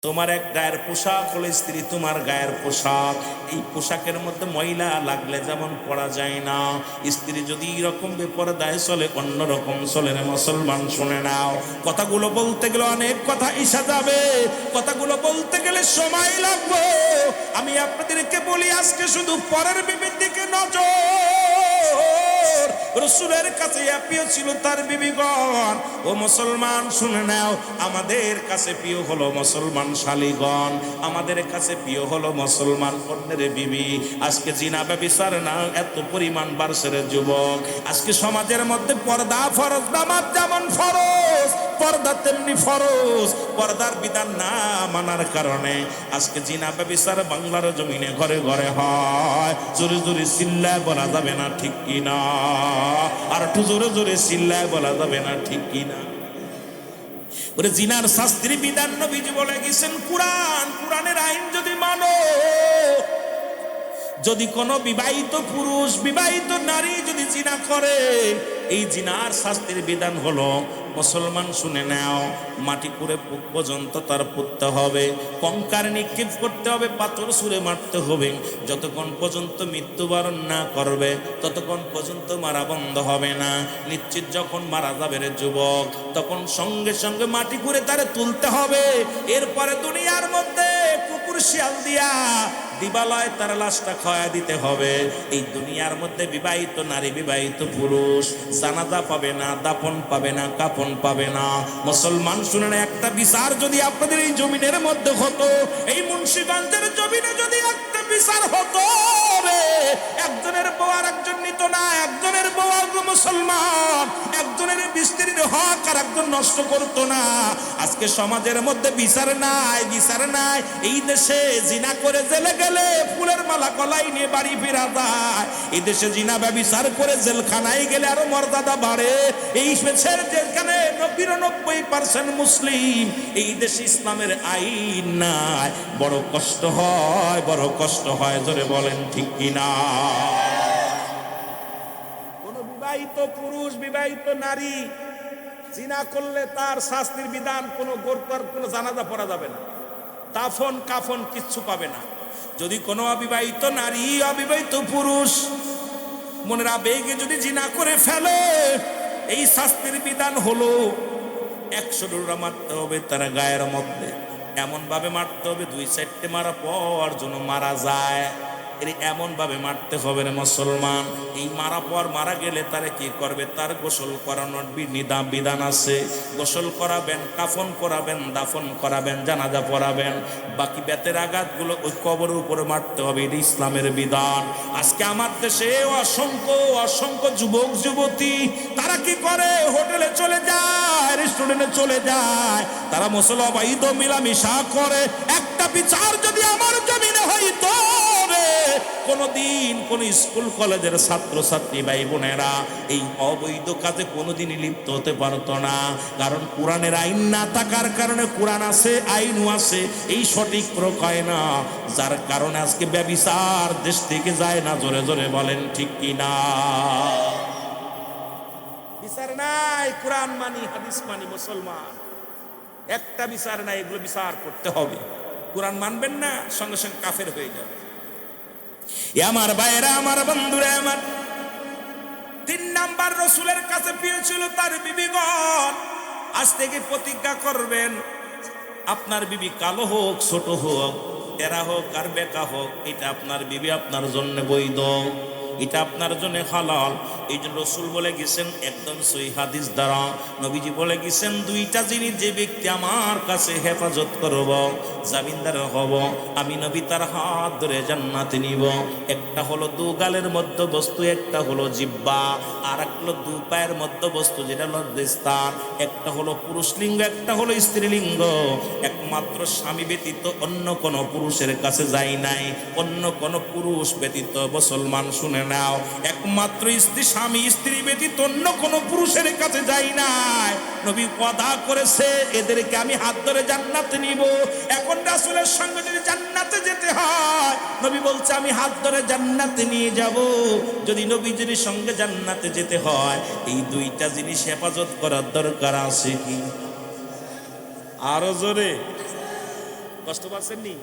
তোমার এক গায়ের পোশাক হলো স্ত্রী, তোমার গায়ের পোশাক। এই পোশাকের মধ্যে ময়লা লাগলে যেমন পরা যায় না, স্ত্রী যদি এরকম বেপরদায় চলে অন্যরকম চলে না। মুসলমান শুনে নাও, কথাগুলো বলতে গেলে অনেক কথা ইসা যাবে, কথাগুলো বলতে গেলে সময় লাগবে। আমি আপনাদেরকে বলি, আজকে শুধু পরের বিবির দিকে নজর। রসুলের কাছে প্রিয় ছিল তার বিবিগণ। ও মুসলমান শুনে নাও, আমাদের কাছে প্রিয় হলো মুসলমান শালীগণ, আমাদের কাছে প্রিয় হলো মুসলমান অন্যের বিবি। আজকে জিনা ব্যভিচার না এত পরিমাণ বাড়ছে রে যুবক। আজকে সমাজের মধ্যে পর্দা ফরজ, নামাজ যেমন ফরজ পর্দা তেমনি ফরজ। পর্দার বিধান না মানার কারণে আজকে জিনা ব্যভিচার বাংলার জমিনে ঘরে ঘরে হয়। জোরে জোরে চিল্লায় বলা যাবে না ঠিক কিনা? আর একটু জোরে জোরে চিল্লায় বলা যাবে না ঠিক কিনা? ওরে জিনার শাস্ত্রী বিধান নবীজি বলে গেছেন কোরআন, কোরআনের আইন যদি মানো, যদি কোনো বিবাহিত পুরুষ বিবাহিত নারী যদি জিনা করে, এই জিনার শাস্তির বিধান হলো, মুসলমান শুনে নাও, মাটি করে বুক পর্যন্ত তার পুঁততে হবে, কঙ্কার নিক্ষেপ করতে হবে, পাথর ছুঁড়ে মারতে হবে। যতক্ষণ পর্যন্ত মৃত্যুবরণ না করবে ততক্ষণ পর্যন্ত মারা বন্ধ হবে না। নিশ্চিত যখন মারা যাবে রে যুবক, তখন সঙ্গে সঙ্গে মাটি করে তারে তুলতে হবে। এরপরে দুনিয়ার মধ্যে কুকুর শিয়াল দিয়া দিবালয় তার লাশটা খাওয়া দিতে হবে। এই দুনিয়ার মধ্যে বিবাহিত নারী বিবাহিত পুরুষ জানাজা পাবে না, দাফন পাবে না, কাফন পাবে না। মুসলমান শুনেন, একটা বিচার যদি আপনাদের এই জমিনের মধ্যে হতো, এই মুন্সিগঞ্জের জমিনে যদি একটা বিচার হতো রে, একজনের বউ আর একজন নিত না, একজনের বউ মুসলমান একজনের স্ত্রীর হক আর একজন নষ্ট করতো না। আজকে সমাজের মধ্যে বিচার নাই, বিচার নাই। এই দেশে জিনা করে জেলে গেলে ফুলের মালা কলাই নিয়ে বাড়ি ফেরা যায়। এই দেশে জিনা ব্যভিচার করে জেলখানায় গেলে আরো মর্যাদা বাড়ে। এই দেশের যেখানে 99% মুসলিম, এই দেশে ইসলামের আইন নাই। বড় কষ্ট হয়, বড় কষ্ট হয়। জোরে বলেন ঠিক কিনা? কোন বিবাহিত পুরুষ বিবাহিত নারী জিনা করলে তার শাস্তির বিধান, কোনো গোরকার কোনো জানাজা পড়া যাবে না, দাফন কাফন কিচ্ছু পাবে না। যদি কোনো অবিবাহিত নারী অবিবাহিত পুরুষ মনের আবেগে যদি জিনা করে ফেলে, এই শাস্তির বিধান হলো 100 ডোরা মারতে হবে তার গায়ের মধ্যে। এমন ভাবে মারতে হবে 2-4টে মারা পর যেন মারা যায়। এমন ভাবে মারতে হবে রে মুসলমান। এই মারা পর মারা গেলে তারে কি করবে? তার গোসল করানোর বিধান আছে। গোসল করাবেন, কাফন করাবেন, দাফন করাবেন, জানাজা পড়াবেন। বাকি বেতের আঘাতগুলো ওই কবরের উপরে মারতে হবে। এটা ইসলামের বিধান। আজকে আমার দেশে অসংখ্য অসংখ্য যুবক যুবতী তারা কি করে? হোটেলে চলে যায়, রেস্টুরেন্টে চলে যায়, তারা মুসলমান মিলামিশা করে। একটা বিচার যদি আমার জমিনে হইতো, কোনদিন কোন স্কুল কলেজের ছাত্র ছাত্রী ভাই বোনেরা এই অবৈধ কাজে কোনোদিনই লিপ্ত হতে পারতো না। কারণ কোরআনের আইন না থাকার কারণে, কোরআন আছে আইনও আছে, এই সঠিক প্রয়োগ হয় না। যার কারণে আজকে ব্যভিচার দেশ থেকে যায় না। জোরে জোরে বলেন ঠিক কিনা? বিচার নাই, কোরআন মানি, হাদিস মানি। মুসলমান একটা বিচার নাই, এগুলো বিচার করতে হবে। কোরআন মানবেন না, সঙ্গে সঙ্গে কাফের হয়ে যাবে। আমার ভাইয়েরা, আমার বন্ধুরা, আমার 3 নাম্বার রসুলের কাছে পেয়েছিল তার বিবিগণ। আজ থেকে প্রতিজ্ঞা করবেন, আপনার বিবি কালো হোক, ছোট হোক, এরা হোক আর বেকা হোক, এটা আপনার বিবি আপনার জন্য বৈধ, এটা আপনার জন্য হালাল। এই জন্য রসুল বলে গেছেন একদম সহিহ হাদিস দ্বারা, নবীজি বলে গেছেন 2টা জিনিস যে ব্যক্তি আমার কাছে হেফাজত করব, জামিনদার হব, আমি নবী তার হাত ধরে জান্নাতে নিব। একটা হলো 2 গালের মধ্য বস্তু, একটা হলো জিহ্বা, আর একটা হলো 2 পায়ের মধ্য বস্তু যেটা লজ্জাস্থান। একটা হলো পুরুষ লিঙ্গ, একটা হলো স্ত্রীলিঙ্গ। একমাত্র স্বামী ব্যতীত অন্য কোনো পুরুষের কাছে যাই নাই, অন্য কোনো পুরুষ ব্যতীত। মুসলমান শুনে নাও, একমাত্র স্বামী স্ত্রী ব্যতীত অন্য কোনো পুরুষের কাছে যাই নাই। নবী কথা করেছে এদেরকে আমি হাত ধরে জান্নাতে নিব। এখন রাসূলের সঙ্গে যদি জান্নাতে যেতে হয়, নবী বলছে আমি হাত ধরে জান্নাতে নিয়ে যাব। যদি নবীজির সঙ্গে জান্নাতে যেতে হয়, এই 2টা জিনিস হেফাজত করার দরকার আছে কি? আরো জোরে। কষ্ট পাচ্ছেননি?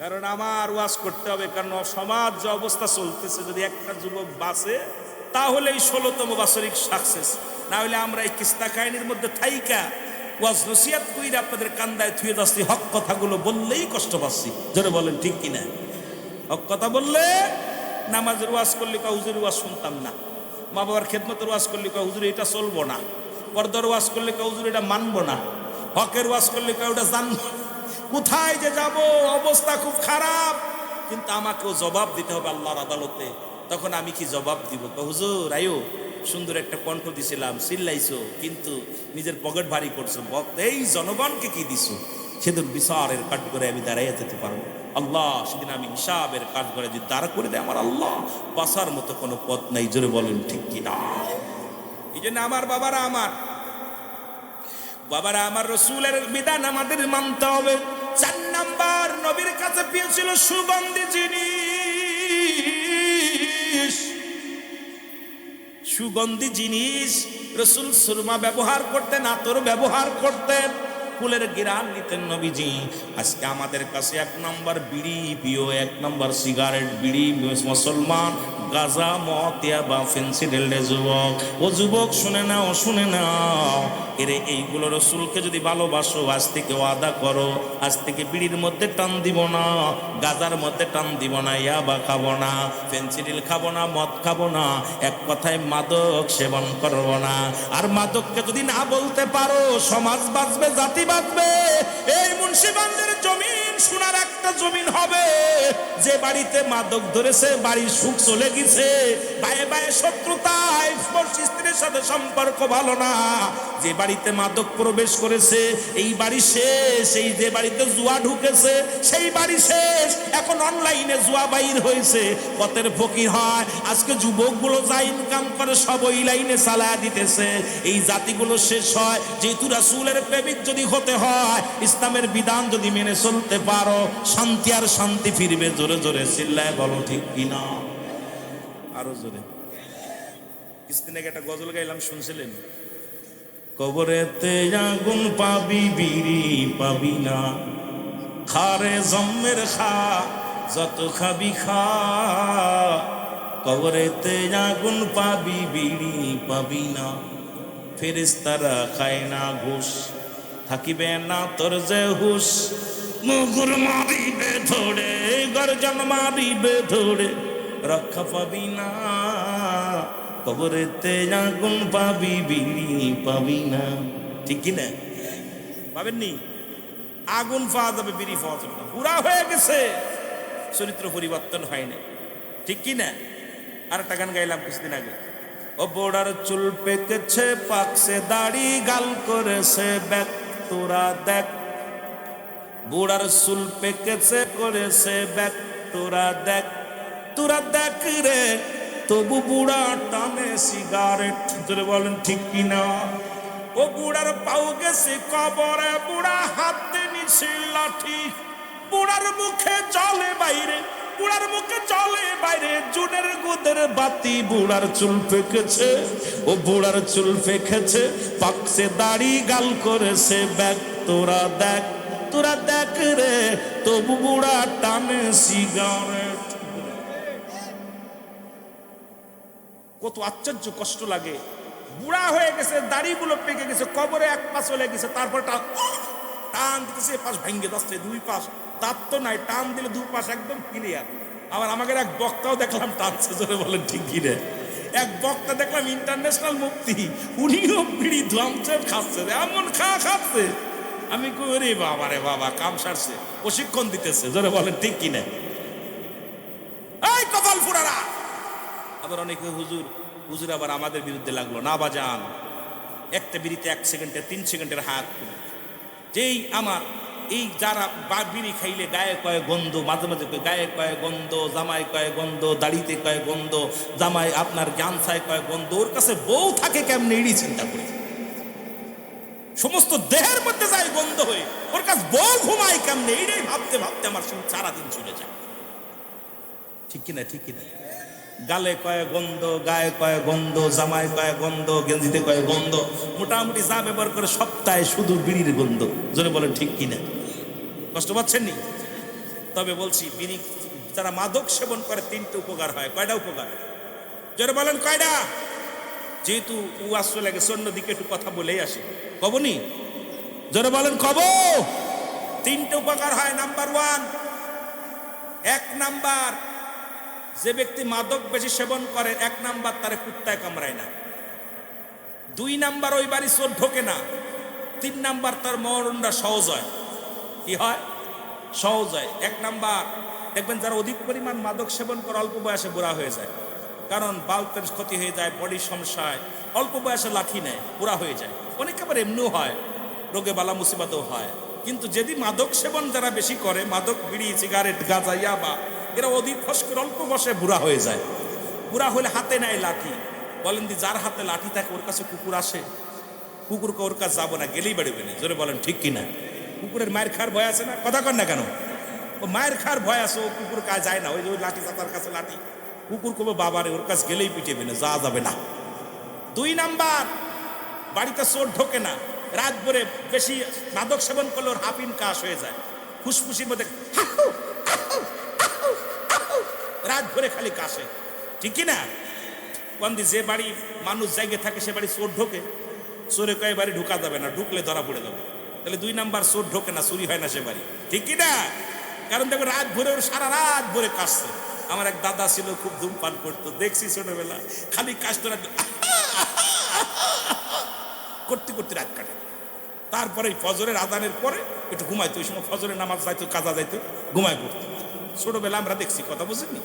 কারণ আমার ওয়াজ করতে হবে, কারণ সমাজ যে অবস্থা চলতেছে, যদি একটা যুবক বাঁচে তাহলে এই 16তম বাৎসরিক সাকসেস, না হলে আমরা এই কিস্তা কাহিনীর মধ্যে থাইকা ওয়াজ নসিহত কইরা আপনাদের কান্দায় থুয়ে যাচ্ছি, হক কথাগুলো বললেই কষ্ট পাচ্ছি। জোরে বলেন ঠিক কিনা? হক কথা বললে নামাজের ওয়াজ করলে কা হুজুর ওয়াজ শুনতাম না, মা বাবার খেদমতের ওয়াজ করলে কা হুজুর এটা চলবো না, পর্দার ওয়াজ করলে কা হুজুর এটা মানবো না, হকের ওয়াজ করলে কা ওটা জানবো। কোথায় যে যাব, অবস্থা খুব খারাপ। কিন্তু আমাকেও জবাব দিতে হবে আল্লাহর আদালতে। তখন আমি কি জবাব দিব? হুজুর আয়ো, সুন্দর একটা কণ্ঠ দিছিলাম, চিল্লাইছো, কিন্তু নিজের পকেট ভারী করছো, এই জনগণকে কি দিছো? সেদিন বিচারের কাঠ করে আমি দাঁড়াইয়া যেতে পারবো। আল্লাহ সেদিন আমি হিসাবের কাঠ করে যদি দাঁড়া করে দেয় আমার আল্লাহ, বাঁচার মতো কোনো পথ নাই। জোরে বলেন ঠিক কিনা? এই জন্য আমার বাবারা আমার রসুলের বিধান আমাদের মানতে হবে। 4 নাম্বার, নবীর কাছে প্রিয় ছিল সুগন্ধি জিনিস। সুগন্ধি জিনিস রসুল সুরমা ব্যবহার করতেন, আতর ব্যবহার করতেন, ফুলের ঘ্রাণ নিতেন নবীজি। আজকে আমাদের কাছে 1 নম্বর বিড়ি প্রিয়, 1 নম্বর সিগারেট, বিড়ি মুসলমান, গাঁজা, মদ, ইয়াবা, ফেন্সিডিল। যুবক ও যুবক শুনে নাও এরে এইগুলো রসুলকে যদি ভালোবাসো, আজ থেকে ওয়াদা করো, আজ থেকে বিড়ির মধ্যে টান দিব না, গাঁজার মধ্যে টান দিব না, ইয়াবা খাবো না, ফেন্সিডিল খাবো না, মদ খাবো না, এক কথায় মাদক সেবন করবো না। আর মাদককে যদি না বলতে পারো, সমাজ বাঁচবে, জাতি বাঁচবে। এই মুন্সিগঞ্জের জমিন সোনার একটা জমিন হবে। যে বাড়িতে মাদক ধরেছে, বাড়ির সুখ চলে গেছে, বায়ে বায়ে শত্রুতায়, স্ত্রীর সাথে সম্পর্ক ভালো না। যে বাড়িতে মাদক প্রবেশ করেছে, এই বাড়ি শেষ। এই যে বাড়িতে জুয়া ঢুকেছে, সেই বাড়ি শেষ। এখন অনলাইনে জুয়া বাইর হয়েছে, পথের ফকির হয়। আজকে যুবকগুলো যা ইনকাম করে সব ওই লাইনে চালায়া দিতেছে। এই জাতিগুলো শেষ হয়। যেহেতু রাসূলের প্রেমিক যদি হতে হয়, ইসলামের বিধান যদি মেনে চলতে পারো, শান্তি আর শান্তি ফিরবে। জোরে জোরে চিল্লায় বলো ঠিক কিনা? আরো জোরে। কিছুদিন আগে একটা গজল গাইলাম, শুনছিলেন? কবরেতে আগুন পাবি, বিড়ি পাবি না, খারে জম্মের খা, যত খাবি খা। কবরেতে আগুন পাবি, বিড়ি পাবি না, ফেরেশতারা খায় না ঘুষ, থাকিবে না তোর যে হুশ। মুগুর মারিবে ধরে, গর্জন মারিবে ধরে, রক্ষা পাবি না। কবরেতে আগুন পাবি, বিড়ি পাবি না। ঠিক কি না? পাবেননি? আগুন পাওয়া যাবে, বিড়ি পাওয়া যাবে না। পুরা হয়ে গেছে, চরিত্র পরিবর্তন হয় না। ঠিক কি না? আর একটা গান গাইলাম কিছুদিন আগে। ও বোড়ার চুল পেকেছে, পাকছে দাড়ি, গাল করেছে ব্যাক, তোরা দেখ। বুড়ার চুল পেকেছে, করেছে ব্যাক, তোরা দেখ, তোরা দেখ রে। তবু বুড়া টানে সিগারেট। জোরে বলেন ঠিক কিনা? ও বুড়ার পাও গেছে কবরে, বুড়া হাতে নিছে লাঠি, বুড়ার মুখে জলে বাইরে, বুড়ার মুখে জলে বাইরে, জুনের গুদের বাতি। বুড়ার চুল পেকেছে, ও বুড়ার চুল পেকেছে, পাকছে দাড়ি, গাল করেছে ব্যাক, তোরা দেখ, তোরা দেখ রে। তবু বুড়া টানে সিগারেট। কত আশ্চর্য কষ্ট লাগে। বুড়া হয়ে গেছে, দাড়িগুলো পেকে গেছে, কবরে 1 পা চলে গেছে, তারপর টান দিতেছে, 1 পাশ ভেঙে যাচ্ছে, 2 পাশ, দাঁত তো নাই, টান দিলে 2 পাশ একদম ক্লিয়ার। আবার আমাদের এক বক্তাও দেখলাম টানছে। জোরে বলেন ঠিক কি রে? এক বক্তা দেখলাম, ইন্টারন্যাশনাল মুক্তি, উনিও বিড়ি ধোয়ামছে, খাচ্ছে, এমন খাচ্ছে। আমি কই রে বাবা রে বাবা, কাম সারছে, প্রশিক্ষণ দিতেছে। জোরে বলেন ঠিক কিনা? এই কপাল ফুরারা। আবার অনেকে হুজুর আবার আমাদের বিরুদ্ধে লাগলো। না বাজান, একটা বিড়িতে 1 সেকেন্ডে 3 সেকেন্ডের হাত। যেই আমার এই যারা বিড়ি খাইলে গায়ে কয়ে গন্ধ, মাঝে মাঝে গায়ে কয়ে গন্ধ, জামাই কয়ে গন্ধ, দাড়িতে কয়ে গন্ধ, জামাই আপনার গামছায় কয়ে গন্ধ, ওর কাছে বউ থাকে কেমনে, এড়ি চিন্তা করি। সমস্ত দেহের মধ্যে যায় গন্ধ হয়ে, ওর কাছে বউ ঘুমায় কেমনে, এইটাই ভাবতে ভাবতে আমার সারাদিন চলে যায়। ঠিক কিনা? ঠিক কিনা? গালে কয়ে গন্ধ, গায়ে কয়ে গন্ধ, জামায় কয়ে গন্ধ, গেঞ্জিতে কয়ে গন্ধ, মোটামুটি যা ব্যবহার করে সপ্তাহে শুধু বিড়ির গন্ধ। জোরে বলেন ঠিক কিনা? কষ্ট পাচ্ছেন নি? তবে বলছি বিড়ি যারা মাদক সেবন করে তিনটে উপকার হয়। কয়টা উপকার? যারা বলেন কয়টা? যেহেতু ওয়াজ চলে গেছে অন্যদিকে একটু কথা বলেই আসে, কবনি? যারা বলেন কব। তিনটে উপকার হয়। নাম্বার ওয়ান, এক নাম্বার, যে ব্যক্তি মাদক বেশি সেবন করে, এক নাম্বার তারে কুত্তায় কামড়ায় না। দুই নাম্বার, ওই বাড়ি চোর ঢোকে না। তিন নাম্বার, তার মরণটা সহজ হয়। কি হয়? সহজ হয়। এক নাম্বার, দেখবেন যারা অধিক পরিমাণ মাদক সেবন করে অল্প বয়সে বুড়া হয়ে যায়। কারণ বাল্বের ক্ষতি হয়ে যায়, বডির সমস্যায় অল্প বয়সে লাঠি নেয়, বুড়া হয়ে যায়। অনেক আবার এমনিও হয়, রোগে বালা মুসিবতও হয়। কিন্তু যদি মাদক সেবন যারা বেশি করে, মাদক, বিড়ি, সিগারেট, গাঁজা, ইয়াবা, এরা অধিক ফস করে অল্প বয়সে বুড়া হয়ে যায়। বুড়া হলে হাতে নেয় লাঠি। বলেন দি যার হাতে লাঠি থাকে ওর কাছে কুকুর আসে? কুকুরকে ওর কাছে যাবো না, গেলেই বেরোবে না। জোরে বলেন ঠিক কিনা? কুকুরের মায়ের খাওয়ার ভয় আছে না? কথা কর না কেন? ও মায়ের খাওয়ার ভয় আছে, ও কুকুর কাজ যায় না। ওই যে ওই লাঠি, চাতার কাছে লাঠি, কুকুর কবে বাবারে ওর কাছে গেলেই পিটেবে না, যা যাবে না। দুই নাম্বার, বাড়িতে চোর ঢোকে না। রাত ভরে বেশি মাদক সেবন করলে ওর হাপিন কাশ হয়ে যায়, ফুসফুসির মধ্যে রাত ভরে খালি কাশে। ঠিক কিনা? কন্দি যে বাড়ি মানুষ জায়গায় থাকে সে বাড়ি চোর ঢোকে, চোরে কয়ে বাড়ি ঢুকা যাবে না, ঢুকলে ধরা পড়ে যাবে। তাহলে দুই নাম্বার, চোর ঢোকে না, চুরি হয় না সে বাড়ি। ঠিক কিনা? কারণ দেখবে রাত ভরে ওর সারা রাত ভরে কাশছে। আমার এক দাদা ছিল, খুব ধূমপান করতো, দেখছি ছোটবেলা খালি কাশতো, করতে করতে রাত কাটে। তারপরে ফজরের আজানের পরে একটু ঘুমাইতো। ওই সময় ফজরের নামাজ যাইতো, কাজা যাইতো, ঘুমায় পড়তো। ছোটবেলা আমরা দেখছি, কথা বুঝিনি।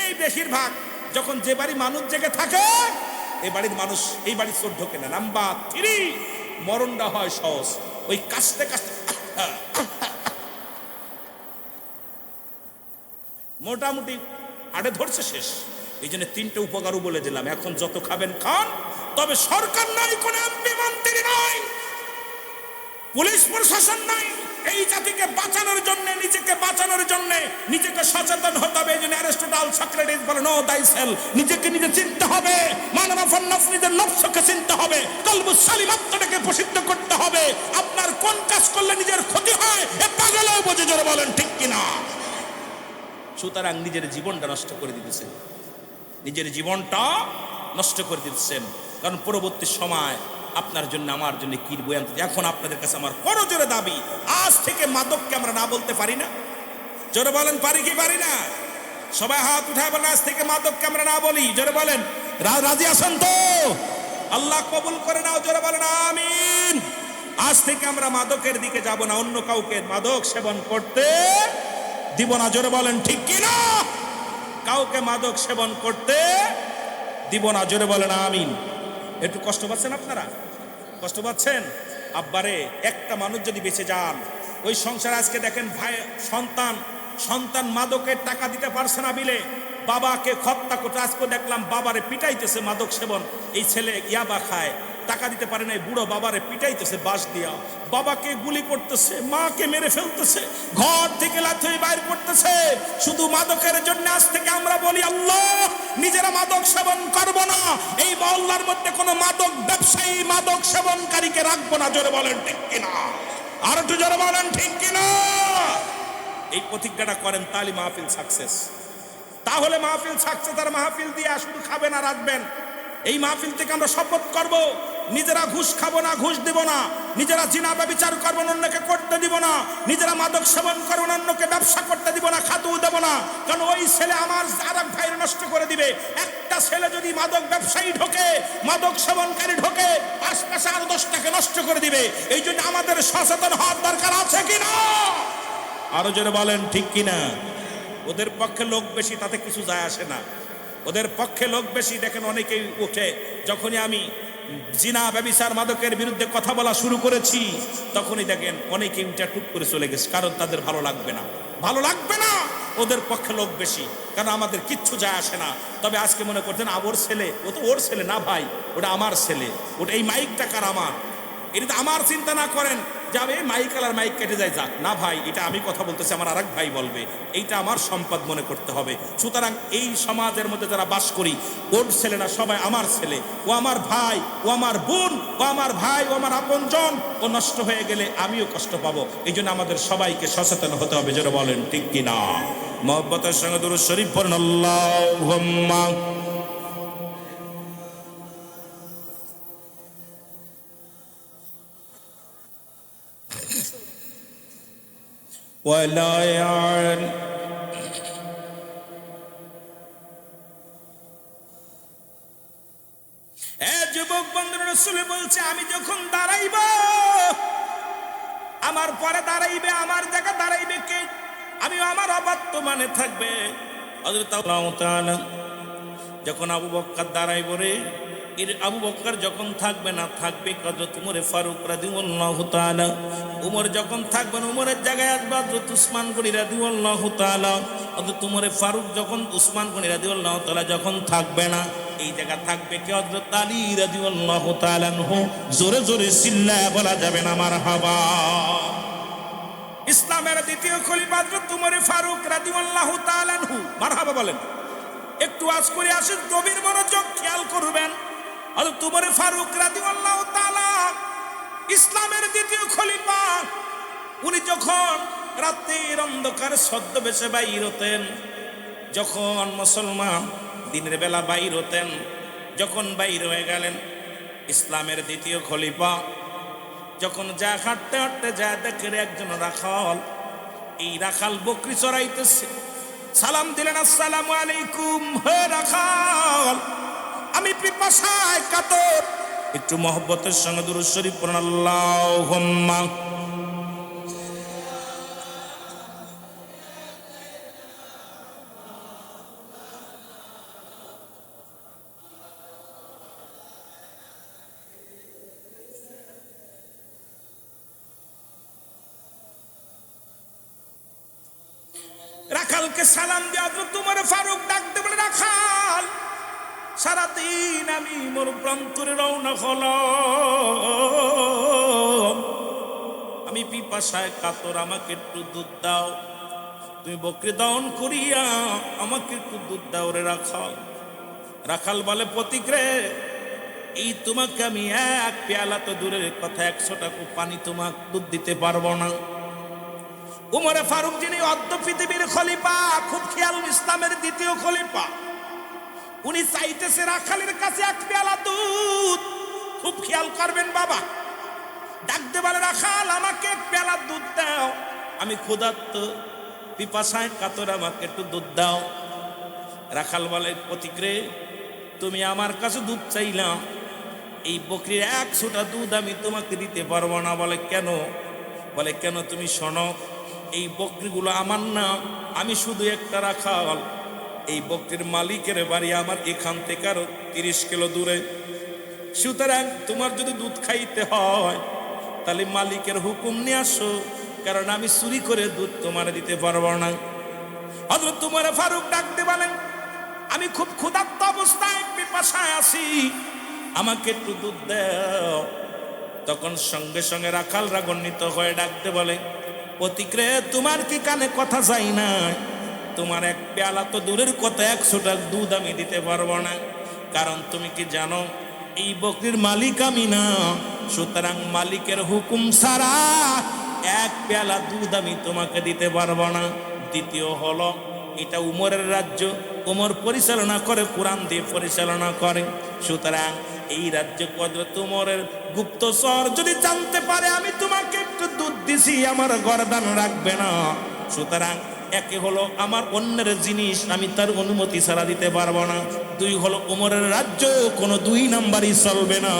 এই বেশিরভাগ যখন যে বাড়ি মানুষ জেগে থাকে, এই বাড়ির মানুষ, এই বাড়ির চোর ঢোকে না। নাম্বার থ্রি, মরণটা হয় সহজ। ওই কাশতে কাশতে মোটামুটি আড়ে ধরছে, শেষ। এই জন্য তিনটে উপকারও বলে দিলাম। এখন যত খাবেন খান, তবে সরকার নাই, কোন এমপি মন্ত্রী নাই, পুলিশ প্রশাসন নাই। এই জাতিকে বাঁচানোর জন্য, নিজেকে বাঁচানোর জন্য নিজেকে সচেতন হতে হবে। এই জন্য অ্যারিস্টটল, সক্রেটিস বলে নো দাইসেলফ, নিজেকে নিজে চিনতে হবে। মানবাফন নফস, নিজের নফসকে চিনতে হবে। কলবুস সালিম, আত্মাটাকে প্রসিদ্ধ করতে হবে। আপনার কোন কাজ করলে নিজের ক্ষতি হয় এ পাগলও বোঝে। জোরে বলেন ঠিক কিনা? সুতরাং নিজের জীবনটা নষ্ট করে দিতেছেন, নিজের জীবনটা নষ্ট করে দিতেছেন। কারণ পরবর্তী সময় আপনার জন্য, আমার জন্য কি বই আনতে। এখন আপনাদের কাছে আমার বড় জোরে দাবি, আজ থেকে মাদককে আমরা না বলতে পারি না? জোরে বলেন, পারি কি পারি না? সবাই হাত উঠায় বলেন, আজ থেকে মাদককে আমরা না বলি। জোরে বলেন, রাজি আছেন তো? আল্লাহ কবুল করে নাও। জোরে বলেন আমিন। আজ থেকে আমরা মাদকের দিকে যাব না, অন্য কাউকে মাদক সেবন করতে দিব না। জোরে বলেন ঠিক কিনা? কাউকে মাদক সেবন করতে দিব না। জোরে বলেন আমিন। একটু কষ্ট পাচ্ছেন আপনারা? কষ্ট পাচ্ছেন? আব্বারে, একটা মানুষ যদি বেঁচে যান, ওই সংসার আজকে দেখেন, ভাই, সন্তান মাদকের টাকা দিতে পারছে না বিলে বাবাকে হত্যা করতে। আজকে দেখলাম বাবারে পিটাইতেছে, মাদক সেবন। এই ছেলে ইয়াবা খায়, টাকা দিতে পারে না, বুড়ো বাবারে পিটাইতেছে বাঁশ দিয়া, বাবাকে গুলি করতেছে, মাকে মেরে ফেলতেছে, ঘর থেকে লাথি বাইর করতেছে, শুধু মাদকের জন্য। আজ থেকে আমরা বলি, আল্লাহ, নিজেরা মাদক সেবন করব না। এই মহল্লার মধ্যে কোনো মাদক ব্যবসায়ী, মাদক সেবনকারীকে রাখবো না। জোরে বলেন ঠিক কিনা? আর একটু জোরে বলেন ঠিক কিনা? এই প্রতিজ্ঞাটা করেন, তাহলে মাহফিল সাকসেস। তাহলে মাহফিল সাকসেস। আর মাহফিল দিয়ে শুধু খাবেন আর রাখবেন। এই মাহফিল থেকে আমরা শপথ করব, নিজেরা ঘুষ খাবো না, ঘুষ দিব না। নিজেরা জিনা ব্যভিচার করবো না, অন্যকে করতে দিব না। নিজেরা মাদক সেবন করবো না, অন্যকে ব্যবসা করতে দিব না, খাতেও দেব না। কারণ ওই ছেলে আমার আর এক ভাইয়ের নষ্ট করে দিবে। একটা ছেলে যদি মাদক ব্যবসায়ী ঢোকে, মাদক সেবনকারী ঢোকে, আশপাশে আরো 10টাকে নষ্ট করে দিবে। এই জন্য আমাদের সচেতন হওয়ার দরকার আছে কিনা? আরো জোরে বলেন ঠিক কিনা? ওদের পক্ষে লোক বেশি, তাতে কিছু যায় আসে না। ওদের পক্ষে লোক বেশি। দেখেন অনেকেই উঠে, যখনই আমি জিনা ব্যভিচার মাদকের বিরুদ্ধে কথা বলা শুরু করেছি, তখনই দেখেন অনেকেই উঠে টুক করে চলে গেছে। কারণ তাদের ভালো লাগবে না, ভালো লাগবে না। ওদের পক্ষে লোক বেশি, কারণ আমাদের কিচ্ছু যায় আসে না। তবে আজকে মনে করতেন ওর ছেলে, ও তো ওর ছেলে না ভাই, ওটা আমার ছেলে, ওটা এই মাইকটা কার? আমার। এটা আমার চিন্তা না করেন, যাবে, মাইক আলার মাইক কেটে যায়, যাক না ভাই, এটা আমি কথা বলতেছি, আমার আরেক ভাই বলবে, এইটা আমার সম্পদ মনে করতে হবে। সুতরাং এই সমাজের মধ্যে যারা বাস করি, ওর ছেলেরা সবাই আমার ছেলে, ও আমার ভাই, ও আমার বোন, ও আমার ভাই, ও আমার আপনজন, ও নষ্ট হয়ে গেলে আমিও কষ্ট পাবো। এই জন্য আমাদের সবাইকে সচেতন হতে হবে, যারা বলেন ঠিক কিনা। মহব্বতের সঙ্গে দুরূদ শরীফ পড়েন, আল্লাহুম্মা ওয়ালা ইয়ান। যুবক বন্ধুরা, রাসূল বলছে আমি যখন দাঁড়াইব, আমার পরে দাঁড়াইবে, আমার জায়গা দাঁড়াইবে কে? আমি আমার অবর্তমানে থাকবে হযরত আল্লাহ তাআলা। যখন আবু বকর দাঁড়াইব রে, এর আবু বকর যখন থাকবে না, থাকবে হযরত উমর ফারুক রাদিয়াল্লাহু তাআলা। উমর যখন থাকবেন, উমরের জায়গায় আসবে হযরত উসমান গনি রাদিয়াল্লাহু তাআলা। হযরত উমর ফারুক যখন, উসমান গনি রাদিয়াল্লাহু তাআলা যখন থাকবে না, এই জায়গা থাকবে কি? হযরত আলী রাদিয়াল্লাহু তাআলা আনহু। জোরে জোরে চিল্লায়া বলা যাবে না মারহাবা। ইসলামের দ্বিতীয় খলিফা হযরত উমর ফারুক রাদিয়াল্লাহু তাআলা আনহু। মারহাবা বলেন। একটু আজ করে আসেন, গভীর মনোযোগ খেয়াল করবেন। হযরত উমর ফারুক রাদিয়াল্লাহু তাআলা ইসলামের দ্বিতীয় খলিফা। উনি যখন রাতের অন্ধকার ছদ্মবেশে বাইর হতেন, যখন মুসলমান দিনের বেলা বাইর হতেন, যখন বাইর হয়ে গেলেন ইসলামের দ্বিতীয় খলিফা, যখন যা হাঁটতে হাঁটতে যা দেখে একজন রাখাল, এই রাখাল বকরি চড়াইতেছে। সালাম দিলেন, আসসালামু আলাইকুম। হে রাখাল, আমি পিপাসায় কাতর, একটু মহব্বতের সঙ্গে দুরূদ শরীফ পড়ুন, আল্লাহুম্মা। রাখালকে সালাম দিয়ে হযরত উমর ফারুক ডাকতে বলে, রাখাল, সারাদিন আমি মোর প্রান্তরে রওনা হলাম, আমি পিপাসায় কাতর, আমাকে একটু দুধ দাও, তুমি বকরি দাওন করিয়া আমাকে একটু দুধ দাও রে রাখাল। রাখাল বলে, পথিক রে, এই তোমাকে আমি এক পেয়ালা তো দূরের কথা, 100 টাকা পানি তোমাকে দুধ দিতে পারবো না। উমর ফারুক যিনি অর্ধ পৃথিবীর খলিফা, খুব খেয়াল, ইসলামের দ্বিতীয় খলিফা, উনি চাইতেছে রাখালের কাছে এক পেয়ালা দুধ। খুব খেয়াল করবেন বাবা। ডাকতে বলে, রাখাল, আমাকে এক পেয়ালা দুধ দাও, আমি ক্ষুধার্ত, পিপাসায় কাতর, আমাকে একটু দুধ দাও। রাখাল বলে, পথিক রে, তুমি আমার কাছে দুধ চাইলাম, এই বকরির 100টা দুধ আমি তোমাকে দিতে পারবো না। বলে, কেন? বলে, কেন? তুমি শোনো, এই বকরিগুলো আমার না, আমি শুধু একটা রাখাল। এই বকরির মালিকের বাড়ি আমার এখান থেকে আরো 30 কিলো দূরে। সুতরাং তোমার যদি দুধ খাইতে হয়, তাহলে মালিকের হুকুম নিয়ে আসো, কারণ আমি চুরি করে দুধ তোমার দিতে পারবো না। হযরত উমর ফারুক ডাকতে বলেন, আমি খুব ক্ষুধার্ত অবস্থায় পিপাসায় আছি, আমাকে একটু দুধ দাও। তখন সঙ্গে সঙ্গে রাখাল রাগান্বিত হয়ে ডাকতে বলে, পথিক রে, তোমার কি কানে কথা যায় না? তোমার এক পেয়ালা তো দূরের কথা, 100টা দুধ আমি দিতে পারবো না। কারণ তুমি কি জানো, এই বকরির মালিক আমি না, সুতরাং মালিকের হুকুম ছাড়া এক পেয়ালা দুধ আমি তোমাকে দিতে পারবো না। দ্বিতীয় হলো, এটা উমরের রাজ্য, উমর পরিচালনা করে, কোরআন দিয়ে পরিচালনা করে। সুতরাং এই রাজ্য হযরত উমরের গুপ্তচর যদি জানতে পারে আমি তোমাকে একটু দুধ দিছি, আমার গর্দান রাখবে না। সুতরাং একে হলো আমার অন্যের জিনিস আমি তার অনুমতি ছাড়া দিতে পারবো না। 2 হলো উমরের রাজ্য, কোনো 2 নাম্বারই চলবে না।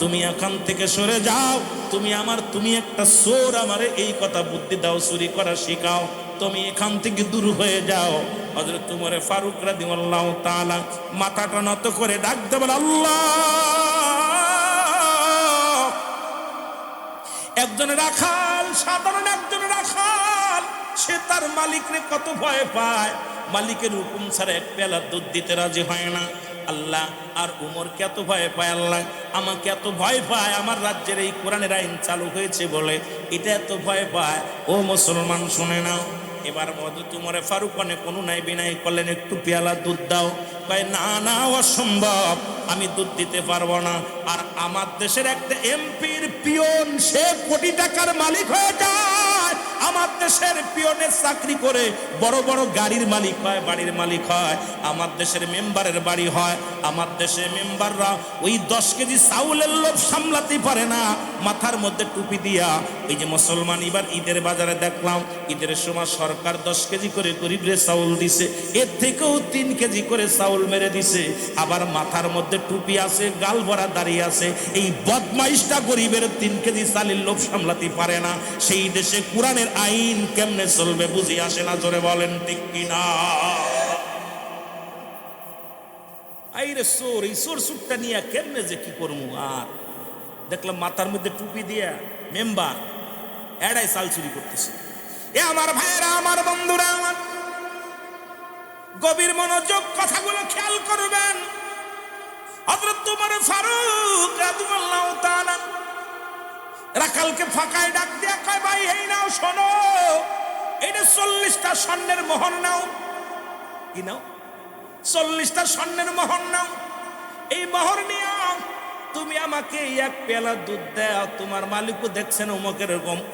তুমি এখান থেকে সরে যাও, তুমি একটা চোর, আমারে এই কথা বুদ্ধি দাও, চুরি করা শেখাও, তুমি এখান থেকে দূর হয়ে যাও। হযরত উমর ফারুক রাদিয়াল্লাহু তাআলা মাথাটা নত করে ডাকতে বলে, আল্লাহ। একজন রাখাল, সাধারণ একজন রাখাল, সে তার মালিকরে কত ভয় পায়, মালিকের হুকুম ছাড়া এক পেয়ালা দুধ দিতে রাজি হয় না। আল্লাহ আর উমরকে এত ভয় পায়, আল্লাহ আমাকে এত ভয় পায়, আমার রাজ্যের এই কোরআনের আইন চালু হয়েছে বলে এটা এত ভয় পায়। ও মুসলমান শুনে নাও, এবার হযরত উমরে ফারুক অনেক অনুনয় বিনয় করলেন, একটু পেয়ালা দুধ দাও। কয় না না, অসম্ভব, আমি দুধ দিতে পারবো না। আর আমার দেশের একটা এমপির পিয়ন, সে কোটি টাকার মালিক হয়ে যায়, আমার দেশের পিয়নের চাকরি করে বড় বড় গাড়ির মালিক হয়, বাড়ির মালিক হয়। আমার দেশের মেম্বারের বাড়ি হয়, আমার দেশে মেম্বাররা ওই 10 কেজি চাউলের লোভ সামলাতে পারে না, মাথার মধ্যে টুপি দিয়া। এই যে মুসলমান এবার ঈদের বাজারে দেখলাম, ঈদের সময় সরকার 10 কেজি করে গরিবরে চাউল দিছে, এর থেকেও 3 কেজি করে চাউল মেরে দিছে। আবার মাথার মধ্যে টুপি আছে, গাল ভরা দাঁড়িয়ে আছে। এই বদমাইশটা গরিবের 3 কেজি চালের লোভ সামলাতে পারে না। সেই দেশে কোরআনের আইন কেমনে চলবে বুঝি আসে না, জোরে বলেন ঠিক কিনা? আইরে চোর, এই চোর সুটটা নিয়ে কেমনে যে কি করবো। আর দেখলাম মাথার মধ্যে টুপি দিয়া মেম্বার এড়াই চাল চুরি করতেছে। এ আমার ভাইয়েরা, আমার বন্ধুরা, আমার গভীর মনোযোগ কথাগুলো খেয়াল করবেন। হযরত উমর ফারুক রাদিয়াল্লাহু তাআলা রাখালকে ফাঁকায় ডাক দিয়া কয়, ভাই এই নাও, শোনো, এইটা 40টা স্বর্ণের মোহর নাও। কি নাও? 40টা স্বর্ণের মোহর নাও। এই মোহর নিয়ে তুমি আমাকে এক পেয়ালা দুধ দাও। তোমার মালিকও দেখছেন,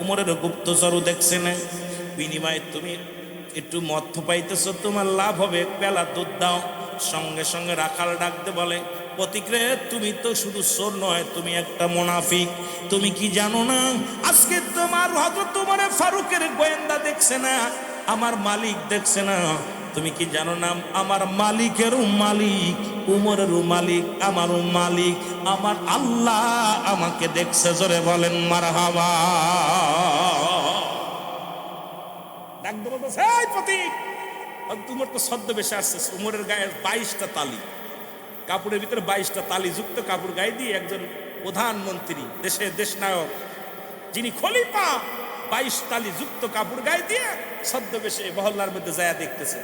উমরের গুপ্তচরও দেখছেন, বিনিময়ে তুমি একটু মধ্য পাইতেছ, তোমার লাভ হবে, এক পেয়ালা দুধ দাও। সঙ্গে সঙ্গে রাখাল ডাকতে বলে, প্রতিক্রে তুমি তো শুধু চোর নয়, তুমি একটা মুনাফিক। তুমি কি জানো না, আজকে তোমার হযরত উমর ফারুকের গোয়েন্দা দেখছে না, আমার মালিক দেখছে না। তুমি কি জানো না, আমার মালিকেরও মালিক, উমরেরও মালিক, আমারও মালিক, আমার আল্লাহ আমাকে দেখছে। জোরে বলেন মারহাবা। ডাক দেবো এই প্রতীক, উমর তো ছদ্মবেশে আসছে। উমরের গায়ে 22টা তালি, কাপড়ের ভিতরে 22টা তালি যুক্ত কাপড় গায়ে দিয়ে একজন প্রধানমন্ত্রী, দেশের দেশনায়ক, যিনি খলিফা, 22 তালি যুক্ত কাপড় গায়ে দিয়ে ছদ্মবেশে মহল্লার মধ্যে যায় দেখতেছে।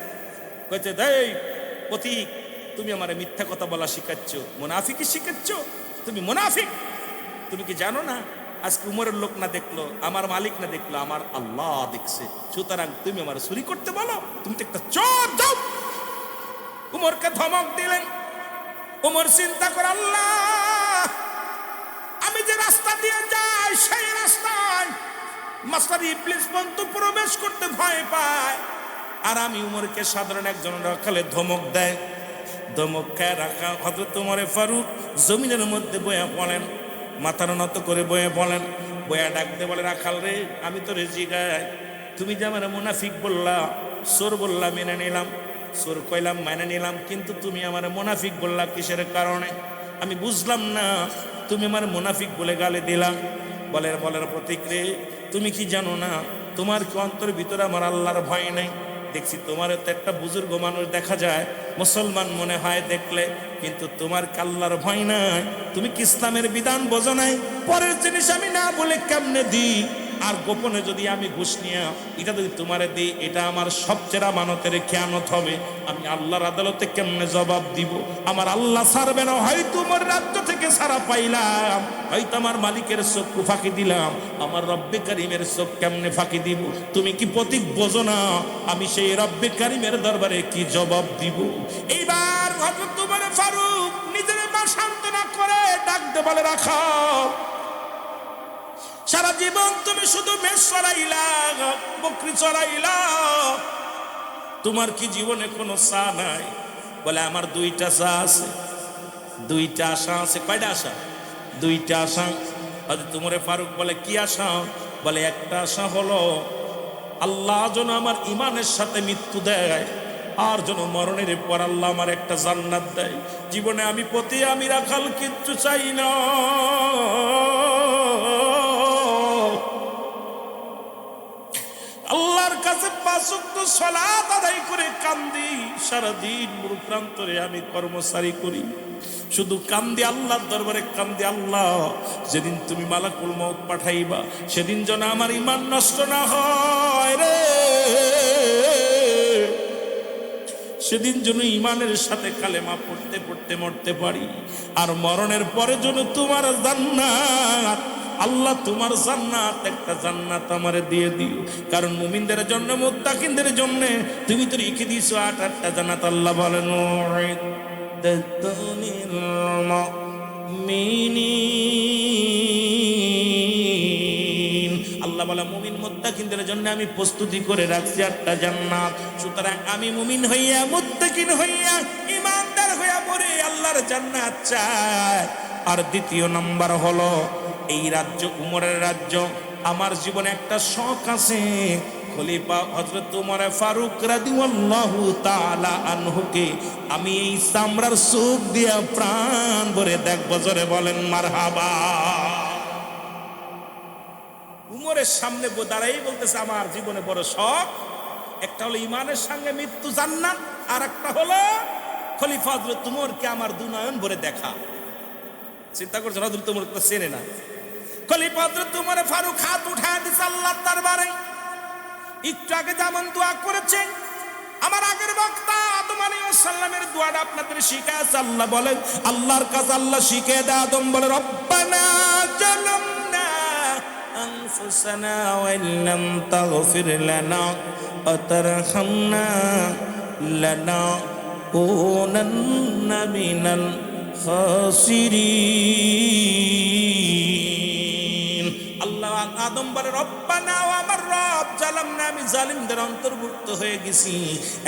কইতে, এই প্রতীক, তুমি আমারে মিথ্যা কথা বলা শিখাচ্ছ, মুনাফিকি শিখাচ্ছ, তুমি মুনাফিক। তুমি কি জানো না, আজকে উমরের লোক না দেখলো, আমার মালিক না দেখলো, আমার আল্লাহ দেখছে। সুতরাং তুমি আমার চুরি করতে বলো, তুমি তো একটা চোর। যাও। উমরকে ধমক দিলেন। উমর চিন্তা করে, আল্লাহ, আমি যে রাস্তা দিয়ে যাই সেই রাস্তায় মাস্টার ইবলিস পর্যন্ত প্রবেশ করতে ভয় পায়। আর আমি উমরকে সাধারণ একজন রাখালে ধমক দেয়। ধমক খায় রাখা হযরত উমর ফারুক জমিনের মধ্যে বয়া পড়েন, মাথার নত করে বয়ে বলেন। বয়া ডাকতে বলে, রাখাল রে, আমি তো রেজি গায়, তুমি যে আমার মুনাফিক বললা, চোর বললা, মেনে নিলাম, চোর কইলাম, মেনে নিলাম, কিন্তু তুমি আমার মুনাফিক বললা কিসের কারণে? আমি বুঝলাম না, তুমি আমার মুনাফিক বলে গালি দিলাম। বলের প্রতীক রে, তুমি কি জানো না, তোমার কি অন্তরের ভিতরে আমার আল্লাহর ভয় নাই? দেখছি তোমার তো একটা বুজুর্গ মানুষ দেখা যায়, মুসলমান মনে হয় দেখলে, কিন্তু তোমার আল্লাহর ভয় নাই। তুমি কি ইসলামের বিধান বোঝো নাই? পরের জিনিস আমি না বলে কেমনে দিই? আর গোপনে যদি আমি ঘুষ নিয়ে এটা যদি তোমারে দিই, এটা আমার সবচেয়ে আমানতের খেয়ানত হবে। আমি আল্লাহর আদালতে কেমনে জবাব দিব? আমার আল্লাহ ছাড়বে না। হয়তো তোমার রাজ্য থেকে ছাড়া পাইলাম, হয়তো আমার মালিকের চক্ষু ফাঁকি দিলাম, আমার রব্বে কারিমের চোখ কেমনে ফাঁকি দিব? তুমি কি প্রতীক বোঝো না, আমি সেই রব্বে কারিমের দরবারে কি জবাব দিব? এইবার হযরত উমর ফারুক নিজের মা সান্ত্বনা করে ডাকতে বলে, রাখা, সারা জীবন তুমি শুধু মেষ চড়াইলা, বকরি চড়াইলা, তোমার কি জীবনে কোনো চা নাই? বলে, আমার 2টা চা আছে, 2টা আশা আছে। কয়টা আশা? 2টা আশা। হযরত উমর ফারুক বলে, কি আশা? বলে, একটা আশা হলো আল্লাহ যেন আমার ইমানের সাথে মৃত্যু দেয়, আর যেন মরণের পর আল্লাহ আমার একটা জান্নাত দেয়। জীবনে আমি রাখাল কিচ্ছু চাই না। আল্লাহর কাছে 5 ওয়াক্ত সালাত আদায় করে কান্দি, সারাদিন মরুপ্রান্তরে আমি কর্মচারী করি, শুধু কান্দি আল্লাহর দরবারে কান্দি, আল্লাহ, যেদিন তুমি মালাকুল মউত পাঠাইবা, সেদিন যেন আমার ঈমান নষ্ট না হয় রে। সেদিন যেন ইমানের সাথে কালেমা পড়তে পড়তে মরতে পারি, আর মরণের পরে যেন তোমার জান্নাত, আল্লাহ তোমার জান্নাত, একটা জান্নাত আমারে দিয়ে দিও। কারণ মুমিনদের জন্য, মুত্তাকিনদের জন্য তুমি তো রেখে দিয়েছো 8টা জান্নাত। আল্লাহ বলেন আল্লাহ বলে মুমিন মুত্তাকিনদের জন্য আমি প্রস্তুতি করে রাখছি 8টা জান্নাত। সুতরাং আমি মুমিন হইয়া, মুত্তাকিন হইয়া, ইমানদার হইয়া পড়ে আল্লাহর জান্নাত চাই। আর দ্বিতীয় নাম্বার হলো, এই রাজ্য উমরের রাজ্য। আমার জীবনে একটা শখ আছে, খলিফা হযরত উমর ফারুক রাদিয়াল্লাহু তাআলা আনহুকে আমি এই চামড়ার চোখ দিয়া প্রাণ ভরে দেখব। জোরে বলেন মারহাবা। উমরের সামনে দাঁড়াই বলতেছে আমার জীবনে বড় শখ, একটা হলো ইমানের সঙ্গে মৃত্যু জান্নাত, আর একটা হলো খলিফা হযরত উমরকে আমার দুনয়ন ভরে দেখা। চিন্তা করছেন, হযরত উমর তো চেনে না। খলিফা হযরত উমর ফারুক হাত উঠায় দিছে আল্লাহর দরবারে। একটু আগে যেমন দোয়া করেছে আমার আগের বক্তা আদম আলাইহিস সালামের দোয়াটা আপনাদের শিখায়। আল্লাহ বলেন, আল্লাহর কাছে আল্লাহ শিখিয়ে দেয়। আদম বলে রব্বানা জালামনা আনফুসানা ওয়া ইল্লাম তাগফির লানা ওয়া তারহামনা লানাকুনান্না মিনাল খাসিরিন। আল্লাহ আদম বলে রব্বানা, আমার রব, জালামনা, আমি জালিমদের অন্তর্ভুক্ত হয়ে গেছি।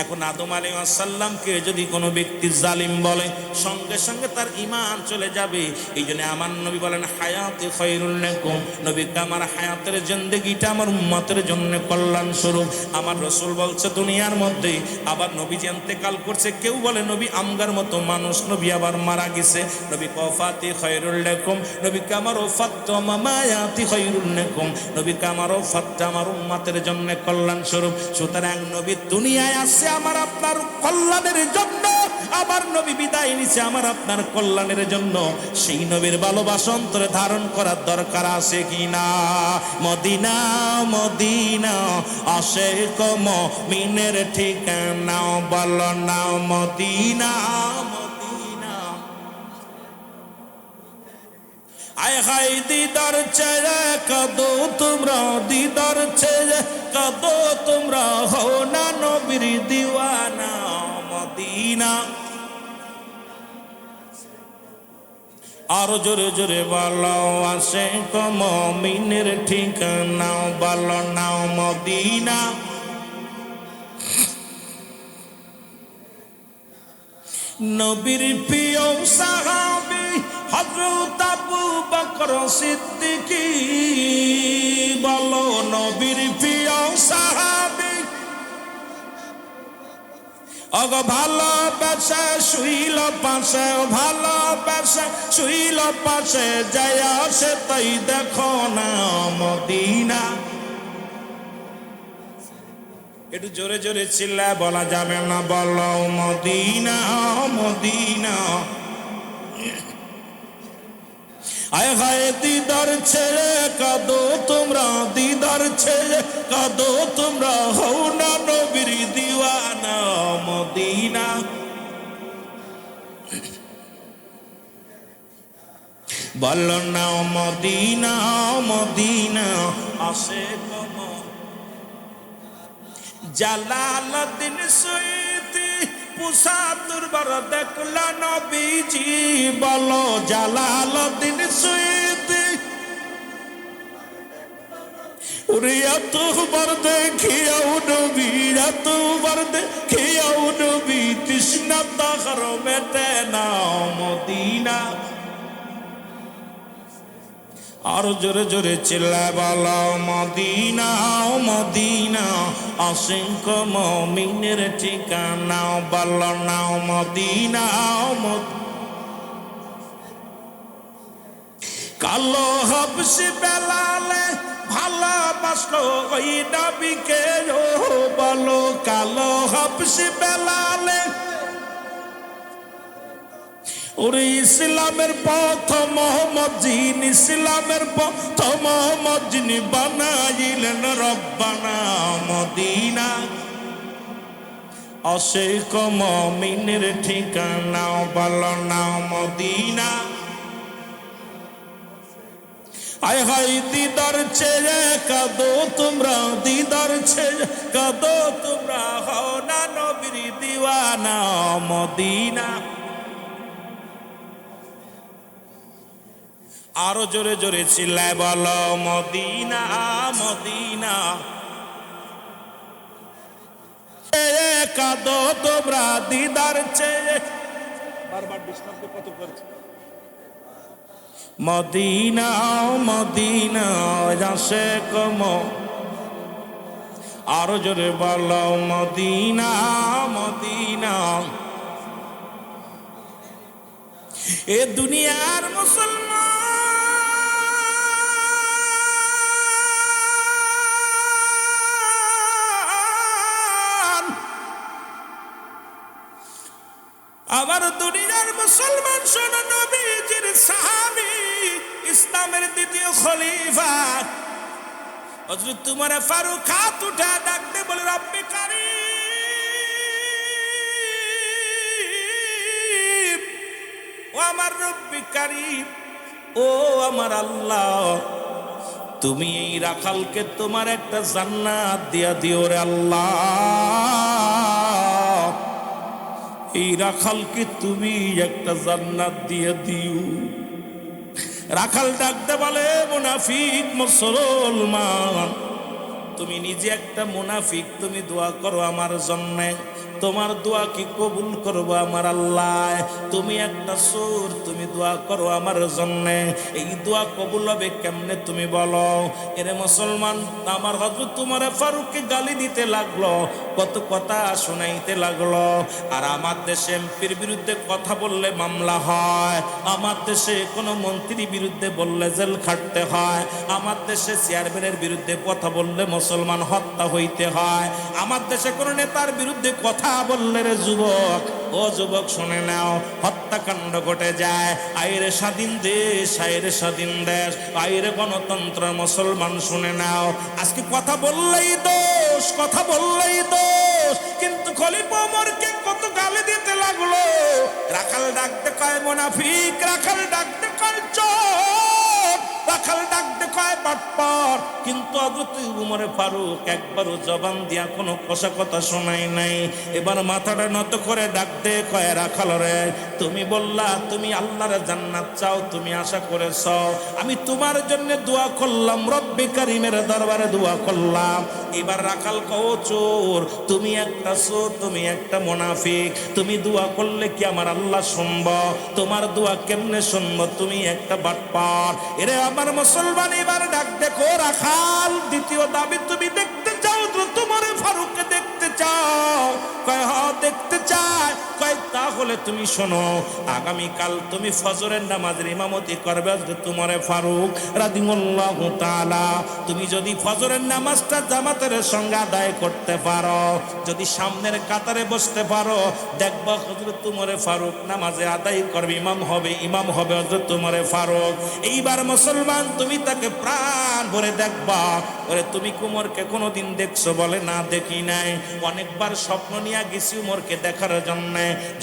এখন আদম আলাইহিস সালামকে যদি কোনো ব্যক্তি জালিম বলে, সঙ্গে সঙ্গে তার ঈমান চলে যাবে। এই জন্য আমার নবী বলেন হায়াতে খায়রুল লাকুম, নবীকে আমার হায়াতের জিন্দেগিটা আমার উম্মতের জন্য কল্যাণ স্বরূপ। আমার রাসূল বলছে দুনিয়ার মধ্যে আবার নবী যে ইন্তেকাল করছে, কেউ বলে নবী আমগার মতো মানুষ, নবী আবার মারা গেছে। নবী ওফাতে খায়রুল লাকুম, নবীকে আমার ওফাত মামায়াতি খায়রুল লাকুম, নবীকে আমার ওফাতটা আমার উম্মতের জন্য কল্যাণ স্বরূপ। সুতরাং নবী দুনিয়ায় আসছে আমার আপনার কল্যাণের জন্য, আমার নবী বিদায় নিছে আমার আপনার কল্যাণের জন্য। সেই নবীর ভালোবাসা অন্তরে ধারণ করার দরকার আছে কিনা? মদিনা মদিনা আশিক মুমিনের ঠিকানা, বলো না মদিনা মদিনা। আয় হায় দিদার চেয়ে কাঁদো তোমরা, দিদার চেয়ে কাঁদো তোমরা, হও না নবীর দিওয়ানা মদিনা। আর জোরে জোরে বলো আশিক মুমিনের ঠিকানা, বলো না মদিনা। নবীর প্রিয় সাহাবী হযরত আবু বকর সিদ্দিক, বলো নবীর প্রিয় সাহাবী। অগ ভালোবাসা শুইল পাশে, ভালোবাসা শুইল পাশে, যায় আসে তাই দেখো না মদিনা। একটু জোরে জোরে চিল্লায় বলা যাবে না, বলো মদিনা মদিনা। আয় হায় দিদার ছেড়ে কাঁদো তোমরা, দিদার ছেড়ে কাঁদো তোমরা, হও না নবীর দিওয়ানা মদিনা। বলো না মদিনা মদিনা আশিক জালালউদ্দিন সুয়ুতি ৭৫ বার দেখলা নবীজি, বলো জালালউদ্দিন সুয়ুতি। ওরে এতবার দেখিয়াও নবী, এতবার দেখিয়াও নবী, তৃষ্ণা তাহার মেটে না মদিনা। আর জোরে জোরে চিল্লায় বলো মদিনা মদিনা আশিক মুমিনের ঠিকানা, বলো না মদিনা। কালো হাবশি বেলালে ভালোবাসলো ওই নবীকে, বলো কালো হাবশি বেলালে। ওরে ইসলামের প্রথম মোহাম্মদ জিন, ইসলামের প্রথম মোহাম্মদ যিনি বানাইলেন রব্বানা মদিনা। আশিক মুমিনের ঠিকানা বলো না মদিনা। আয় হায় দিদার ছেড়ে কাঁদো তোমরা, দিদার ছেড়ে কাঁদো তোমরা, হও না নবীর দিওয়ানা মদিনা। আরো জোরে জোরে চিল্লায় বলো মদিনা মদিনা। কাঁদো তোমরা দিদার চেয়ে, বারবার ডিস্টার্ব কত করছে। মদিনা মদিনা যাসে কম, আরো জোরে বলো মদিনা মদিনা। এ দুনিয়ার মুসলমান আমার দুনিয়ার মুসলমান শোনো, নবীজির সাহাবী ইসলামের দ্বিতীয় খলিফা হযরত উমর ফারুক হাত উঠে ডাকতে বলে রব্বে কারীম, ও আমার রব্বে কারীম, ও আমার আল্লাহ, তুমি এই রাখালকে তোমার একটা জান্নাত দিয়া দিও রে আল্লাহ, এই রাখালকে তুমি একটা জান্নাত দিয়ে দিও। রাখাল ডাকতে বলে মুনাফিক মুসলমান, তুমি নিজে একটা মুনাফিক, তুমি দোয়া করো আমার জন্যে, তোমার দোয়া কি কবুল করবো আমার আল্লাহ? তুমি একটা চোর, তুমি দোয়া করো আমার জন্যে, এই দোয়া কবুল হবে কেমনে তুমি বলো? এরে মুসলমান, আমার হযরত উমর ফারুককে গালি দিতে লাগলো, কত কথা শোনাইতে লাগলো। আর আমার দেশে এমপির বিরুদ্ধে কথা বললে মামলা হয়, আমার দেশে কোনো মন্ত্রীর বিরুদ্ধে বললে জেল খাটতে হয়, আমার দেশে চেয়ারম্যানের বিরুদ্ধে কথা বললে মুসলমান হত্যা হইতে হয়, আমার দেশে কোনো নেতার বিরুদ্ধে কথা বললে রে যুবক, ও যুবক শুনে নাও, হত্যাকাণ্ড ঘটে যায়। আইরে স্বাধীন দেশ, আইরে স্বাধীন দেশ, আইরে গণতন্ত্র মুসলমান শুনে নাও, আজকে কথা বললেই দোষ, কথা বললেই দোষ, কিন্তু খলিফা ওমরকে কত গালি দিতে লাগলো। রাখাল ডাকতে কয় মুনাফিক, রাখাল ডাকতে কয় চোর, রাখাল ডাকতে কয় বাটপার, কিন্তু হযরত উমর ফারুক একবারও জবান দিয়া কোনো কষা কথা শোনাই নাই। এবার মাথাটা নত করে ডাকতে কয় রাখাল রে, তুমি বললা তুমি আল্লাহর জান্নাত চাও, তুমি আশা করেছ, আমি তোমার জন্য দোয়া করলাম, রব্বে কারীমের দরবারে দোয়া করলাম। এবার রাখাল কও চোর, তুমি একটা চোর, তুমি একটা মুনাফিক, তুমি দোয়া করলে কি আমার আল্লাহ শুনব? তোমার দোয়া কেমনে শুনব? তুমি একটা বাটপার। এরে আমার মুসলমান, এবার ডাক দেখো রাখাল, দ্বিতীয় দাবি তুমি দেখতে চাও তো তোমার ফারুককে দেখতে চাও? কয় হ্যাঁ দেখতে চাই। কয় তাহলে তুমি শোনো, আগামীকাল তুমি ফজরের নামাজের ইমামতি করবে তোমার ফারুক রাদিয়াল্লাহু তাআলা। তুমি যদি ফজরের নামাজটা জামাতের সঙ্গে আদায় করতে পারো, যদি সামনের কাতারে বসতে পারো, দেখবা হযরত তোমার ফারুক নামাজে আদায় করবে, ইমাম হবে হযরত তোমার ফারুক। এইবার মুসলমান, তুমি তাকে প্রাণ ভরে দেখবা। ওরে তুমি উমরকে কোনোদিন দেখছো? বলে না দেখি নাই, অনেকবার স্বপ্ন নিয়ে গেছি উমরকে দেখার জন্য।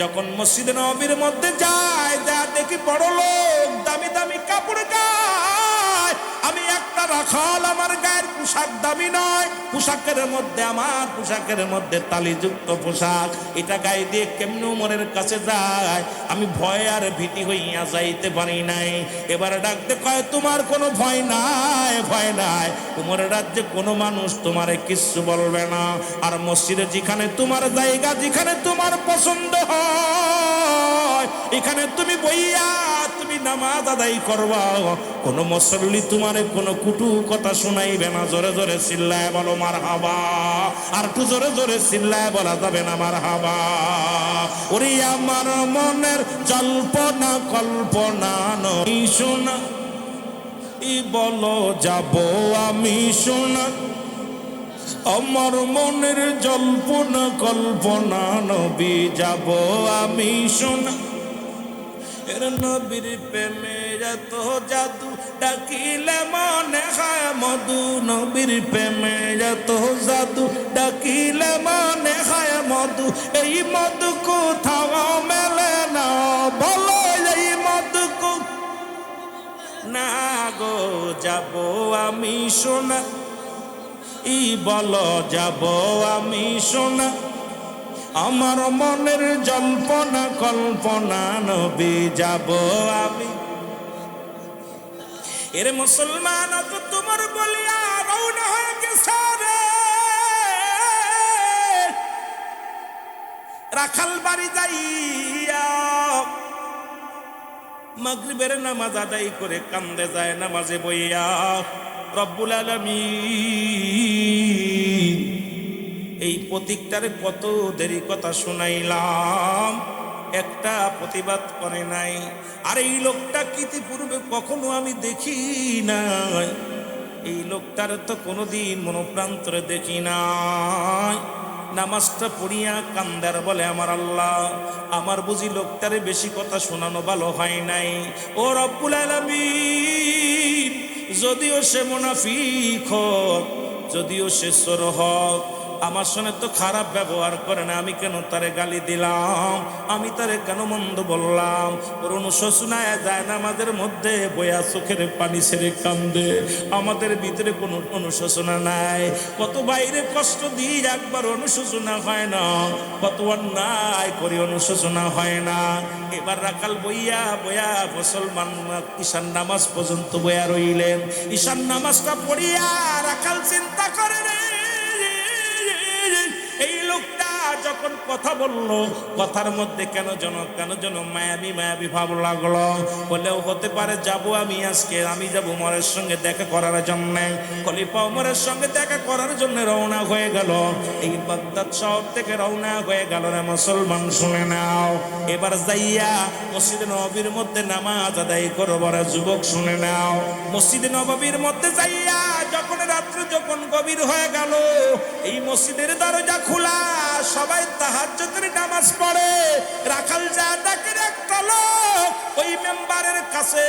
যখন মসজিদে নববীর মধ্যে যায়, যা দেখি বড় লোক, দামি দামি কাপড় গায়, আমি একটা রাখাল, আমার গায়ের পোশাক দামি নয়, পোশাকের মধ্যে আমার পোশাকের মধ্যে তালিযুক্ত পোশাক, এটা গায়ে দিয়ে কেমনে উমরের কাছে যায়? আমি ভয় আর ভীতি হইয়া যাইতে পারি নাই। এবার ডাকতে কয় তোমার কোনো ভয় নাই, ভয় নাই, উমরের রাজ্যে কোনো মানুষ তোমারে কিচ্ছু বলবে না। আর মসজিদে যেখানে তোমার জায়গা, যেখানে তোমার পছন্দ হয়, এখানে তুমি বইয়া তুমি নামাজ আদায় করবা, কোনো মুসল্লি তোমারে কোনো কুটু কথা শোনাইবে না। জোরে জোরে চিল্লায় বলো মারহাবা। আর একটু জোরে জোরে চিল্লায় বলা যাবে না মারহাবা? ওরে আমার মনের জল্পনা কল্পনা নই শোনা, ই বলো যাব আমি শোনা, আমার মনের জল্পনা কল্পনা নবী যাব আমি শোনা। এর নবীর প্রেমে এত জাদু, ডাকিলে মনে হয় মধু, নবীর প্রেমে এত জাদু, ডাকিলে মনে হয় মধু, এই মধু কোথাও মেলে না, বলো এই মধু না গো যাব আমি সোনা, ই বলো যাব আমি সোনা, আমার মনের জল্পনা কল্পনা নবী যাব আমি। এর মুসলমান তো তোমার বলিয়া রওনা হয়ে গেছে রে, রাখাল বাড়ি যাইয়া মাগরিবের নামাজ আদায় করে কান্দে যায় নামাজে বইয়া। রব্বুল আলামিন এই প্রতীকটারে কত দেরি কথা শুনাইলাম, একটা প্রতিবাদ করে নাই। আর এই লোকটা ইতিপূর্বে কখনো আমি দেখি নাই, এই লোকটার তো কোনোদিন মনোপ্রান্তরে দেখি নাই। নামাজটা পড়িয়া কান্দার বলে আমার আল্লাহ, আমার বুঝি লোকটারে বেশি কথা শোনানো ভালো হয় নাই। ও রব্বুল আলামিন, যদিও সে মুনাফিক হোক, যদিও সে চোর হোক, আমার সঙ্গে তো খারাপ ব্যবহার করে না, আমি কেন তারে গালি দিলাম, আমি তারে কেন মন্দ বললাম? ওর অনুশোচনায় যায় না, আমাদের মধ্যে বয়া চোখের পানি ছেড়ে কান্দে, আমাদের ভিতরে কোনো অনুশোচনা নাই। কত বাইরে কষ্ট দিই, একবার অনুশোচনা হয় না, কত অন্যায় করি অনুশোচনা হয় না। এবার রাখাল বইয়া বয়া মুসলমান ঈশান নামাজ পর্যন্ত বয়া রইলেন। ঈশান নামাজটা পড়িয়া রাখাল চিন্তা করে রে, এই লোকটা যখন কথা বলল, কথার মধ্যে কেন যেন মায়াবী মায়াবী ভাব লাগলো। বলেও হতে পারে যাব আমি আজকে, আমি যাব উমরের সঙ্গে দেখা করার জন্য। খলিফা উমরের সঙ্গে দেখা করার জন্য রওনা হয়ে গেল। এই বাগদাদ শহর থেকে রওনা হয়ে গেল রে মুসলমান, শুনে নাও। এবার যাইয়া মসজিদে নববীর মধ্যে নামাজ আদায় করব রে যুবক, শুনে নাও। মসজিদে নববীর মধ্যে যাইয়া যখন রাত্রি যখন গভীর হয়ে গেল, এই মসজিদের দরজা খোলা, সবাই তাহাজ্জুদের নামাজ পড়ে। রাখাল যা ডাকের একটা লোক ওই মেম্বারের কাছে,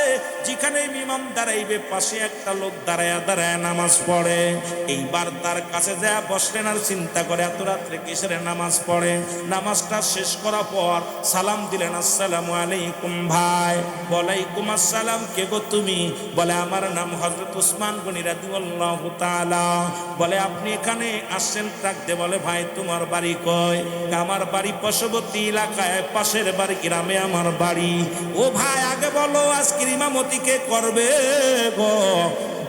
যেখানে ইমাম দাঁড়াইবে পাশে একটা লোক দাঁড়ায়া দাঁড়ায় নামাজ পড়ে। এইবার তার কাছে যা বসলেন আর চিন্তা করে এত রাত্রে কিসের নামাজ পড়ে। নামাজটা শেষ করার পর সালাম দিলেন, আসসালামু আলাইকুম ভাই। ওয়ালাইকুম আসসালাম, কে গো তুমি? বলে আমার নাম হযরত উসমান গনি রাদিয়াল্লাহু তাআলা। বলে আপনি এখানে আসছেন থাকতে? বলে ভাই তোমার বাড়ি কয়? আমার বাড়ি পার্শ্ববর্তী এলাকায়, পাশের বাড়ি গ্রামে আমার বাড়ি। ও ভাই আগে বলো আজকের ইমামতি কে করবে গো?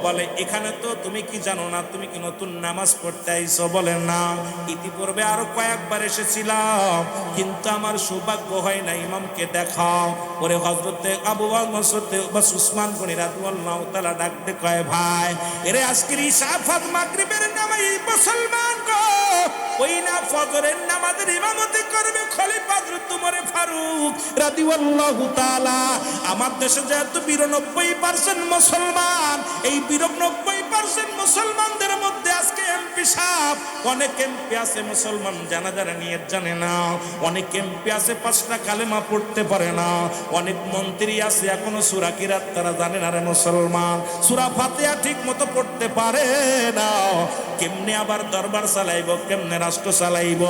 বলে এখানে তো তুমি কি জানো না, তুমি কি নতুন নামাজ পড়তে আইছো? বলে না, ইতিপূর্বে আরো কয়েকবার এসেছিলাম, কিন্তু আমার সৌভাগ্য হয় না ইমামকে দেখা। ওরে হযরতে আবু বকর উসমান গনি রাদিয়াল্লাহু তাআলা ডাকতে কয়, ভাই এরে আজকের ইশা ফাত মাগরিবের নামাজ মুসলমান গো, ওই না ফজরের নামাজের ইমামতি করবে খলিফা হযরত উমর ফারুক রাদিয়াল্লাহু তাআলা। আমার দেশে যেহেতু 92% মুসলমান, এই 92% মুসলমানদের মধ্যে আজকে এমপি সাহেব, অনেক এমপি আছে মুসলমান জানাজার নিয়ত জানে না, অনেক এমপি আছে 5টা কালেমা পড়তে পারে না, অনেক মন্ত্রী আছে এখনো সূরা কিরাত তারা জানে না রে মুসলমান, সূরা ফাতিহা ঠিক মতো পড়তে পারে না। কেমনে আবার দরবার চালাইব, কেমনে রাষ্ট্র চালাইব?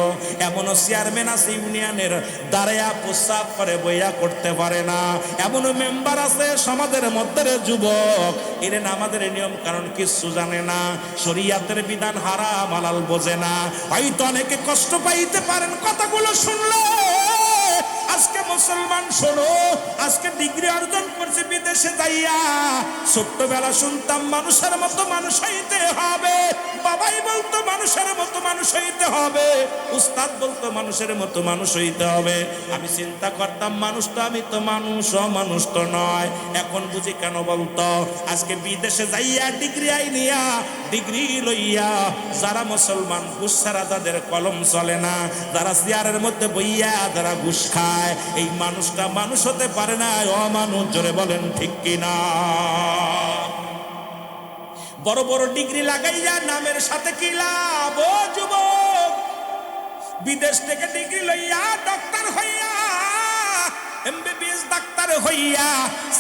এমনও চেয়ারম্যান আছে ইউনিয়নের, দাঁড়ায়া প্রস্তাব করে বইয়া করতে পারে না। এমনও মেম্বার আছে সমাজের মধ্যে যুবক, এর আমাদের নিয়ম কারণ কিছু জানে না, শরীয়তের বিধান হারাম হালাল বোঝে না। হয়তো অনেকে কষ্ট পাইতে পারেন কথাগুলো শুনলে। আজকে মুসলমান শোনো, আজকে ডিগ্রি অর্জন করছে বিদেশে যাইয়া, ছোট্টবেলা শুনতাম মানুষের মতো মানুষ হইতে হবে, বাবাই বলতো মানুষের মতো মানুষ হইতে হবে, উস্তাদ বলতো মানুষের মতো মানুষ হইতে হবে। আমি চিন্তা করতাম মানুষ তো, আমি তো মানুষ, অমানুষ তো নয়। এখন বুঝি কেন বলতো? আজকে বিদেশে যাইয়া ডিগ্রি আইনিয়া, ডিগ্রি লইয়া যারা মুসলমান, ঘুষ ছাড়া যাদের কলম চলে না, যারা চেয়ারের মধ্যে বইয়া যারা ঘুষ খায়, এই মানুষটা মানুষ হতে পারে না, অমানুষ। জোরে বলেন ঠিক কিনা? বড় বড় ডিগ্রি লাগাইয়া নামের সাথে কি লাভ? ও যুবক, বিদেশ থেকে ডিগ্রি লইয়া ডক্টর হইয়া, এমবিবিএস ডাক্তার ডাক্তার হইয়া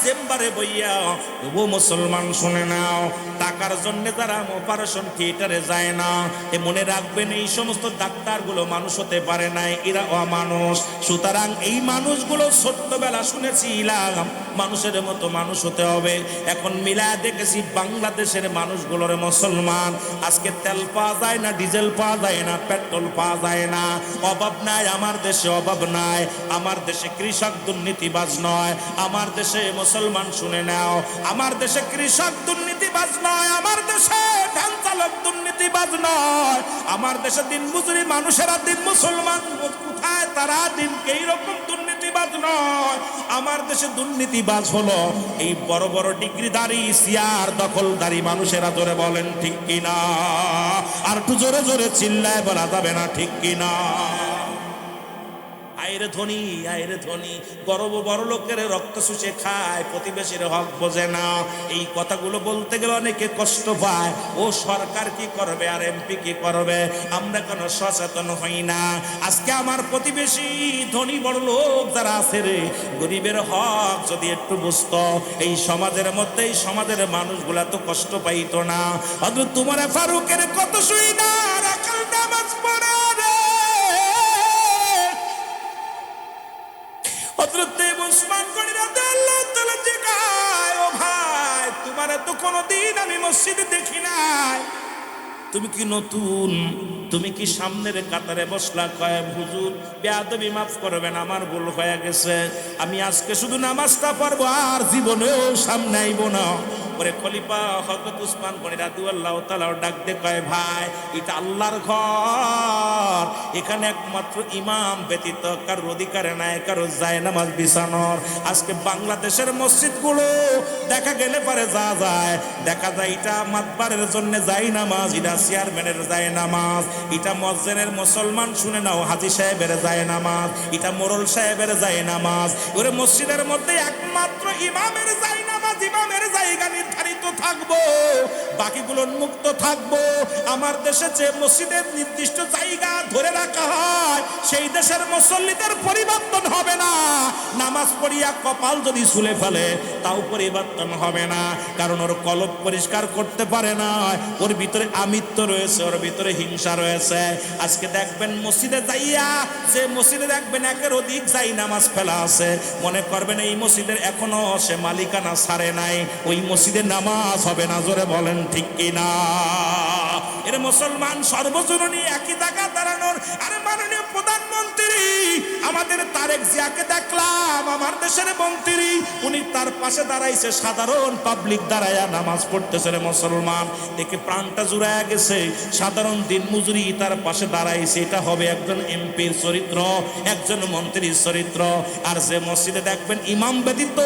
চেম্বারে বইয়া, ও মুসলমান শুনে নাও, টাকার জন্য যারা অপারেশন থিয়েটারে যায় না, এ মনে রাখবেন এই সমস্ত ডাক্তারগুলো মানুষ হতে পারে নাই, এরা অমানুষ। সুতরাং এই মানুষগুলো ছোট্টবেলা শুনেছিলাম মানুষের মতো মানুষ হতে হবে। এখন মিলা দেখেছি বাংলাদেশের মানুষগুলোর মুসলমান, আজকে তেল পাওয়া যায় না, ডিজেল পাওয়া যায় না, পেট্রোল পাওয়া যায় না। অভাব নাই আমার দেশে, অভাব নাই আমার দেশে। কৃষক দুর্নীতিবাজ নয় আমার দেশে, মুসলমান শুনে নাও, আমার দেশে কৃষক দুর্নীতিবাজ নয়, আমার দেশে ধান চালক দুর্নীতিবাজ নয়, আমার দেশে দিন মজুরি মানুষেরা দিন, মুসলমান কোথায় তারা দিন এই রকম দুর্নীতিবাজ নয়। আমার দেশে দুর্নীতিবাজ হলো এই বড় বড় ডিগ্রিধারী সিয়ার দখলদারী মানুষেরা। জোরে বলেন ঠিক কিনা? আর একটু জোরে জোরে চিল্লায় বলা যাবে না ঠিক কিনা? আইরে ধনী, আইরে ধনী, বড় লোকের রক্ত শুষে খায়, প্রতিবেশীর হক বোঝে না। এই কথাগুলো বলতে গেলে অনেকে কষ্ট পায়। ও সরকার কি করবে আর এমপি কি করবে, আমরা কেন সচেতন হই না? আজকে আমার প্রতিবেশী ধনী বড় লোক যারা আছে রে, গরিবের হক যদি একটু বুঝতো, এই সমাজের মধ্যে এই সমাজের মানুষগুলা তো কষ্ট পাইতো না। অথচ তোমার ফারুকের কত শুই না রাখাল নামাজ পড়ে রে, তোমার তো কোনদিন আমি মসজিদে দেখি নাই, তুমি কি নতুন? তুমি কি সামনের কাতারে বসলা? কয় হুজুর বেয়াদবি মাফ করবেন, আমার ভুল হয়ে গেছে, আমি আজকে শুধু নামাজটা পড়বো আর জীবনেও সামনে আইব না। পরে খলিফা হযরত উসমান গনি রাদিয়াল্লাহু তাআলা ডাক দিয়ে কয়, ভাই এটা আল্লাহর ঘর, এখানে একমাত্র ইমাম ব্যতীত কারোর অধিকার নাই কারো যায় নামাজ বিছানোর। আজকে বাংলাদেশের মসজিদগুলো দেখা গেলে পারে যা যায়, দেখা যায় এটা মাতবারের জন্য যায় নামাজ, এটা চেয়ারম্যানের যায় নামাজ, এটা মসজিদের মুসলমান শুনে নাও হাজী সাহেবের যায় নামাজ, এটা মোরল সাহেবের যায় নামাজ। ওরে মসজিদের মধ্যে একমাত্র ইমামের যায় নামাজ, ইমামের জায়গা নির্ধারিত থাকবো, বাকিগুলো মুক্ত থাকবো। আমার দেশে যে মসজিদের নির্দিষ্ট জায়গা ধরে রাখা হয়, সেই দেশের মুসল্লিদের পরিবর্তন হবে না। নামাজ পড়িয়া কপাল যদি ছুলে ফেলে তাও পরিবর্তন হবে না, কারণ ওর কলব পরিষ্কার করতে পারে না, ওর ভিতরে আমিত্ব রয়েছে, ওর ভিতরে হিংসা রয়েছে। আজকে দেখবেন মসজিদে যাইয়া, যে মসজিদে দেখবেন একের অধিক যাই নামাজ ফেলা আছে, মনে করবেন এই মসজিদের এখনো সে মালিকানা ছাড়ে নাই, ওই মসজিদে নামাজ হবে না। জোরে বলেন ঠিক কিনা? এর মুসলমান সর্বজনীন একই জায়গা দাঁড়ানোর। আরে মাননীয় প্রধানমন্ত্রী আমাদের তারেক জিয়াকে দেখলাম, আমার দেশের মন্ত্রী, উনি তার পাশে দাঁড়াইছে, সাধারণ পাবলিক দাঁড়ায়া নামাজ পড়তেছে। রে মুসলমান দেখে প্রাণটা জুড়ায় গেছে, সাধারণ দিন মজুরি তার পাশে দাঁড়াইছে। এটা হবে একজন এমপির চরিত্র, একজন মন্ত্রীর চরিত্র। আর যে মসজিদে দেখবেন ইমাম ব্যতীত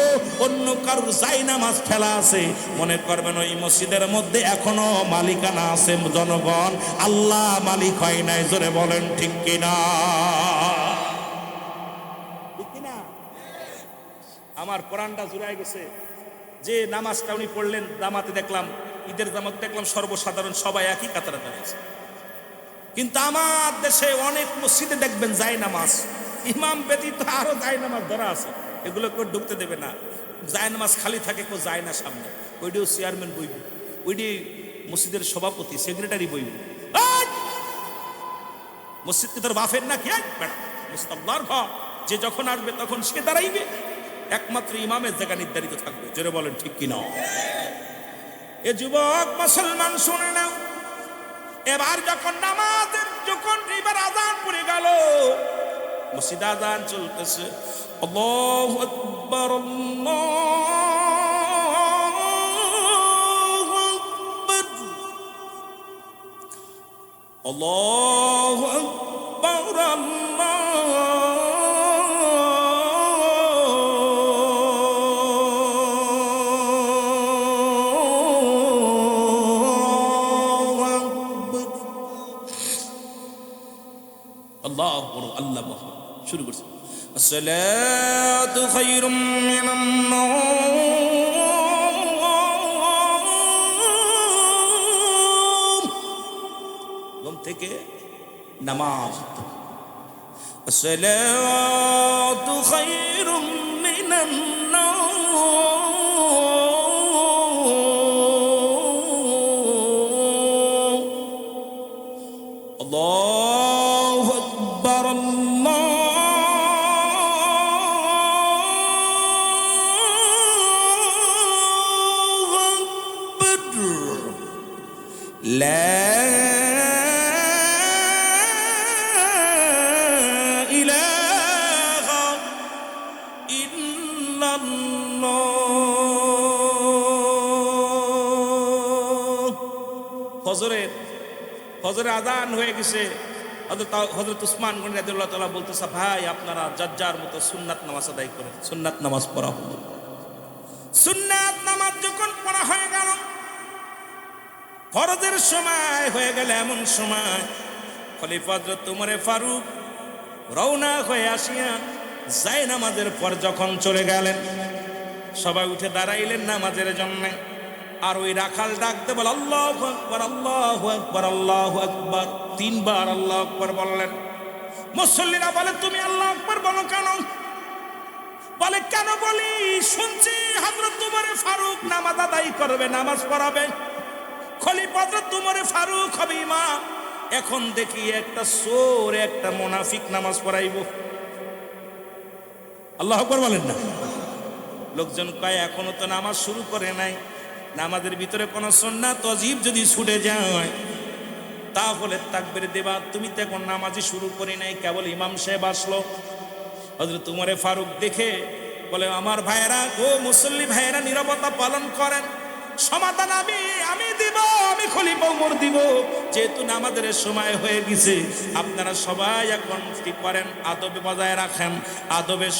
অন্য কারোর যাই নামাজ ফেলা আছে, মনে করবেন ওই মসজিদের মধ্যে এখনো মালিকানা আছে জনগণ, আল্লাহ মালিক হয় নাই। জোরে বলেন ঠিক কিনা? ঠিক কিনা? আমার কোরআনটা জুড়াই গেছে। যে নামাজটা উনি পড়লেন জামাতে দেখলাম, ঈদের জামাতে দেখলাম সর্বসাধারণ সবাই একই কাতারে দাঁড়িয়েছে। কিন্তু আমার দেশে অনেক মসজিদে দেখবেন যায় নামাজ ইমাম ব্যতীত আরো যায় নামাজ ধরা আছে, এগুলো কেউ ঢুকতে দেবে না। যায় নামাজ খালি থাকে, কেউ যায় না সামনে, ওইটিও চেয়ারম্যান বইব, ওইটি মসজিদের সভাপতি সেক্রেটারি বইব। মসজিদ কি তোর বাপের না কি? মসজিদ আল্লাহর ঘর, যে যখন আসবে তখন সে দাঁড়াইবে, একমাত্র ইমামের জায়গা নির্ধারিত থাকবে। জোরে বলেন ঠিক কিনা? এ যুবক মুসলমান শুনে নাও, এবার যখন নামাজের এবার আযান পড়ে গেল, মসজিদে আযান চলতেছে, আল্লাহু আকবার, আল্লাহু আকবার, আল্লাহ আল্লাহ শুরু করছে, আসসালাতু খায়রুম মিনান নাওম, ঘুম থেকে নামাজ, আসসালাতু খায়রুম মিনান নাওম। আল্লাহু আকবার, আল্লাহু আকবার, লা ইলাহা ইল্লাল্লাহ। ফজরের আজান হয়ে গেছে। হযরত উসমান গনি রাদিয়াল্লাহু তাআলা বলতেছে, ভাই আপনারা যার মতো সুন্নাত নামাজ আদায় করেন। সুন্নাত নামাজ পড়া হলো। সুন্নাত নামাজ যখন পড়া হয়ে গেল, ফরজের সময় হয়ে গেল, এমন সময় খলিফা হযরত ওমর ফারুক রওনা হয়ে আসিয়া যায় নামাজের পর যখন চলে গেলেন, সবাই উঠে দাঁড়াইলেন নামাজের জন্য। আর ওই রাখাল ডাকতে বলে, আল্লাহু আকবার, আল্লাহু আকবার, আল্লাহু আকবার। 3 বার আল্লাহু আকবার বললেন। মুসল্লিরা বলে, তুমি আল্লাহু আকবার বলো কেন? বলে, কেন বলি? শুনছি হযরত ওমর ফারুক নামাজ আদায় করবে, নামাজ পড়াবে, খলিফা হযরত ওমর ফারুক হবে ইমাম। এখন দেখি একটা চোর, একটা মুনাফিক নামাজ পড়াইব। আল্লাহু আকবার বলেন না। লোকজন কয়, এখনো তো নামাজ শুরু করে নাই, নামাজের ভিতরে কোন সুন্নাত ওয়াজিব যদি ছুটে যায় তাহলে তাকবীর দেবা। তুমি তো এখন নামাজই শুরু করি নাই, কেবল ইমাম সাহেব আসলো। হযরত ওমর ফারুক দেখে বলে, আমার ভাইয়েরা, ও মুসল্লি ভাইয়েরা, নীরবতা পালন করেন। সমাধান আমি দিব, আমি খলিফা ওমর দিব। যেহেতু নামাজের সময় হয়ে গেছে, আপনারা সবাই এখন কি করেন, আদবে বজায় রাখেন,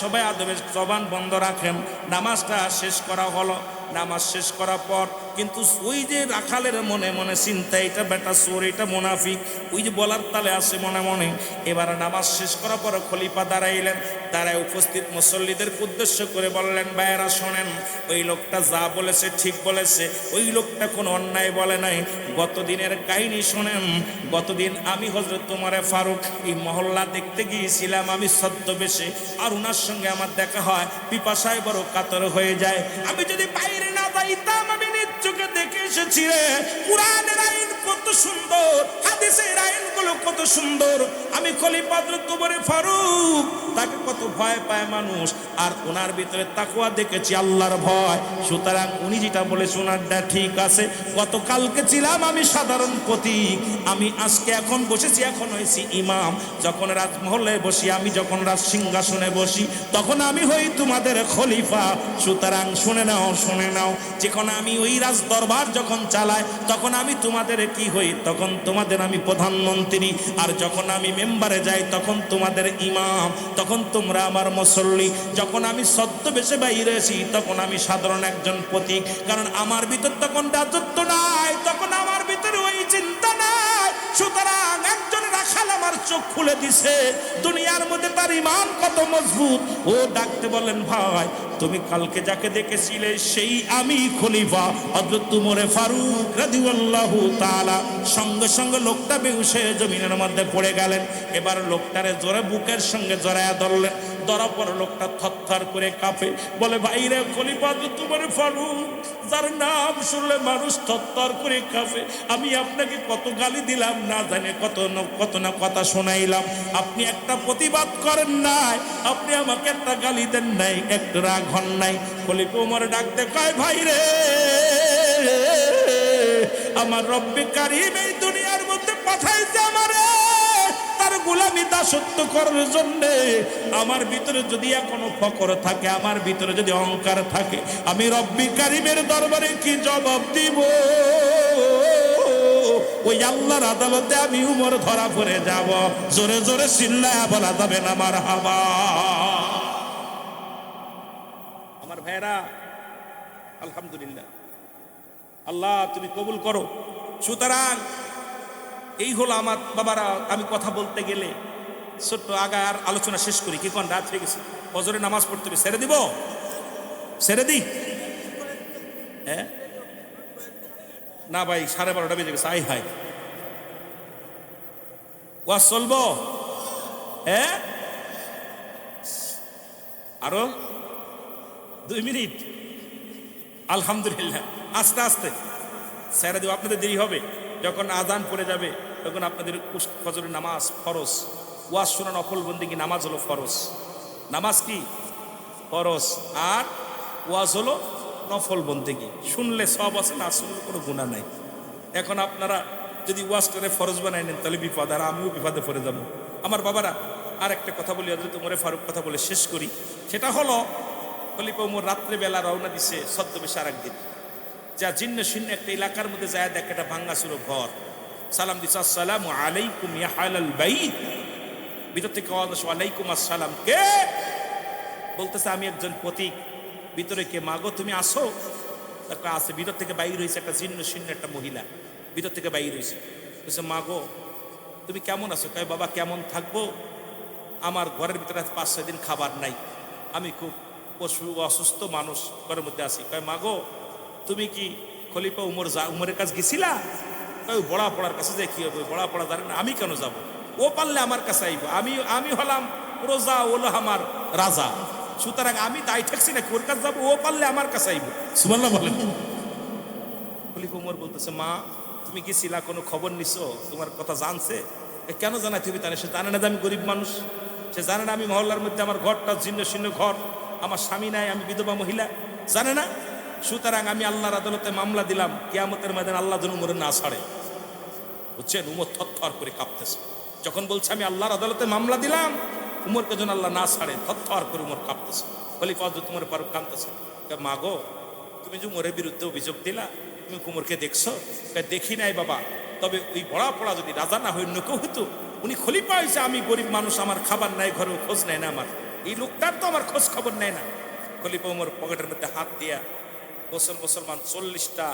সবাই আদবের জবান বন্ধ রাখেন। নামাজটা শেষ করা হলো। নামাজ শেষ করার পর কিন্তু ওই যে রাখালের মনে মনে চিন্তা, এটা বেটা চোর, এটা মুনাফিক, ওই যে বলার তালে আছে মনে মনে। এবার নামাজ শেষ করার পর খলিফা দাঁড়াইলেন। দাঁড়ায় উপস্থিত মুসল্লিদের উদ্দেশ্য করে বললেন, ভাইয়েরা শোনেন, ওই লোকটা যা বলেছে ঠিক বলেছে, ওই লোকটা কোনো অন্যায় বলে নাই। গতদিনের কাহিনী শোনেন। গতদিন আমি হযরত ওমর ফারুক এই মহল্লা দেখতে গিয়েছিলাম, আমি ছদ্মবেশে। আর ওনার সঙ্গে আমার দেখা হয়, পিপাসায় বড় কাতর হয়ে যায়। আমি যদি বাইরে না যাইতাম, আমি নিজ চোখে দেখে এসেছি রে, কুরআনের আইন কত সুন্দর, হাদিসের আইনগুলো কত সুন্দর। আমি খলিফা হযরত ওমর ফারুক, তাকে কত ভয় পায় মানুষ, আর ওনার ভিতরে তাকওয়া দেখেছি, আল্লাহর ভয়। সুতরাং উনি যেটা বলেছে ওনারটা ঠিক আছে। গতকালকে ছিলাম আমি সাধারণ প্রতীক, আমি আজকে এখন বসেছি, এখন হয়েছি ইমাম। যখন রাজমহলে বসি, আমি যখন রাজ সিংহাসনে বসি, তখন আমি হই তোমাদের খলিফা। সুতরাং শুনে নাও, শুনে নাও, যখন আমি ওই রাজ দরবার যখন চালাই, তখন আমি তোমাদের কি হই, তখন তোমাদের আমি প্রধানমন্ত্রী। আর যখন আমি মেম্বারে যাই, তখন তোমাদের ইমাম, তখন তোমরা আমার মুসল্লি। যখন আমি ছদ্মবেশে বাইরে আসি, তখন আমি সাধারণ একজন প্রতীক। কারণ আমার ভিতর তখন রাজত্ব নাই, তখন আমার ভিতরে ওই চিন্তা নাই। সুতরাং একজন রাখাল আমার চোখ খুলে দিছে, দুনিয়ার মধ্যে তার ঈমান কত মজবুত। ও ডাকতে বলেন, ভাই তুমি কালকে যাকে দেখেছিলে সেই আমি খলিফা হযরত ওমর ফারুক রাদিয়াল্লাহু তাআলা। সঙ্গে সঙ্গে লোকটা বেহুশ হয়ে জমিনের মধ্যে পড়ে গেলেন। এবার লোকটারে জোরে বুকের সঙ্গে জড়ায়া ধরলেন। ধরার পর লোকটা থরথর করে কাঁপে, বলে, ভাইরে খলিফা হযরত ওমর ফারুক, যার নাম শুনলে মানুষ থরথর করে কাঁপে, আমি আপনাকে কত গালি দিলাম না জানে, কত না কথা শোনাইলাম, আপনি একটা প্রতিবাদ করেন নাই, আপনি আমাকে একটা গালি দেন নাই, একটু রাগ হন নাই। খলিফা ওমর ডাকতে কয়, ভাইরে, আমার রব্বে কারীম এই দুনিয়ার মধ্যে পাঠাইছে আমারে তার গোলামি দাসত্ব করার জন্য। আমার ভিতরে যদি এখনো ফকর থাকে, আমার ভিতরে যদি অহংকার থাকে, আমি রব্বে কারীমের দরবারে কি জবাব দিব? ওই আল্লাহর আদালতে আমি উমর ধরা পড়ে যাব। জোরে জোরে চিল্লায়া বলা যাবে না মারহাবা। আমার ভাইরা, আলহামদুলিল্লাহ, আল্লাহ তুমি কবুল করো। সুতরাং এই হলো আমার বাবারা। আমি কথা বলতে গেলে ছোট্ট আগার আলোচনা শেষ করি। কি কোন রাত হয়ে গেছে, ফজরের নামাজ পড়তে হবে, ছেড়ে দিব, ছেড়ে দিই? হ্যাঁ না ভাই, 12:30 বেজে গেছে। আই হাই, ওয়াজ চলবো? হ্যাঁ, আরো 2 মিনিট। আলহামদুলিল্লাহ, আস্তে আস্তে স্যারা দিব, আপনাদের দেরি হবে। যখন আজান পড়ে যাবে তখন আপনাদের ফজরের নামাজ ফরজ, ওয়াজ শোনা নফল বন্দেগী, নামাজ হলো ফরজ। নামাজ কি ফরজ, আর ওয়াজ হলো নফল বন্দেগী। শুনলে সব আছে, না শুনলে কোনো গুনাহ নাই। এখন আপনারা যদি ওয়াজটারে ফরজ বানায় নেন তাহলে বিপদ, আর আমিও বিপদে পড়ে যাব। আমার বাবারা, আর একটা কথা বলি, হযরত ওমরে ফারুক কথা বলে শেষ করি। সেটা হলো খলিফা ওমর রাত্রেবেলা রওনা দিছে ছদ্মবেশে আর একদিন, যা জিন্ন শূন্য একটা এলাকার মধ্যে যায়, দেখে একটা ভাঙ্গাচুর ঘর। সালাম দিচ্ছে, আসসালামু আলাইকুম ইয়া আহলাল বাইত। ভিতর থেকে আওয়াজ আসে, ওয়ালাইকুম আসসালাম। কে বলতেছে? আমি একজন পথিক। ভিতরে কে? মাগো তুমি আসো। একটা আছে। ভিতর থেকে বাইর হয়েছে একটা জিন্ন শূন্য একটা মহিলা, ভিতর থেকে বাইর হয়েছে। বলছে, মাগো তুমি কেমন আছো? কয়, বাবা কেমন থাকবো, আমার ঘরের ভিতরে 5-6 দিন খাবার নাই, আমি খুব পশু অসুস্থ মানুষ, ঘরের মধ্যে আছি। কয়, মাগো তুমি কি খলিফা উমরের কাছে গেছিলা? কয়, বড়া পড়ার কাছে যে কি হবে, বড়া পড়া জানে না, আমি কেন যাব? ও পারলে আমার কাছে আইব, আমি হলাম প্রজা, ওলো আমার রাজা, সুতরাং আমি দায় ঠেকছি না, ওর কাছে যাবো, ও পারলে আমার কাছে আইব। সুবহানাল্লাহ বলেন। খলিফা উমর বলতেছে, মা তুমি গেছিলা, কোনো খবর নিছো? তোমার কথা জানছে? কেন জানাই তুমি? তাহলে সে জানে না যে আমি গরিব মানুষ, সে জানে না আমি মহল্লার মধ্যে আমার ঘরটা জীর্ণ শীর্ণ ঘর, আমার স্বামী নাই, আমি বিধবা মহিলা, জানে না। সুতরাং আমি আল্লাহর আদালতে মামলা দিলাম, কিয়ামতের ময়দানে আল্লাহ যেন উমরের না ছাড়ে। বুঝছেন? উমর থরথর করে কাঁপতেছে যখন বলছে আমি আল্লাহর আদালতে মামলা দিলাম, উমরকে যেন আল্লাহ না ছাড়ে, থরথর করে উমর কাঁপতেছে। খলিফা হযরত উমর ফারুক কাঁদতেছে। মা গো তুমি যে উমরের বিরুদ্ধে অভিযোগ দিলা, তুমি উমরকে দেখছো? দেখি নাই বাবা, তবে ওই বড়া পড়া যদি রাজা না হয়ে অন্য কেউ হইতো, উনি খলিফা হয়েছে, আমি গরিব মানুষ, আমার খাবার নাই, ঘরেও খোঁজ নেয় না, আমার এই লোকটার তো আমার খোঁজ খবর নেয় না। খলিফা উমর পকেটের মধ্যে হাত দিয়া মুসলমান 40টা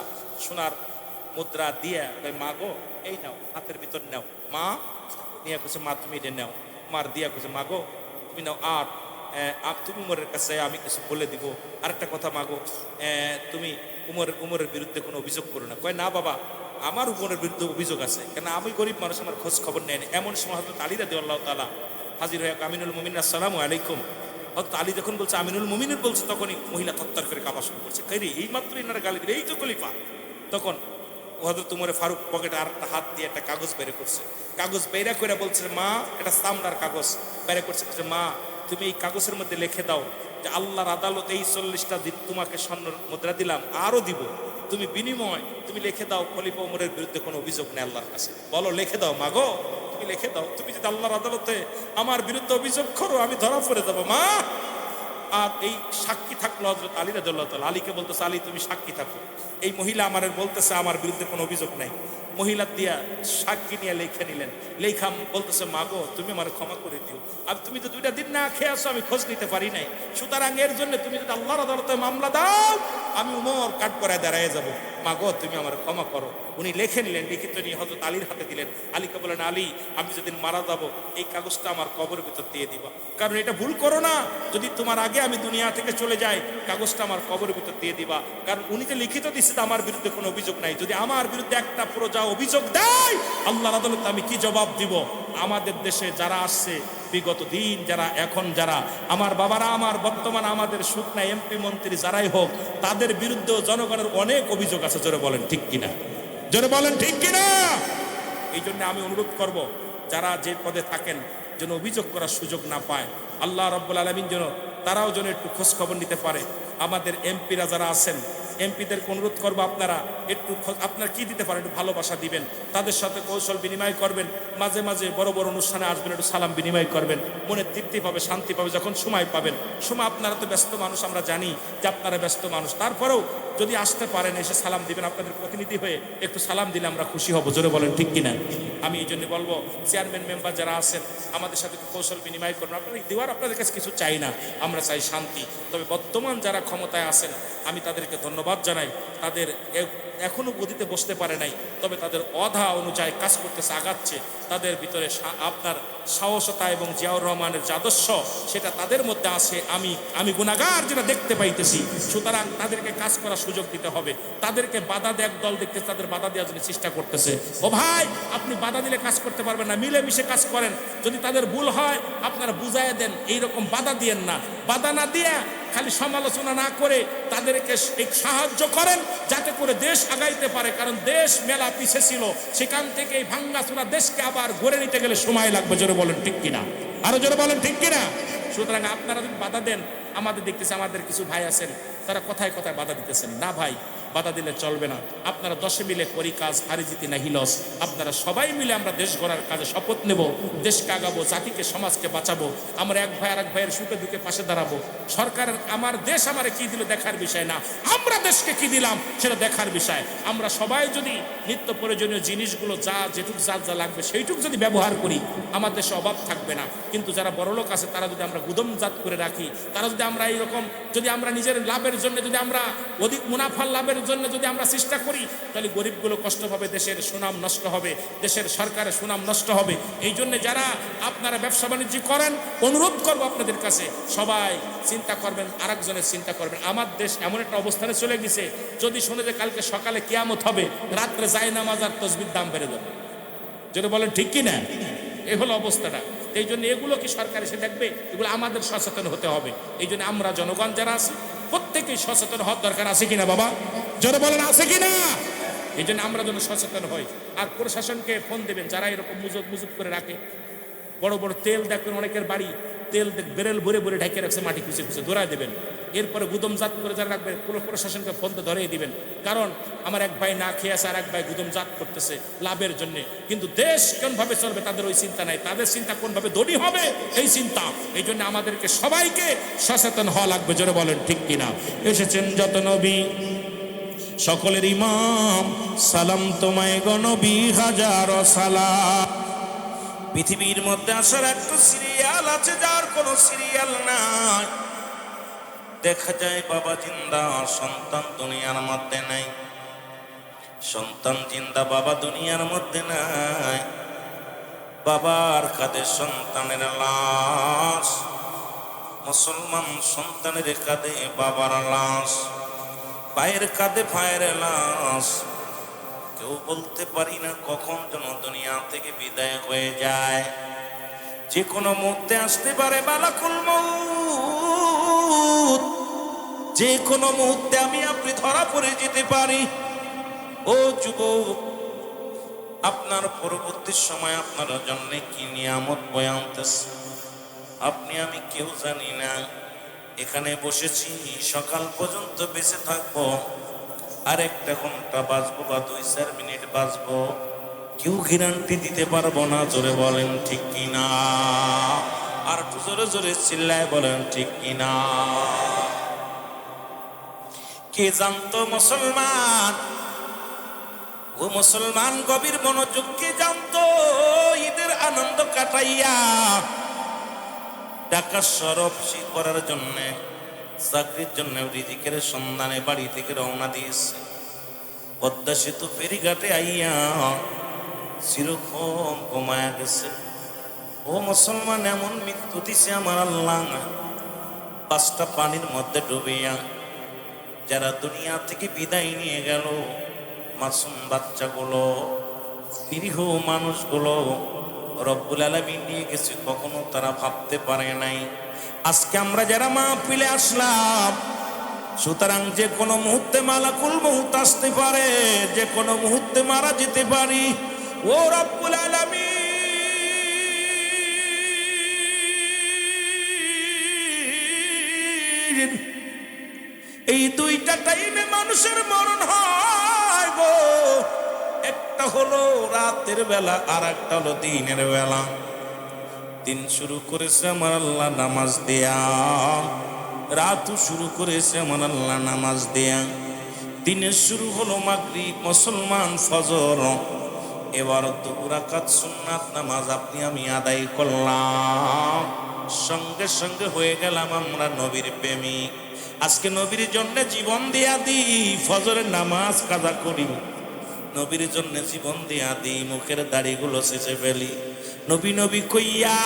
সোনার মুদ্রা দিয়া, মা গো এই নাও, হাতের ভিতর নাও। মা নিয়ে কইছে, মা তুমি এটা নাও। মার দিয়া কইছে, মা গো তুমি নাও। আর তুমি উমরের কাছে আমি কিছু বলে দিব, আরেকটা কথা মাগো, তুমি উমরের বিরুদ্ধে কোনো অভিযোগ করো না। কয়, না বাবা, আমার উমরের বিরুদ্ধে অভিযোগ আছে, কেন আমি গরিব মানুষ, আমার খোঁজ খবর নেয়নি। এমন সময় হযরত আলী রাদিয়াল্লাহু তাআলা হাজির হয়ে, আমিনুল মুমিনিন আসসালামু আলাইকুম। হযরত আলী যখন বলছে আমিনুল মুমিনিন বলছে, তখনই মহিলা থরথর করে কাঁপা শুরু করছে। কই রে, এই মাত্র ইনারা গালি দিলে, এই তো খলিফা। তখন হযরত উমরে ফারুক পকেটে আরেকটা হাত দিয়ে একটা কাগজ বের করছে। কাগজ বের করে বলছে, মা এটা চামড়ার কাগজ বের করছে। মা তুমি এই কাগজের মধ্যে লিখে দাও যে আল্লাহর আদালতে এই 40টা দিন তোমাকে স্বর্ণ মুদ্রা দিলাম, আরো দিব, তুমি বিনিময় তুমি লিখে দাও খলিফা উমরের বিরুদ্ধে কোনো অভিযোগ নেই আল্লাহর কাছে। বলো লিখে দাও মা গো, তুমি লিখে দাও, তুমি যদি আল্লাহর আদালতে আমার বিরুদ্ধে অভিযোগ করো, আমি ধরা পড়ে যাবো মা। আর এই সাক্ষী থাকলো হযরত আলী রাদিয়াল্লাহু তাআলা। আলীকে বলতেছে, আলী তুমি সাক্ষী থাকো, এই মহিলা আমার বলতেছে আমার বিরুদ্ধে কোনো অভিযোগ নাই। মহিলা দিয়া সাক্ষী নিয়ে লেখা নিলেন। লেখা বলতেছে, মা গো তুমি আমার ক্ষমা করে দিও, আর তুমি তো 2টা দিন না খেয়ে আসো, আমি খোঁজ নিতে পারি নাই, সুতরাং এর জন্য তুমি যদি আল্লাহর আদালতে মামলা দাও, আমি উমর কাঠ করে দাঁড়ায় যাবো, মা গো তুমি আমার ক্ষমা করো। উনি লিখে নিলেন, লিখিত নিয়ে হযরত আলীর হাতে দিলেন। আলীকে বলেন, আলী আমি যেদিন মারা যাবো, এই কাগজটা আমার কবরের ভিতর দিয়ে দিবা, কারণ এটা ভুল করো না, যদি তোমার আগে আমি দুনিয়া থেকে চলে যাই, কাগজটা আমার কবরের ভিতর দিয়ে দিবা, কারণ উনি যে লিখিত দিচ্ছে আমার বিরুদ্ধে কোনো অভিযোগ নাই, যদি আমার বিরুদ্ধে একটা প্রজা অভিযোগ দেয় আল্লাহর আদালতে আমি কি জবাব দিব? আমাদের দেশে যারা আসছে বিগত দিন, যারা এখন, যারা আমার বাবারা, আমার বর্তমান আমাদের শুকনা এমপি মন্ত্রী যারাই হোক, তাদের বিরুদ্ধেও জনগণের অনেক অভিযোগ আছে। জোরে বলেন ঠিক কিনা? জোরে বলেন ঠিক কিনা? এই জন্য আমি অনুরোধ করব, যারা যে পদে থাকেন যেন অভিযোগ করার সুযোগ না পায়। আল্লাহ রাব্বুল আলামিন যেন তারাও যেন একটু খোঁজ খবর নিতে পারে। আমাদের এমপিরা যারা আছেন, এমপিদেরকে অনুরোধ করবো, আপনারা একটু আপনারা কি দিতে পারেন, একটু ভালোবাসা দিবেন, তাদের সাথে কৌশল বিনিময় করবেন, মাঝে মাঝে বড় বড় অনুষ্ঠানে আসবেন, একটু সালাম বিনিময় করবেন, মনে তৃপ্তি পাবে, শান্তি পাবে। যখন সময় পাবেন, সময় আপনারা তো ব্যস্ত মানুষ, আমরা জানি যে আপনারা ব্যস্ত মানুষ, তারপরেও যদি আসতে পারেন এসে সালাম দিবেন, আপনাদের প্রতিনিধি হয়ে একটু সালাম দিলে আমরা খুশি হব। জোরে বলেন ঠিক কিনা? আমি এই জন্য বলবো, চেয়ারম্যান মেম্বার যারা আছেন আমাদের সাথে একটু কৌশল বিনিময় করবেন। আপনারা দেওয়ার আপনাদের কাছে কিছু চাই না, আমরা চাই শান্তি। তবে বর্তমান যারা ক্ষমতায় আছেন আমি তাদেরকে ধন্যবাদ জানাই, তাদের এখনো গদিতে বসতে পারে নাই, তবে তাদের অধা অনুযায়ী কাজ করতেছে, আগাচ্ছে, তাদের ভিতরে আপনার সাহসতা এবং জিয়াউর রহমানের যে আদর্শ সেটা তাদের মধ্যে আছে, আমি গুনাহগার যেটা দেখতে পাইতেছি। সুতরাং তাদেরকে কাজ করার সুযোগ দিতে হবে, তাদেরকে বাধা দেয় দল দেখতেছে, তাদের বাধা দেওয়ার জন্য চেষ্টা করতেছে। ও ভাই, আপনি বাধা দিলে কাজ করতে পারবেন না, মিলেমিশে কাজ করেন। যদি তাদের ভুল হয় আপনারা বুঝাইয়া দেন, এইরকম বাধা দিয়েন না। বাধা না দিয়ে খালি সমালোচনা না করে তাদেরকে সাহায্য করেন, যাতে করে দেশ আগাইতে পারে। কারণ দেশ মেলা পিছিয়ে ছিল, সেখান থেকে এই ভাঙ্গাচোরা দেশকে আবার গড়ে নিতে গেলে সময় লাগবে। জোরে বলেন ঠিক কিনা, আরো জোরে বলেন ঠিক কিনা। সুতরাং আপনারা যদি বাধা দেন, আমাদের দেখতেছে আমাদের কিছু ভাই আছেন তারা কথায় কথায় বাধা দিতেছেন, না ভাই বাধা দিলে চলবে না। আপনারা 10 মিলে করি কাজ, হারি জিতি না হিলস। আপনারা সবাই মিলে আমরা দেশ গড়ার কাজে শপথ নেব, দেশকে আগাবো, জাতিকে সমাজকে বাঁচাবো। আমরা এক ভাই আর এক ভাইয়ের সুখে দুঃখে পাশে দাঁড়াবো। সরকারের আমার দেশ আমারে কি দিল দেখার বিষয় না, আমরা দেশকে কি দিলাম সেটা দেখার বিষয়। আমরা সবাই যদি নিত্য প্রয়োজনীয় জিনিসগুলো যা যেটুক যা লাগবে সেইটুক যদি ব্যবহার করি, আমার দেশে অভাব থাকবে না। কিন্তু যারা বড়লোক আছে তারা যদি আমরা গুদমজাত করে রাখি, তারা যদি আমরা এইরকম যদি আমরা নিজের লাভের জন্য যদি আমরা অধিক মুনাফার লাভের জন্য যদি আমরা চেষ্টা করি, তাহলে গরিবগুলো কষ্ট পাবে, দেশের সুনাম নষ্ট হবে, দেশের সরকারের সুনাম নষ্ট হবে। এই জন্য যারা আপনারা ব্যবসা বাণিজ্য করেন, অনুরোধ করবো আপনাদের কাছে, সবাই চিন্তা করবেন, আরেকজনের চিন্তা করবেন। আমার দেশ এমন একটা অবস্থানে চলে গেছে, যদি শুনে যে কালকে সকালে কিয়ামত হবে, রাত্রে জায়নামাজ আর তসবির দাম বেড়ে যাবে। যদি বলেন ঠিক কিনা, এ হলো অবস্থাটা। এই জন্য এগুলো কি সরকার এসে দেখবে? এগুলো আমাদের সচেতন হতে হবে। এই জন্য আমরা জনগণ যারা আছি প্রত্যেকেই সচেতন হওয়ার দরকার আছে কিনা বাবা, জোরে বলেন আছে কিনা। এই জন্য আমরা যেন সচেতন হই। আর প্রশাসনকে ফোন দেবেন যারা এরকম মুজুত করে রাখে, বড় বড় তেল দেখবেন অনেকের বাড়ি তেল বেরেল ভরে ভরে ঢেকে রাখছে, মাটি খুঁজে খুঁজে ধরায় দেবেন। এরপরে গুদমজাত করে যারা রাখবেন প্রশাসনকে ফোন তো ধরিয়ে দিবেন। কারণ আমার এক ভাই না খেয়ে আছে, আর এক ভাই গুদমজাত করতেছে লাভের জন্য, কিন্তু দেশ কোনভাবে চলবে তাদের ওই চিন্তা নাই, তাদের চিন্তা কোনভাবে দড়ি হবে এই চিন্তা। এই জন্য আমাদেরকে সবাইকে সচেতন হওয়া লাগবে। জোরে বলেন ঠিক কিনা। এসেছেন যত নবী সকলের ইমাম, সালাম তোমায় গো নবী হাজারো সালাম। পৃথিবীর মধ্যে আসার একটা সিরিয়াল আছে যার কোনো সিরিয়াল নাই। দেখা যায় বাবা জিন্দা, সন্তান দুনিয়ার মধ্যে নাই। সন্তান জিন্দা, বাবা দুনিয়ার মধ্যে নাই। বাবার কাঁধে সন্তানের লাশ, মুসলমান সন্তানের কাঁধে বাবার লাশ, ভাইয়ের কাঁধে ভাইয়ের লাশ। কেউ বলতে পারি না কখন যেন দুনিয়া থেকে বিদায় হয়ে যায়। যে কোনো মুহূর্তে আসতে পারে মালাকুল মউত, যে কোনো মুহূর্তে আমি আপনি ধরা পড়ে যেতে পারি। ও যুবক, আপনার পরবর্তী সময় আপনার জন্য কি নিয়ামত বয়ে আনতেছে আপনি আমি কেউ জানি না। এখানে বসেছি, সকাল পর্যন্ত বেঁচে থাকবো, আর 1 ঘন্টা বাঁচবো বা 2-4 মিনিট বাঁচবো, কেউ গ্যারান্টি দিতে পারবো না। জোরে বলেন ঠিক কিনা, আর একটু জোরে জোরে চিল্লায় বলেন ঠিক কিনা। কে জানতো মুসলমান, ও মুসলমান গভীর মনোযোগ, কে জানতো ঈদের আনন্দ কাটাইয়া ঢাকা শহর করার জন্য, চাকরির জন্য, রিজিকের সন্ধানে বাড়ি থেকে রওনা দিয়েছে। পদ্মা সেতু ফেরিঘাটে আইয়া চিরক্ষণ ঘুমায়া গেছে। ও মুসলমান, এমন মৃত্যু দিছে আমার আল্লাহ, 5টা পানির মধ্যে ডুবিয়া। যারা দুনিয়া থেকে বিদায় নিয়ে গেল, মাসুম বাচ্চাগুলো, নিরীহ মানুষগুলো রব্বুল আলামিন নিয়ে গেছে, কখনো তারা ভাবতে পারে নাই। আজকে আমরা যারা মাহফিলে আসলাম, সুতরাং যে কোনো মুহূর্তে মালাকুল মউত আসতে পারে, যে কোনো মুহূর্তে মারা যেতে পারি। ও রব্বুল আলামিন, এই 2টা টাইমে মানুষের মরণ হয় গো। একটা হলো রাতের বেলা, আর একটা হলো দিনের বেলা। দিন শুরু করেছে আমার আল্লাহ নামাজ দেয়া, রাতও শুরু করেছে আমার আল্লাহ নামাজ দেয়া। দিনের শুরু হলো মাগরিব, মুসলমান ফজর, এবার 2 রাকাত সুন্নাত নামাজ আপনি আমি আদায় করলাম, সঙ্গে সঙ্গে হয়ে গেলাম আমরা নবীর প্রেমিক। আজকে নবীর জন্য জীবন দিয়া দিই, ফজরের নামাজ কাজা করি, নবীর জন্য জীবন দিয়া দিই, মুখের দাড়িগুলো ছেঁচে ফেলি, নবী নবী কইয়া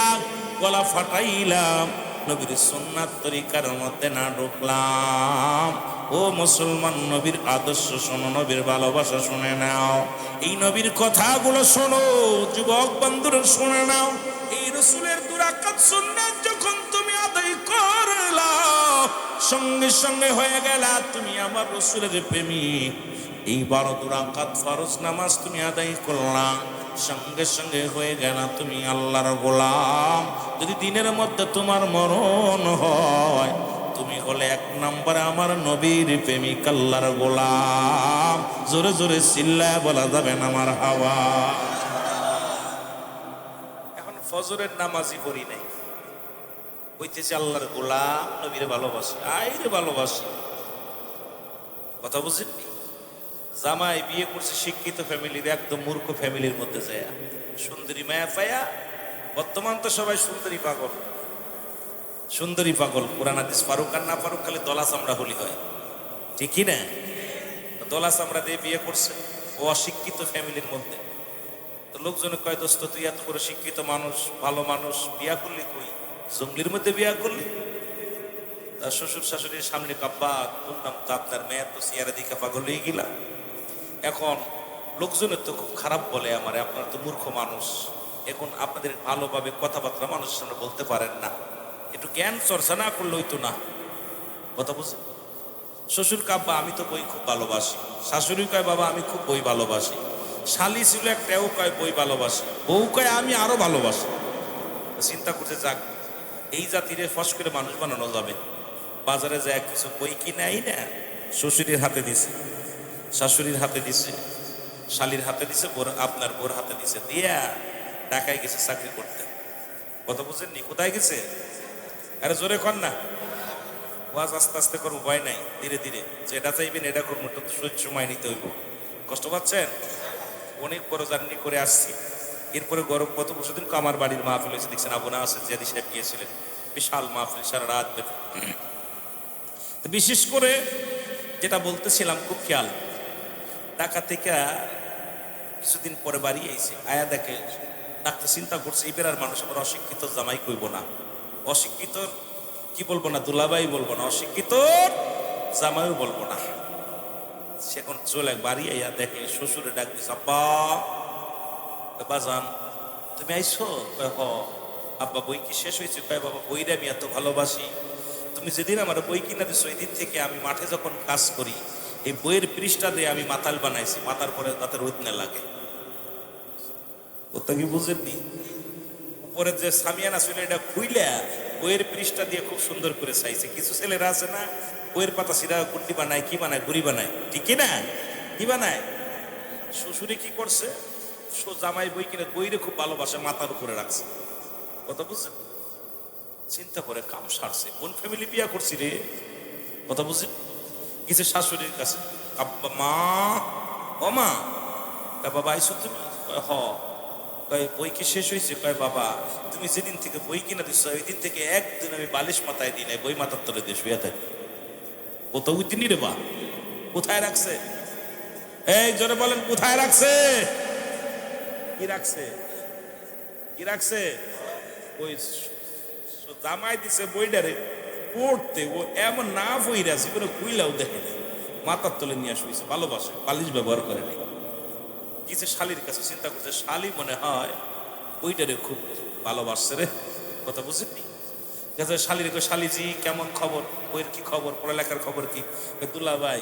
গলা ফাটাইলাম, নবীর সুন্নাত তরিকার মধ্যে না ঢুকলাম। ও মুসলমান, নবীর আদর্শ শোনো, নবীর ভালোবাসা শুনে নাও, এই নবীর কথাগুলো শোনো, যুবক বন্ধুরা শুনে নাও। এই রাসূলের 2 রাকাত সুন্নাত যখন তুমি আদায় করলা, সঙ্গে সঙ্গে হয়ে গেলা তুমি আমার রাসূলের প্রেমিক। এইবার 2 রাকাত ফরজ নামাজ তুমি আদায় করলা, সঙ্গে সঙ্গে হয়ে গেল তুমি আল্লাহর গোলাম। যদি দিনের মধ্যে তোমার মরণ হয়, তুমি হলে 1 নম্বরে আমার নবীর প্রেমিক, আল্লাহর গোলাম। জোরে জোরে চিল্লায় বলা যাবে না আমার হাওয়া। এখন ফজরের নামাজই পড়ি নাই, হইতেছে আল্লাহর গোলাম, নবীরে ভালোবাসি, আইরে ভালোবাসি। কথা বুঝেননি? জামাই বিয়ে করছে শিক্ষিত ফ্যামিলির, একদম মূর্খ ফ্যামিলির মধ্যে যায়, সুন্দরী মায়া পায়া। বর্তমান তো সবাই সুন্দরী পাগল, সুন্দরী পাগল। কোরআন হাদিস পারুক আর না পারুক, খালি দলা চামড়া হলি হয়, ঠিক কি না? দলা চামড়া দিয়ে বিয়ে করছে ও অশিক্ষিত ফ্যামিলির মধ্যে। তো লোকজনে কয়, দোস্ত তুই এত বড় শিক্ষিত মানুষ, ভালো মানুষ, বিয়া করলি কই? জঙ্গলির মধ্যে বিয়া করলি? তার শ্বশুর শাশুড়ির সামনে কাব্বা বললাম, তো আপনার মেয়ের তো চেয়ারে দিকে পাগল হয়ে গেলাম। এখন লোকজনের তো খুব খারাপ বলে আমারে, আপনারা তো মূর্খ মানুষ, এখন আপনাদের ভালোভাবে কথাবার্তা মানুষের সামনে বলতে পারেন না, একটু জ্ঞান চর্চা না করলে হইতো না। কথা বুঝে? শ্বশুর কাব্বা আমি তো বই খুব ভালোবাসি, শাশুড়ি কয় বাবা আমি খুব বই ভালোবাসি, শালি ছিল একটা, ও কয় বই ভালোবাসি, বউ কয় আমি আরো ভালোবাসি। চিন্তা করতে যাক, এই জাতিরে ফস করে মানুষ বানানো যাবে। বাজারে যায় কিছু বই কিনে আই না, শ্বশুরের হাতে দিছে, শাশুড়ির হাতে দিছে, শালির হাতে দিছে, আপনার বোর হাতে দিছে, দিয়া ঢাকায় গেছে চাকরি করতে। কথা বুঝেননি? কোথায় গেছে? আরে জোরে কর না, ওয়াজ আস্তে আস্তে করবো, ভয় নাই, ধীরে ধীরে। যেটা চাইবেন এটা করবো, তো সময় নিতে হইব। কষ্ট পাচ্ছেন? অনেক বড় জার্নি করে আসছি। এরপরে গরম গত বছরদিন আমার বাড়ির মাহফিল হয়েছে, দেখছেন আবু নাসির জিয়াদি সাহেব গিয়েছিলেন, বিশাল মাহফিল, সারা রাত ব্যাপী। বিশেষ করে যেটা বলতেছিলাম, খুব খেয়াল, ঢাকা থেকে কিছুদিন পরে বাড়ি আইছে, আয়া দেখে ডাক্তার চিন্তা করছে এবার আর মানুষ আবার অশিক্ষিত জামাই কইব না, অশিক্ষিত কি বলবো না, দুলাভাই বলবো না, অশিক্ষিত জামাইও বলবো না। সে এখন চলে বাড়ি আইয়া দেখে শ্বশুরে ডাক দিছে, আব্বা বাজান তুমি আইছো? হ। আব্বা বই কি শেষ হয়েছে? কয় বাবা বইটা আমি এত ভালোবাসি, তুমি যেদিন আমার বই কিনা দিছো ওই দিন থেকে আমি মাঠে যখন কাজ করি এই বইয়ের পৃষ্ঠা দিয়ে আমি মাতাল বানাইছি, মাথার পরে তাতে রোদ না লাগে। ওটা কি বুঝেননি? উপরে যে সামিয়ানা ছিল এটা খুইলা বইয়ের পৃষ্ঠা দিয়ে খুব সুন্দর করে চাইছে। কিছু ছেলেরা আছে না, বইয়ের পাতা সিরা গুড্ডি বানায়, কি বানায়, গুড়ি বানায়, ঠিক না? কি বানায়? শ্বশুরে কি করছে, জামাই বই কিনে বইরে খুব ভালোবাসে, মাথার উপরে রাখছে। কথা বুঝছেন? চিন্তা করে কাম সারছে, কোন ফ্যামিলি বিয়া করছি রে? কথা বুঝছেন? কিছু শাশুড়ির কাছে, আব্বা মা, ও মা, বাবা আইসো তুমি? হ। কয় বই কি শেষ হয়েছে? কয় বাবা তুমি যেদিন থেকে বই কিনা দিচ্ছ ওই দিন থেকে একদিন আমি বালিশ মাথায় দিই নাই, বই মাথার তলে দিয়ে শুয়ে থাকি। ও তো ওই দিনই রে বা, কোথায় রাখছে? এই জোরে বলেন, কোথায় রাখছে? কি রাখছে? কি রাখছে? ওই জামাই দিছে বইটারে পড়তে, ও এমন না বইরা জীবনে কুইলাও দেখে না, মাথার তলে নিয়ে শুয়েছে, ভালোবাসে, বালিশ ব্যবহার করে নাই। কিছু শালির কাছে চিন্তা করছে, শালি মনে হয় বইটারে খুব ভালোবাসছে রে। কথা বুঝেননি? শালির শালিজি কেমন খবর, বইয়ের কি খবর, পড়ালেখার খবর কি? দুলা ভাই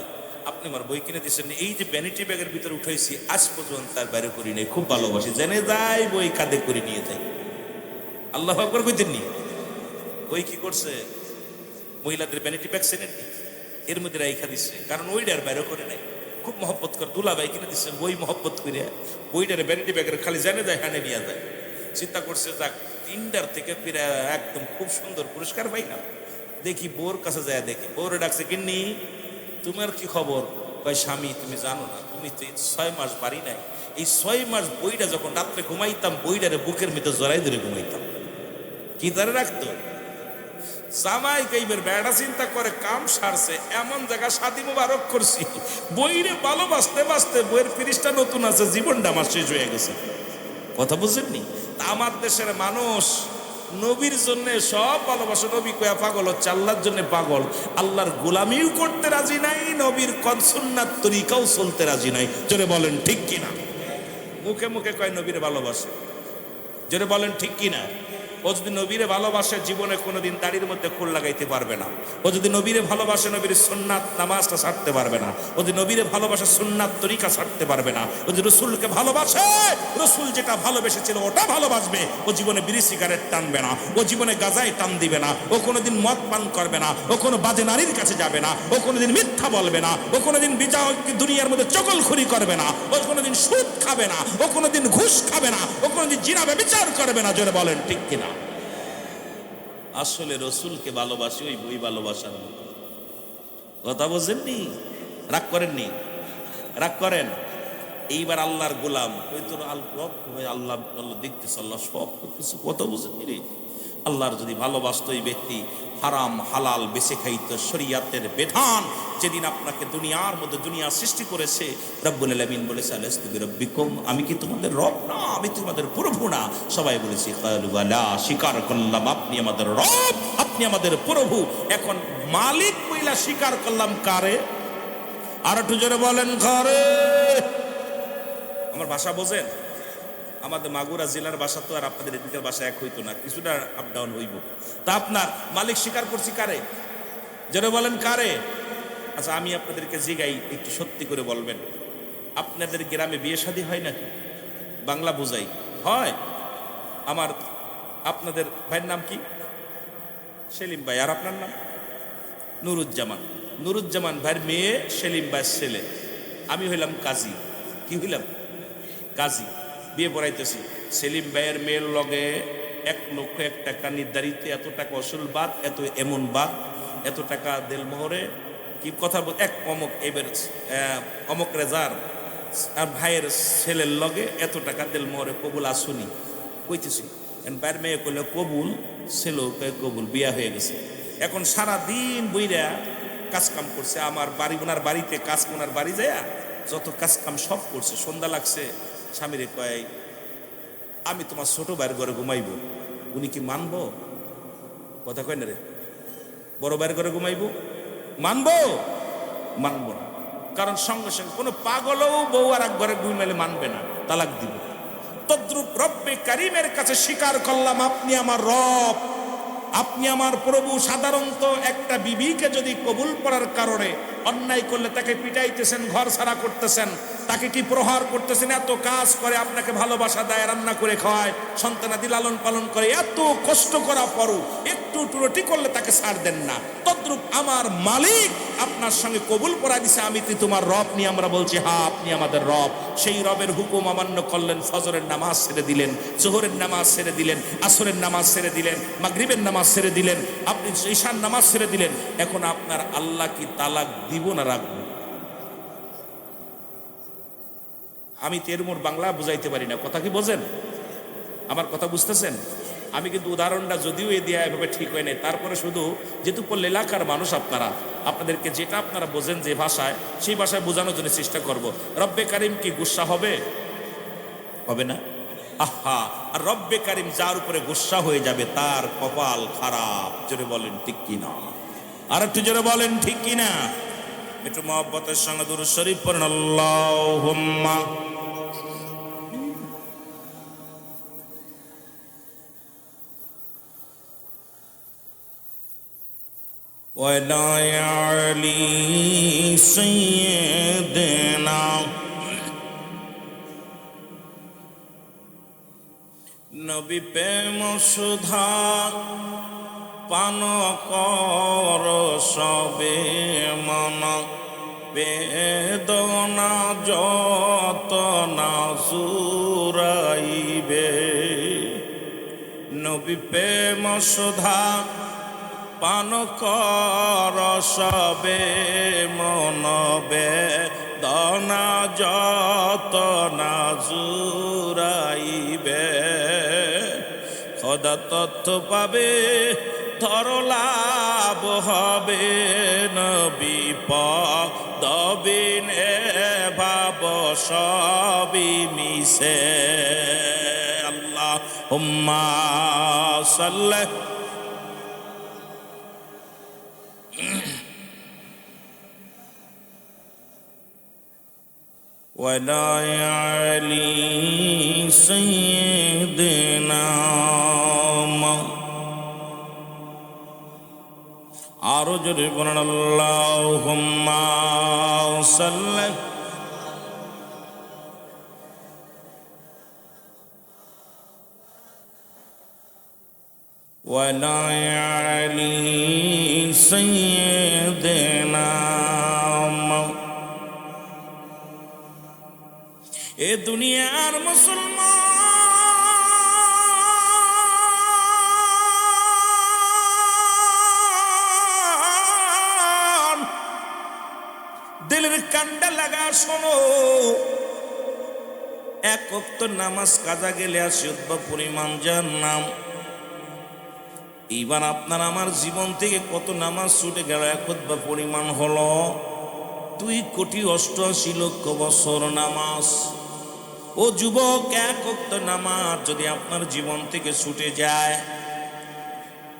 আপনি আমার বই কিনে দিচ্ছেন, এই যে ভ্যানিটি ব্যাগের ভিতরে উঠাইছি আজ পর্যন্ত তার বাইরে করি নাই, খুব ভালোবাসি, জেনে যাই বই কাঁধে করে নিয়ে যাই। আল্লাহ আকবার কইতেননি? বই কি করছে, মহিলাদের ভ্যানিটি ব্যাগ চেনেননি, এর মধ্যে রাইখা দিচ্ছে, কারণ ওইটার বাইরে করে নাই, খুব মহব্বত করে। দুলা ভাই কিনে দিচ্ছে বই মহব্বত করে, বইটারে ভ্যানিটি ব্যাগের খালি জেনে যায়, হানে নিয়ে যায়। চিন্তা করছে যাক 3টার থেকে ফিরে একদম খুব সুন্দর পুরস্কার পাই না। দেখি বোর কাছে যায়, দেখি বোরে ডাকছে, কিন্নি তোমার কি খবর? কয় স্বামী তুমি জানো না, তুমি তো 6 মাস বাড়ি নাই, এই 6 মাস বইটা যখন রাত্রে ঘুমাইতাম বইটারে বুকের মধ্যে জড়াই ধরে ঘুমাইতাম। কি ধরে রাখতো? জামাই কইবের বেড়া চিন্তা করে কাম সারছে, এমন জায়গা শাদি মুবারক করছি, বইরে ভালোবাসতে বাসতে বইয়ের পৃষ্ঠা নতুন আছে, জীবনটা আমার শেষ হয়ে গেছে। কথা বুঝেননি? তা আমার দেশের মানুষ নবীর জন্য সব ভালোবাসে, নবী কয়া পাগল হচ্ছে, আল্লাহর জন্য পাগল, আল্লাহর গোলামিও করতে রাজি নাই, নবীর সুন্নাত তরিকাও চলতে রাজি নাই। জোরে বলেন ঠিক কিনা? মুখে মুখে কয় নবীর ভালোবাসে, জোরে বলেন ঠিক কিনা? ও যদি নবীরে ভালোবাসে জীবনে কোনোদিন দাড়ির মধ্যে খোল লাগাইতে পারবে না। ও যদি নবীরে ভালোবাসে নবীর সুন্নাত নামাজটা ছাড়তে পারবে না। ও যদি নবীরে ভালোবাসে সুন্নাত তরিকা ছাড়তে পারবে না। ও যদি রসুলকে ভালোবাসে রসুল যেটা ভালোবেসেছিল ওটা ভালোবাসবে। ও জীবনে বিড়ি সিগারেট টানবে না, ও জীবনে গাজায় টান দিবে না, ও কোনোদিন মদ পান করবে না, ও কোনো বাজে নারীর কাছে যাবে না, ও কোনোদিন মিথ্যা বলবে না, ও কোনোদিন দুনিয়ার মধ্যে চকলখুরি করবে না, ও কোনোদিন সুদ খাবে না, ও কোনোদিন ঘুষ খাবে না, ও কোনোদিন জিনা ব্যভিচার করবে না। জোরে বলেন ঠিক কিনা? আসলে রসুলকে ভালোবাসি ওই বই ভালোবাসার মতো। কথা বোঝেননি? রাগ করেননি? রাগ করেন? এইবার আল্লাহর গোলাম ওই তোর আল্লাহ আল্লাহ দেখতেছ, আল্লাহ সব কিছু। কথা বোঝেননি রে? আল্লাহর যদি ভালোবাসত এই ব্যক্তি হারাম হালাল বেছে খাইত, শরিয়াতের বিধান যেদিন আপনাকে দুনিয়ার মধ্যে দুনিয়া সৃষ্টি করেছে রব্বুল আলামিন বলেছে আলাস্তু বিরাব্বিকুম, আমি কি তোমাদের রব না, আমি তোমাদের প্রভু না? সবাই বলেছি ক্বালু বালা, স্বীকার করলাম আপনি আমাদের রব, আপনি আমাদের প্রভু। এখন মালিক কইলা স্বীকার করলাম কারে? আর একটু জোরে বলেন কারে? আমার ভাষা বোঝেন? আমাদের মাগুরা জেলার ভাষা তো আর আপনাদের এদিকের ভাষা এক হইতো না, কিছুটা আপ ডাউন হইব। তা আপনার মালিক স্বীকার করছি কারে? জোরে বলেন কারে? আচ্ছা আমি আপনাদেরকে জিগাই, একটু সত্যি করে বলবেন, আপনাদের গ্রামে বিয়ে শাদী হয় নাকি? বাংলা বুঝাই হয়? আমার আপনাদের ভাইয়ের নাম কি? সেলিম ভাই। আর আপনার নাম? নুরুজ্জামান। নুরুজ্জামান ভাইয়ের মেয়ে সেলিম ভাইয়ের ছেলে। আমি হইলাম কাজী। কি হইলাম? কাজী। বিয়ে পড়াইতেছি। সেলিম ভাইয়ের মেয়ের লগে 1,01,000 টাকা নির্ধারিত, এত টাকা অসুল বাদ, এত এমন বাদ, এত টাকা দেলমোহরে কি কথা বল, এক অমক এবার অমক রেজার আর ভাইয়ের ছেলের লগে এত টাকা দেলমোহরে কবুল আসুনি কইতেছি। ভাইয়ের মেয়ে কইলে কবুল, ছেলেও কবুল, বিয়া হয়ে গেছে। এখন সারা দিন বইরা কাজ কাম করছে। আমার বাড়ি ওনার বাড়িতে কাজ, ওনার বাড়ি যায় যত কাজ কাম সব করছে। সন্ধ্যা লাগছে, স্বামীরে কয় আমি তোমার ছোট ভাইয়ের ঘরে ঘুমাইব। উনি কি মানবো? কথা কয় না রে? বড় ভাইয়ের ঘরে ঘুমাইব? মানবো? মানবো না। কারণ সঙ্গে সঙ্গে কোনো পাগলও বউ আর এক ঘরে ঘুমাইলে মানবে না, তালাক দিব। তদ্রুপ রব্বে কারিমের কাছে স্বীকার করলাম আপনি আমার রব, আপনি আমার প্রভু। সাধারণত একটা বিবিকে যদি কবুল করার কারণে অন্যায় করলে তাকে পিটাইতেছেন, ঘর ছাড়া করতেছেন, তাকে কি প্রহার করতেছেন, এত কাজ করে, আপনাকে ভালোবাসা দেয়, রান্না করে খাওয়ায়, সন্তানাদি লালন পালন করে, এত কষ্ট করা পরও একটু টুরটি করলে তাকে ছাড় দেন না। তদ্রুপ আমার মালিক আপনার সঙ্গে কবুল করা দিছে, আমি তুই তোমার রব নিয়ে আমরা বলছি হ্যাঁ আপনি আমাদের রব। সেই রবের হুকুম অমান্য করলেন, ফজরের নামাজ ছেড়ে দিলেন, জোহরের নামাজ ছেড়ে দিলেন, আসরের নামাজ ছেড়ে দিলেন, মাগরিবের নামাজ ছেড়ে দিলেন, আপনি ঈশার নামাজ ছেড়ে দিলেন। এখন আপনার আল্লাহ কি তালাক দিব না রাখবো? আমি তেরমোর বাংলা বুঝাইতে পারি না, কথা কি বোঝেন? আমার কথা বুঝতেছেন? আমি কিন্তু উদাহরণটা যদিও এ দেয়া এভাবে ঠিক হয় নাই, তারপরে শুধু যেহেতু পল্লী এলাকার মানুষ আপনারা, আপনাদেরকে যেটা আপনারা বোঝেন যে ভাষায়, সেই ভাষায় বোঝানোর জন্য চেষ্টা করব। রব্বে কারিম কি গুসা হবে? হবে না? আহা, আর রব্বে কারিম যার উপরে গুসা হয়ে যাবে তার কপাল খারাপ। জোরে বলেন ঠিক কিনা? আর একটু জোরে বলেন ঠিক কিনা? একটু মহব্বতের সঙ্গে দুরূদ শরীফ পড়েন। আল্লাহুম্মা ওয়ালা আলি সাইয়্যিদিনা নবী প্রেম সুধা পান কর সবে মন, বেদনা যত না জুরাইবে। নবী প্রেম সুধা পান কর সবে মন, বেদনা যত না জুরাইবে। খোদা তথ্য পাবে, ধর লাভ হবে, নবী পদবিনে ভাব সবই মিশে। আল্লাহুম্মা সাল্লি ওয়ালা আলি সাইয়্যিদিনা আরো জোরে বলেন আল্লাহুম্মা সাল্লি ওয়ালা আলি সাইয়্যিদিনা। এ দুনিয়ার মুসলমান, দিলের কান্ডা লাগা শোনো, এক ওয়াক্ত নামাজ কাজা গেলে 80 পরিমাণ জাহান্নাম। এইবার আপনার আমার জীবন থেকে কত নামাজ ছুটে গেল? 1 পরিমাণ হলো 2,88,00,000 বছর নামাজ। ও যুবক, 1 ওয়াক্ত নামাজ যদি আপনার জীবন থেকে ছুটে যায়,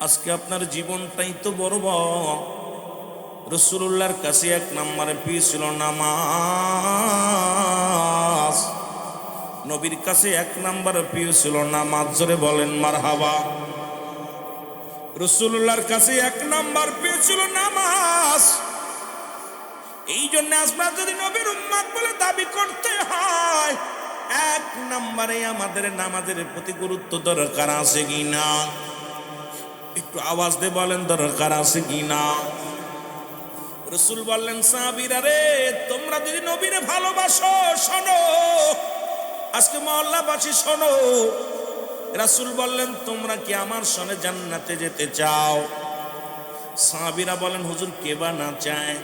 আজকে আপনার জীবনটাই তো বরবাদ। রাসূলুল্লাহর কাছে 1 নম্বরে প্রিয় ছিল নামাজ। নবীর কাছে 1 নম্বরে প্রিয় ছিল নামাজ। জোরে বলেন মারহাবা। রাসূলুল্লাহর কাছে 1 নম্বর প্রিয় ছিল নামাজ। এই জন্য আমরা যদি নবীর উম্মত বলে দাবি করতে হয়, 1 নম্বরে আমাদের নামাজের প্রতি গুরুত্ব দরকার আছে কিনা? একটু আওয়াজ দিয়ে বলেন দরকার আছে কিনা? রাসূল বললেন, সাহাবীরা রে, তোমরা যদি নবীরে ভালোবাসো, শোনো, আজকে মহল্লাবাসী শোনো, রাসূল বললেন, তোমরা কি আমার সঙ্গে জান্নাতে যেতে চাও? সাহাবীরা বলেন, হুজুর কে বা না চায়?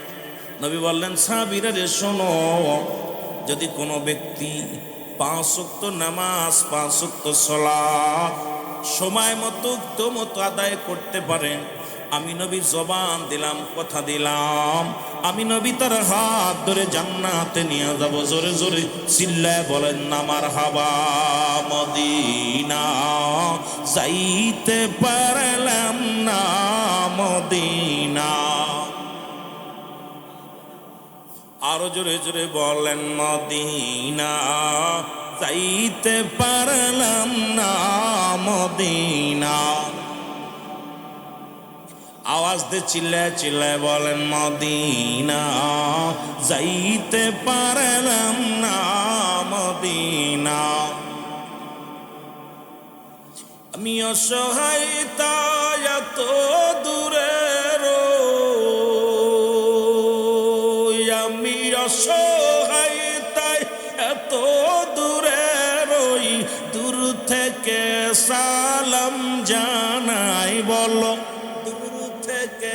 নবী বললেন, সাহাবীরা রে শোনো, যদি কোনো ব্যক্তি 5 ওয়াক্ত নামাজ, 5 ওয়াক্ত সালাত সময় মতো আদায় করতে পারেন, আমি নবী জবান দিলাম, কথা দিলাম, আমি নবী তার হাত ধরে জান্নাতে নিয়ে যাব। জোরে জোরে চিল্লায় বলেন না মারহাবা। মদিনা যাইতে পারলাম না, মদিনা। আরো জোরে জোরে বলেন, মদিনা যাইতে পারলাম না, মদিনা। আওয়াজ দিয়ে চিল্লায় চিল্লায় বলেন, মদিনা যাইতে পারলাম না, মদিনা। আমি অসহায় তাই এত দূরে রই, আমি অসহায় তাই এত দূরে রই, দূর থেকে সালাম জানাই। বলো, দূর থেকে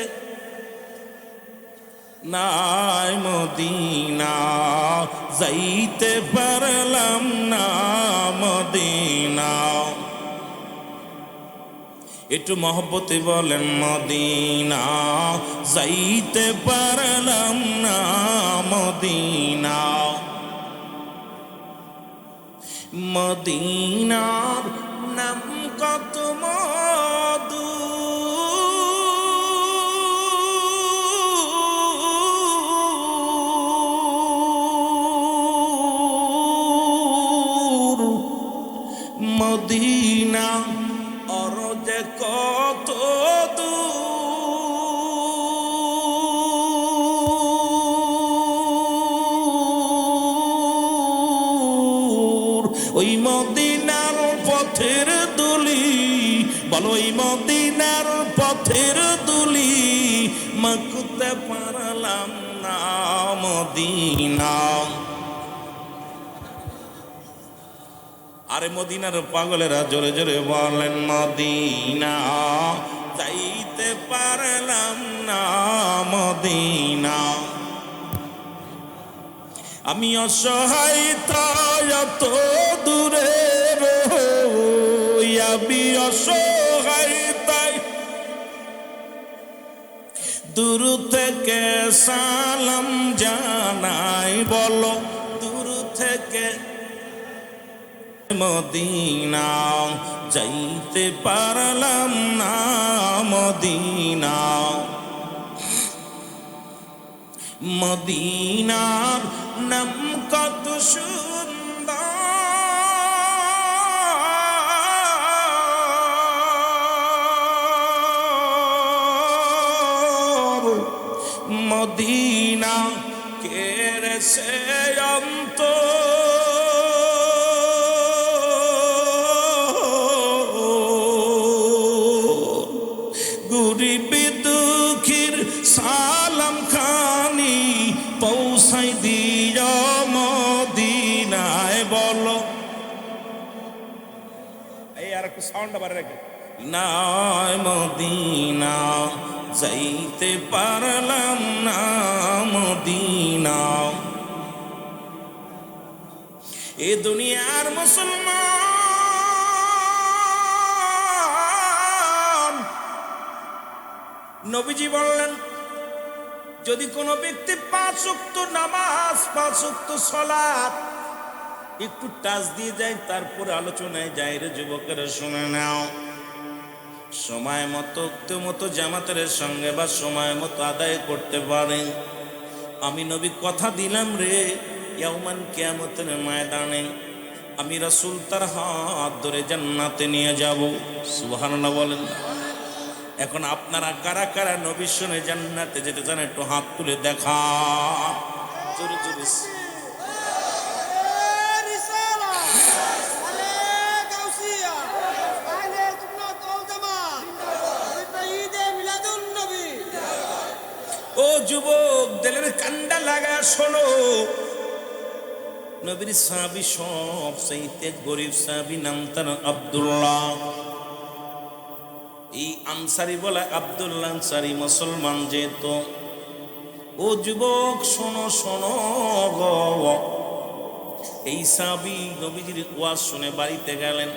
নাই মদিনা যাইতে পারলাম না, মদিনা। একটু মহব্বতে বলেন, মদিনা যাইতে পারলাম না, মদিনা। মদিনার নাম কত মধু, মদিনা অরজে কত দূর, ওই মদিনার পথের দুলি, বলো ওই মদিনার পথের দুলি মাখতে পারলাম না, মদিনা। আরে মদিনার পাগলেরা জোরে জোরে বলেন, মদিনা যাইতে পারলাম না, মদিনা। আমি অসহায় তাই এত দূরে রই, আমি অসহায় তাই দূর থেকে সালাম জানাই। বলো, দূর থেকে মদিনা যাইতে পারলাম না, মদিনা। মদিনার নাম কত সুন্দর, মদিনা কেড়েছে অন্ত, গরিব দুঃখীর সালাম খানি পৌঁছাই দিও মদিনায়। বলো এই আর একটু সাউন্ড আবার রেখে, নয় মদিনা যাইতে পারলাম না মদিনা। এ দুনিয়ার মুসলমান, নবীজি বললেন যদি কোনো ব্যক্তি 5 ওয়াক্ত নামাজ 5 ওয়াক্ত সালাত একটু টাচ দিয়ে যায়, তারপরে আলোচনায় যায়, রে যুবকেরা শুনে নাও, সময় মতো জামাতের সঙ্গে বা সময় মতো আদায় করতে পারে, আমি নবী কথা দিলাম রে, ইয়াউমান কিয়ামতের ময়দানে আমি রাসূল তার হাত ধরে জান্নাতে নিয়ে যাব। সুবহানাল্লাহ বলেন। এখন আপনারা কারা কারা নবী শুনে জান্নাতে যেতে চান একটু হাত তুলে দেখা। জোরে জোরে ও যুবক, দিলের কান্ডা লাগা শোনো, নবীর সাহাবী সবচাইতে গরিব সাহাবী, নাম তার আব্দুল্লাহ। এই আনসারী বলা আব্দুল্লাহ আনসারী মুসলমান যেহেতু। ও যুবক শোনো শোনো, এই সাহাবী নবীজির ওয়াজ শুনে বাড়িতে গেলেন।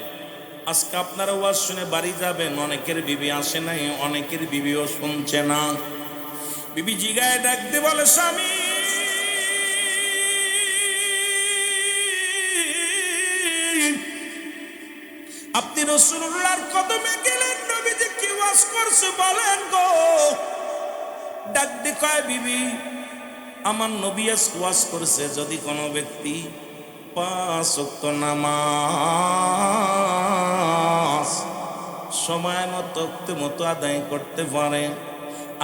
আজকে আপনারা ওয়াজ শুনে বাড়ি যাবেন, অনেকের বিবি আসে নাই, অনেকের বিবিও শুনছে না। বিবি জিগায় ডাকতে বলে, স্বামী আপনি রাসূলুল্লাহর কদমে গেলেন, নবীজি কি ওয়াজ করছে বলেন গো। ডাক দিয়ে কয়, বিবি আমার নবী ওয়াজ করছে যদি কোনো ব্যক্তি 5 ওয়াক্ত নামাজ সময় মতো আদায় করতে পারে,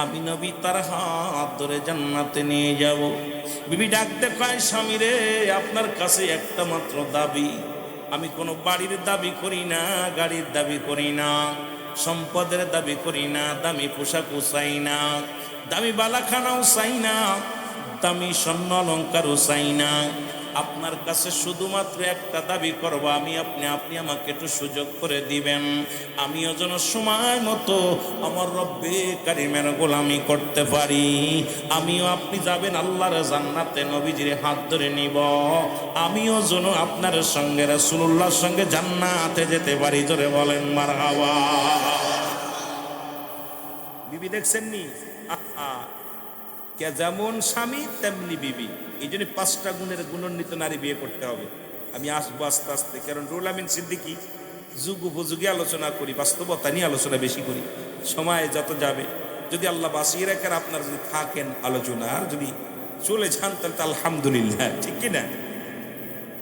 আমি নবী তার হাত ধরে জান্নাতে নিয়ে যাব। বিবি ডাকতে কয়, স্বামী রে আপনার কাছে একটা মাত্র দাবি, আমি কোনো বাড়ির দাবি করি না, গাড়ির দাবি করি না, সম্পদের দাবি করি না, দামি পোশাকও চাই না, দামি বালাখানাও চাই না, দামি স্বর্ণ অলঙ্কারও চাই না। আপনার কাছে শুধুমাত্র একটা দাবি করব, আপনি আমাকে একটু সুযোগ করে দিবেন, আমিও যেন সময় মতো আমার রব্বে কারিমের গোলামি করতে পারি। আমিও আপনি যাবেন আল্লাহর জান্নাতে, নবীজির হাত ধরে নিব, আমিও যেন আপনার সঙ্গে রাসূলুল্লাহর সঙ্গে জান্নাতে যেতে পারি। জোরে বলেন মারহাবা। বিবি দেখছেন নি, কে যেমন স্বামী তেমনি বিবি। এই জন্য 5টা গুণের গুণান্বিত নারী বিয়ে করতে হবে। আমি আসবো আস্তে আস্তে, কারণ রুহুল আমিন সিদ্দিকী যুগ উপযোগী আলোচনা করি, বাস্তবতা নিয়ে আলোচনা বেশি করি। সময় যত যাবে, যদি আল্লাহ বাঁচিয়ে রাখেন, আপনারা যদি থাকেন আলোচনা, আর যদি চলে যান তাহলে তো আলহামদুলিল্লাহ, ঠিক কিনা?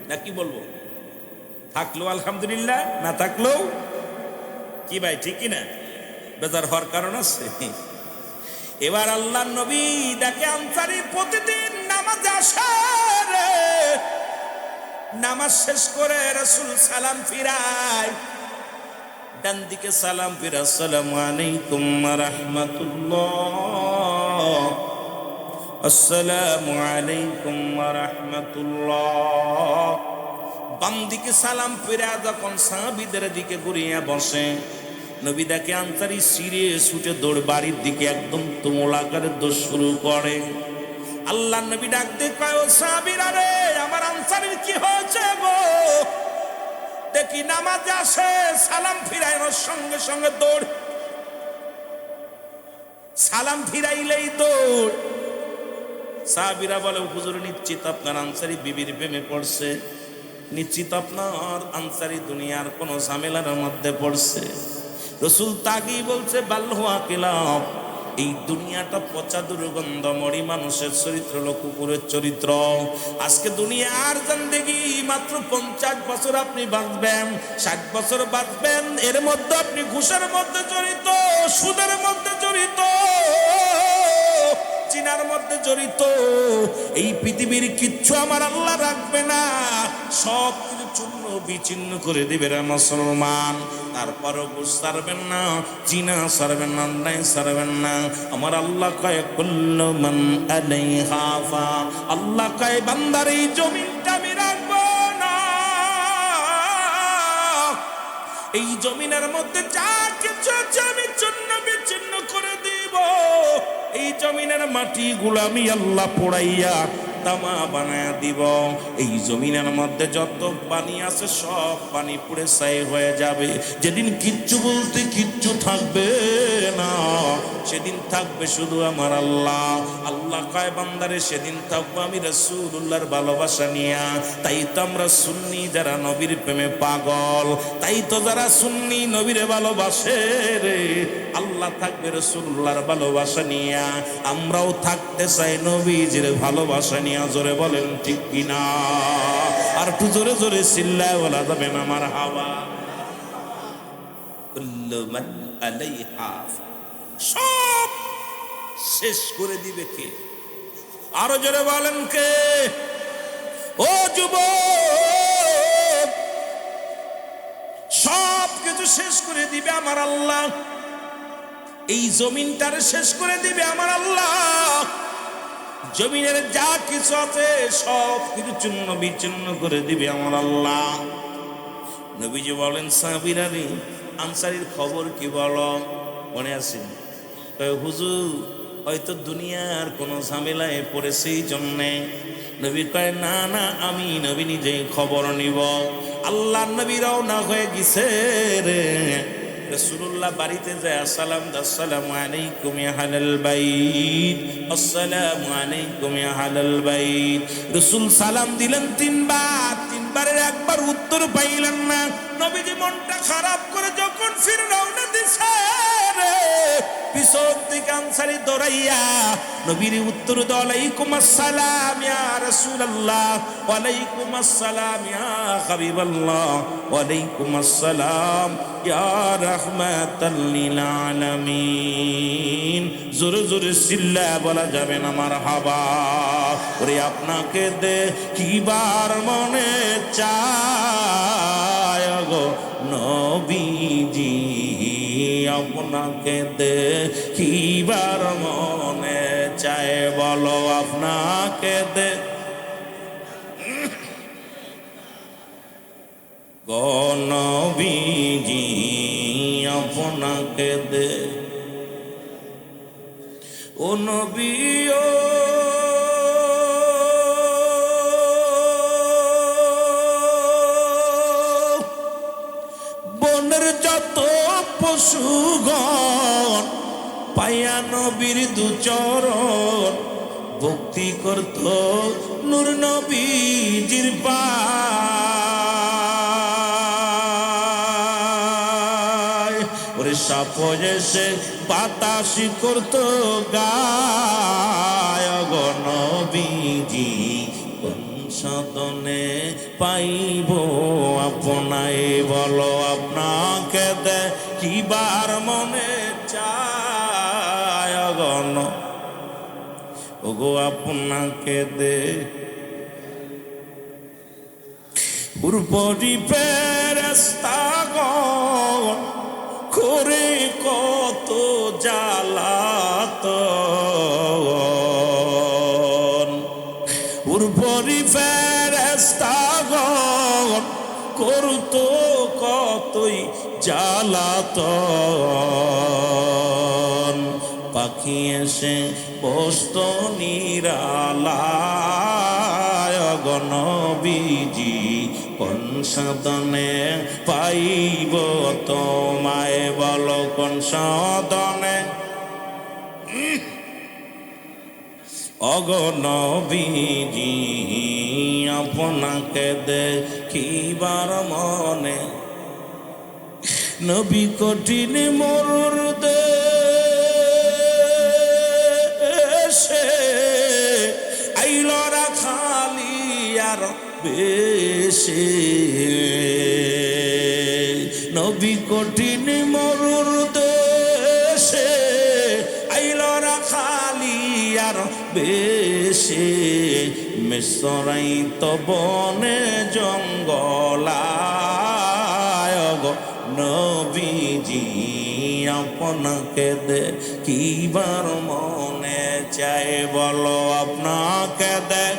না কি বলবো, থাকলেও আলহামদুলিল্লাহ, না থাকলেও কি ভাই, ঠিক কিনা? বেজার হওয়ার কারণ আছে। এবার আল্লাহর নবী ডাকে আনসারী প্রতিদিন নামাজে আসে রে, নামাজ শেষ করে রাসূল সালাম ফিরায়, ডান দিকে সালাম ফিরা, আসসালামু আলাইকুম ওয়া রাহমাতুল্লাহ, আসসালামু আলাইকুম ওয়া রাহমাতুল্লাহ। বাম দিকে সালাম ফিরা যখন সাহাবীদের দিকে ঘুরিয়ে বসে, নবী দেখে আনসারী সিঁড়ে ছুটে দৌড় বাড়ির দিকে একদম তুমুল আকারে দৌড় শুরু করে। আল্লাহ নবী ডাকতে কয়, ও সাহাবীরা রে, আমার আনসারীর কি হয়েছে গো? দেখি নামাজে আসে, সালাম ফিরাইনোর সঙ্গে সঙ্গে দৌড়, সালাম ফিরাইলেই দৌড়। সাহাবীরা বলে, হুজুর নিশ্চিত আপনার আনসারী বিবির প্রেমে পড়ছে, নিশ্চিত আপনার আনসারী দুনিয়ার কোনো ঝামেলার মধ্যে পড়ছে। রাসূল তাগি বলছে, বাল্হুয়া কিলাব, এই দুনিয়াটা পচা দুর্গন্ধময় মানুষের চরিত্র, কুকুরের চরিত্র। আজকে দুনিয়ার জিন্দেগি মাত্র 50 বছর আপনি বাঁচবেন, 60 বছর বাঁচবেন, এর মধ্যে আপনি ঘুষের মধ্যে জড়িত, সুদের মধ্যে জড়িত, চিনার এটার মধ্যে জড়িত। এই পৃথিবীর কিচ্ছু আমার আল্লাহ রাখবে না, সব কিছু চূর্ণ বিচ্ছিন্ন করে দিবে রে মুসলমান। তারপরও বুঝ ছাড়বেন না, চিনা ছাড়বেন না, অন্যায় ছাড়বেন না। আমার আল্লাহ কয় কুল্লু মান আলাইহা ফান, আল্লাহ কয় বান্দার এই জমিনটা আমি রাখবো না। এই জমিনের মধ্যে যা কিছু আছে আমি চূর্ণ বিচ্ছিন্ন করে দিব। এই জমিনের মাটিগুলো আমি আল্লাহ পোড়াইয়া তামা বানায়া দিব। এই জমিনের মধ্যে যত পানি আছে সব পানি পুড়ে ছাই হয়ে যাবে। যেদিন কিচ্ছু বলতে কিচ্ছু থাকবে না, সেদিন থাকবে শুধু আমার আল্লাহ। আল্লাহ কয় বান্দারে সেদিন থাকবো আমি রাসূলুল্লাহর ভালোবাসা নিয়া। তাই তো আমরা সুন্নি যারা নবীর প্রেমে পাগল, তাই তো যারা সুন্নি নবীর ভালোবাসে রে। আল্লাহ থাকবে রাসূলুল্লাহর ভালোবাসা নিয়া, আমরাও থাকতে চাই নবীজির ভালোবাসা নিয়া। জোরে বলেন ঠিক কিনা? আর একটু জোরে জোরে চিল্লায় বলা যাবে না আমার হাওয়া। কুল্লু মান আলাইহা, সব শেষ করে দিবে কে? আরো জোরে বলেন কে? ও যুবক, সব কিছু শেষ করে দিবে আমার আল্লাহ। এই জমিনটারে শেষ করে দিবে আমার আল্লাহ। জমিনের যা কিছু আছে সব কিছু চূর্ণ বিচ্ছিন্ন করে দিবে আমার আল্লাহ। নবীজি বলেন সাহাবীরা রে, আনসারীর খবর কি বলো? মনে আছে? হুজুর হয়তো দুনিয়ার কোনো ঝামেলায় পড়েছে এই জন্যে। নবী কয় না না, আমি নবী নিজেই খবর নিব। আল্লাহ নবী রওনা হয়ে গেছে রে। রাসূলুল্লাহ বাড়িতে যায় আসসালাম আসসালামু আলাইকুম ইয়া আহলাল বাইত, আসসালামু আলাইকুম ইয়া আহলাল বাইত। রাসূল সালাম দিলেন তিনবার, তিনবারের একবার উত্তর পাইলেন না। নবীজি মনটা খারাপ করে যখন ফির রওনা দিছে রে, পিছন থেকে আনসারী দৌড়াইয়া নবীর উত্তর দাও, আলাইকুম আসসালাম ইয়া রাসূলুল্লাহ, ওয়া আলাইকুম আসসালাম ইয়া হাবিবাল্লাহ, ওয়া আলাইকুম আসসালাম ইয়া রাহমাতাল লিল আলামিন। জোরে জোরে চিল্লা বলা যাবে না মারহাবা। ওরে আপনাকে দেখিবার মনে চায় গো নবীজি, আপনাকে দেখিবার মনে চায়। বলো আপনাকে গো নবীজি, আপনাকে ও নবী ও বনের যত পশুগণ পায়া নবীর দুচরণ ভক্তি করত নূর নবীজির পায়। ওরে সাপ এসে বাতাসি করত গায় গো নবীজি, কোন সাধনে পাইব আপনায়? বলো আপনাকে দেখিবার মনে চায় গণ ওগো আপনাকে উর্বরি ফেরেশতাগণ করে কত জ্বালাতন। উর্বরি ফেরেশতাগণ করত কতই জ্বালাতন। পাখি এসে বসত নিরালায় গো নবীজি, কোন সাধনে পাইব তোমায়? বলো কোন সাধনে ওগো নবীজি, আপনাকে দেখিবার মনে। নবী কঠিন মরুর দেশে আইলরা খালি আর বেশে। নবী কঠিন মরুর দেশে আইলরা খালি আর আর বেশে মিশরাইত বনে জঙ্গলায় গো নবীজি আপনাকে দেখিবার মনে চাই বলো আপনাকে দেখ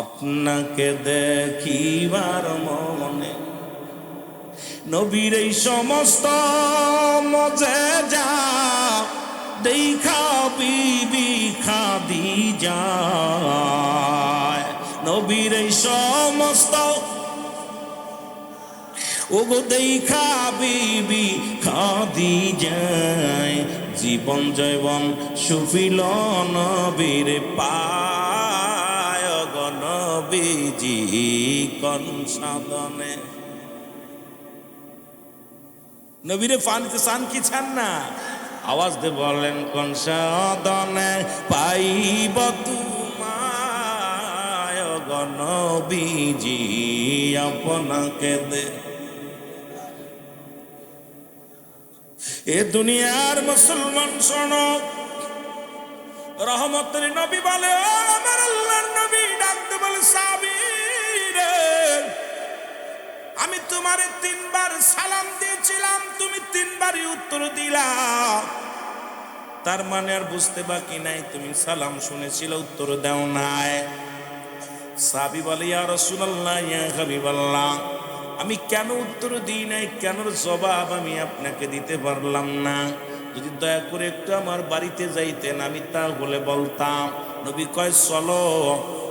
আপনাকে দেখিবার মনে নবীর এই সমস্ত মজেজা দেখা বিবি খাদিজা নবীর এই সমস্ত ওগো দেখা বিবি খাদিজায় জীবন জৈবন সুফিল নবীর পায় গো নবীজি কোন সাধনে নবীরে পানিতে চান কি চান না আওয়াজ দিয়ে বলেন কোন সাধনে পাইব তোমায় গো নবীজি আপনাকে দে এ দুনিয়ার মুসলমান শোনো রহমতের নবী বলে ও আমার আল্লাহর নবী ডাকতে বলে সাবিরে আমি তোমারে 3 বার সালাম দিয়েছিলাম তুমি 3 বারই উত্তর দিলা তার মানে আর বুঝতে বাকি নাই তুমি সালাম শুনেছিল উত্তর দাও নাই সাহাবী বলে ইয়া রাসূলুল্লাহ ইয়া হাবিবাল্লাহ আমি কেন উত্তর দিই নাই কেন জবাব আমি আপনাকে দিতে পারলাম না যদি দয়া করে একটু আমার বাড়িতে যাইতেন আমি তাহলে বলতাম নবী কয় চলো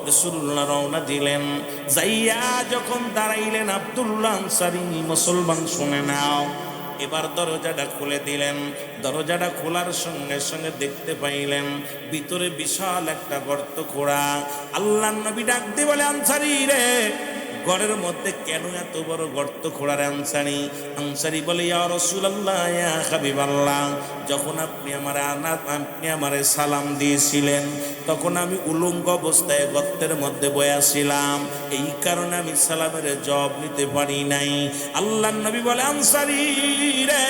রাসূলুল্লাহ রওনা দিলেন যাইয়া যখন দাঁড়াইলেন আব্দুল্লাহ আনসারী মুসলমান শুনে নাও এবার দরজাটা খুলে দিলেন দরজাটা খোলার সঙ্গে সঙ্গে দেখতে পাইলেন ভিতরে বিশাল একটা গর্ত খোঁড়া আল্লাহর নবী ডাক দিয়ে বলে আনসারী রে ঘরের মধ্যে কেন এত বড় গর্ত খোঁড়ার আনসারী বলে ইয়া রাসূলুল্লাহ ইয়া হাবিবাল্লাহ যখন আপনি আমারে সালাম দিয়েছিলেন তখন আমি উলঙ্গ অবস্থায় গর্তের মধ্যে বয়াছিলাম এই কারণে আমি সালামের জবাব নিতে পারি নাই আল্লাহর নবী বলে আনসারী রে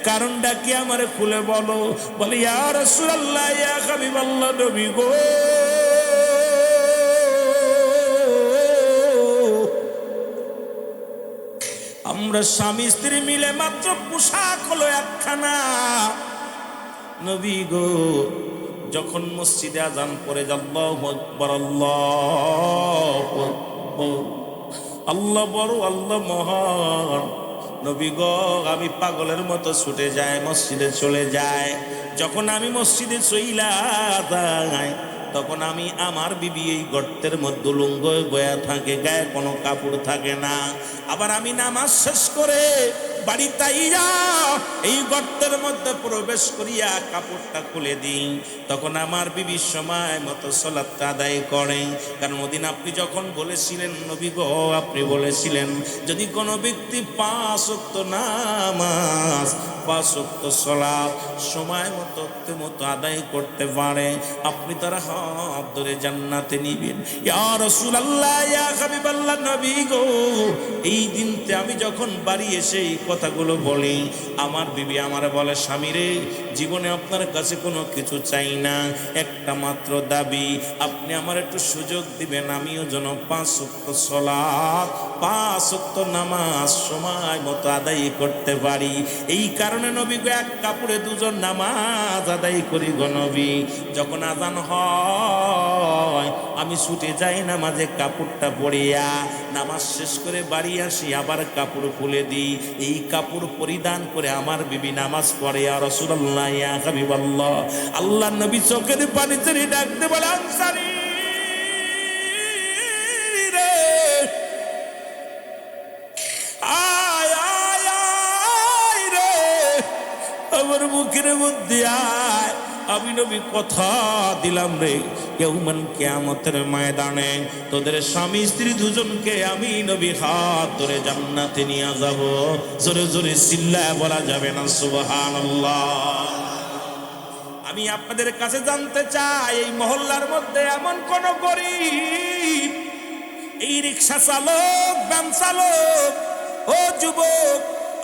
কারণটা কি আমারে খুলে বলো বলে ইয়া রাসূলুল্লাহ ইয়া হাবিবাল্লাহ নবী গো আমরা স্বামী স্ত্রী মিলে মাত্র পোশাক হলো একখানা নবী গো যখন মসজিদে আযান পড়ে আল্লাহু আকবার আল্লাহু আকবার আল্লাহ বড় আল্লাহ মহান নবী গো আমি পাগলের মতো ছুটে যায় মসজিদে চলে যায় যখন আমি মসজিদে চইলা যাই তখন আমি আমার বিবি এই গর্তের মধ্যে উলঙ্গ বয়া থাকে গায়ে কোনো কাপড় থাকে না আবার আমি নামাজ শেষ করে বাড়িতে আইয়া এই গর্তের মধ্যে প্রবেশ করিয়া কাপড়টা খুলে দিই তখন আমার বিবি সময় মতো সালাতটা আদায় করে কারণ ওদিন আপনি যখন বলেছিলেন নবী গো আপনি বলেছিলেন যদি কোনো ব্যক্তি 5 ওয়াক্ত নামাজ 5 ওয়াক্ত সালাত সময় মতো আদায় করতে পারে আপনি তারা হাত ধরে জান্নাতে নিবেন ইয়া রাসূলুল্লাহ ইয়া হাবিবাল্লাহ নবী গো এই দিনতে আমি যখন বাড়ি এসে এই কথাগুলো বলি আমার বিবি আমারে বলে স্বামী রে জীবনে আপনার কাছে কোনো কিছু চাই না একটা মাত্র দাবি আপনি আমার একটু সুযোগ দিবেন আমিও যেন 5 ওয়াক্ত সালাত 5 ওয়াক্ত নামাজ সময় মতো আদায় করতে পারি এই কারণে নবী গো এক কাপড়ে দুজন নামাজ আদায় করি গো নবী যখন আযান হয় আমি ছুটে যাই নামাজে কাপড়টা পরিয়া নামাজ শেষ করে বাড়ি আসি আবার কাপড় খুলে দিই এই কাপড় পরিধান করে আমার বিবি নামাজ পড়ে ইয়া রাসূলুল্লাহ ইয়া হাবিবাল্লাহ আল্লাহর নবী চোখের পানিতে ডাকতে বলে আনসারী রে আয় আয় আয় রে আমার মুখের মধ্যে আয় আমি নবী কথা দিলাম রে ইয়াউমান কিয়ামতের ময়দানে তোদের স্বামী স্ত্রী দুজনকে আমি নবী হাত ধরে জান্নাতে নিয়ে যাব জোরে জোরে চিল্লায় বলা যাবে না সুবহানাল্লাহ আমি আপনাদের কাছে জানতে চাই এই মহল্লার মধ্যে এমন কোন গরীব এই রিকশা চালক ভ্যান চালক ও যুবক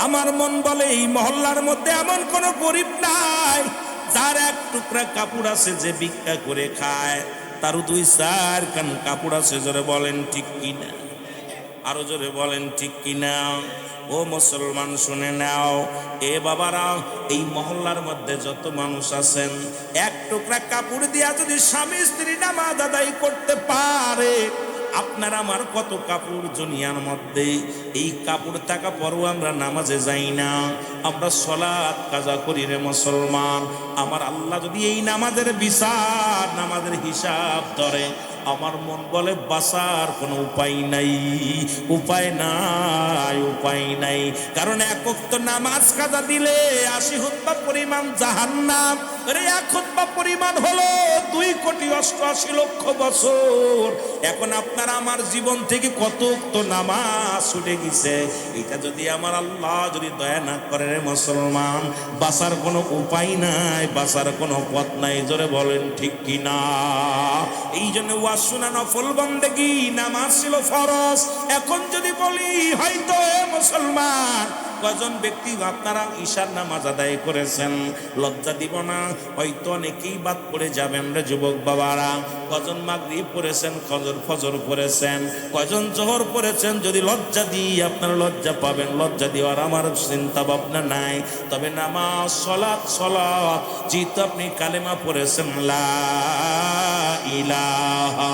আমার মন বলে এই মহল্লার মধ্যে এমন কোন গরিব নাই যার এক টুকরা কাপড় আছে যে ভিক্ষা করে খায়, তারও 2-4 খান কাপড় আছে। জোরে বলেন ঠিক কিনা, আরো জোরে বলেন ঠিক কিনা। ও মুসলমান শুনে নাও, এ বাবারা, এই মহল্লার মধ্যে যত মানুষ আছেন, এক টুকরা কাপড় দিয়া যদি স্বামী স্ত্রী নামাজ আদায় করতে পারে, আপনার আমার কত কাপড় দুনিয়ার মধ্যে। এই কাপড় থাকা পরও আমরা নামাজে যাই না, আমরা সলাৎ কাজা করি রে মুসলমান। আমার আল্লাহ যদি এই নামাজের বিচার, নামাজের হিসাব ধরে, আমার মন বলে বাঁচার কোনো উপায় নাই, উপায় নাই, উপায় নাই। কারণ এক ওয়াক্ত নামাজ কাজা দিলে 80 খুতবা পরিমাণ জাহান্নাম। আরে এক খুতবা পরিমাণ হলো 2,88,00,000 বছর। এখন আপনার আমার জীবন থেকে কত ওয়াক্ত নামাজ ছুটে গেছে। এটা যদি আমার আল্লাহ যদি দয়া না করে রে মুসলমান, বাঁচার কোনো উপায় নাই, বাঁচার কোনো পথ নাই। জোরে বলেন ঠিক কিনা। এই জন্য ওয়াজ শোনা নফল বন্দেগী, নামাজ ছিল ফরজ। এখন যদি বলি হয়তো মুসলমান কয়জন ব্যক্তি আপনারা ঈশার নামাজ আদায় করেছেন, লজ্জা দিব না, হয়তো অনেকেই বাদ পড়ে যাবেন রে যুবক বাবারা। কজন মাগরিব পড়েছেন, ফজর পড়েছেন, কয়জন জোহর পড়েছেন। যদি লজ্জা দিই আপনারা লজ্জা পাবেন, লজ্জা দেওয়ার আমার চিন্তা ভাবনা নাই। তবে নামাজ, সলাৎ যেহেতু আপনি কালেমা পড়েছেন, লা ইলাহা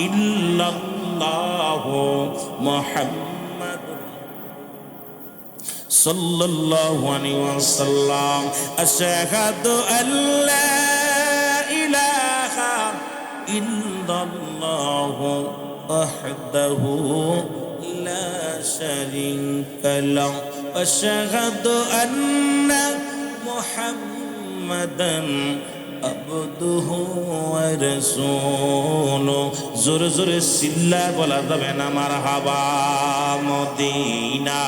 ইল্লাল্লাহু মুহাম্মাদুর সাল্লাল্লাহু আলাইহি ওয়াসাল্লাম, আশহাদু আল্লা ইলাহা ইল্লাল্লাহু ওয়াহদাহু লা শারীকা লাহু, আশহাদু আন্না মুহাম্মাদান আবদুহু ওয়া রাসূলুহু। জোরে জোরে চিল্লা বলা যাবে না মারহাবা। মদিনা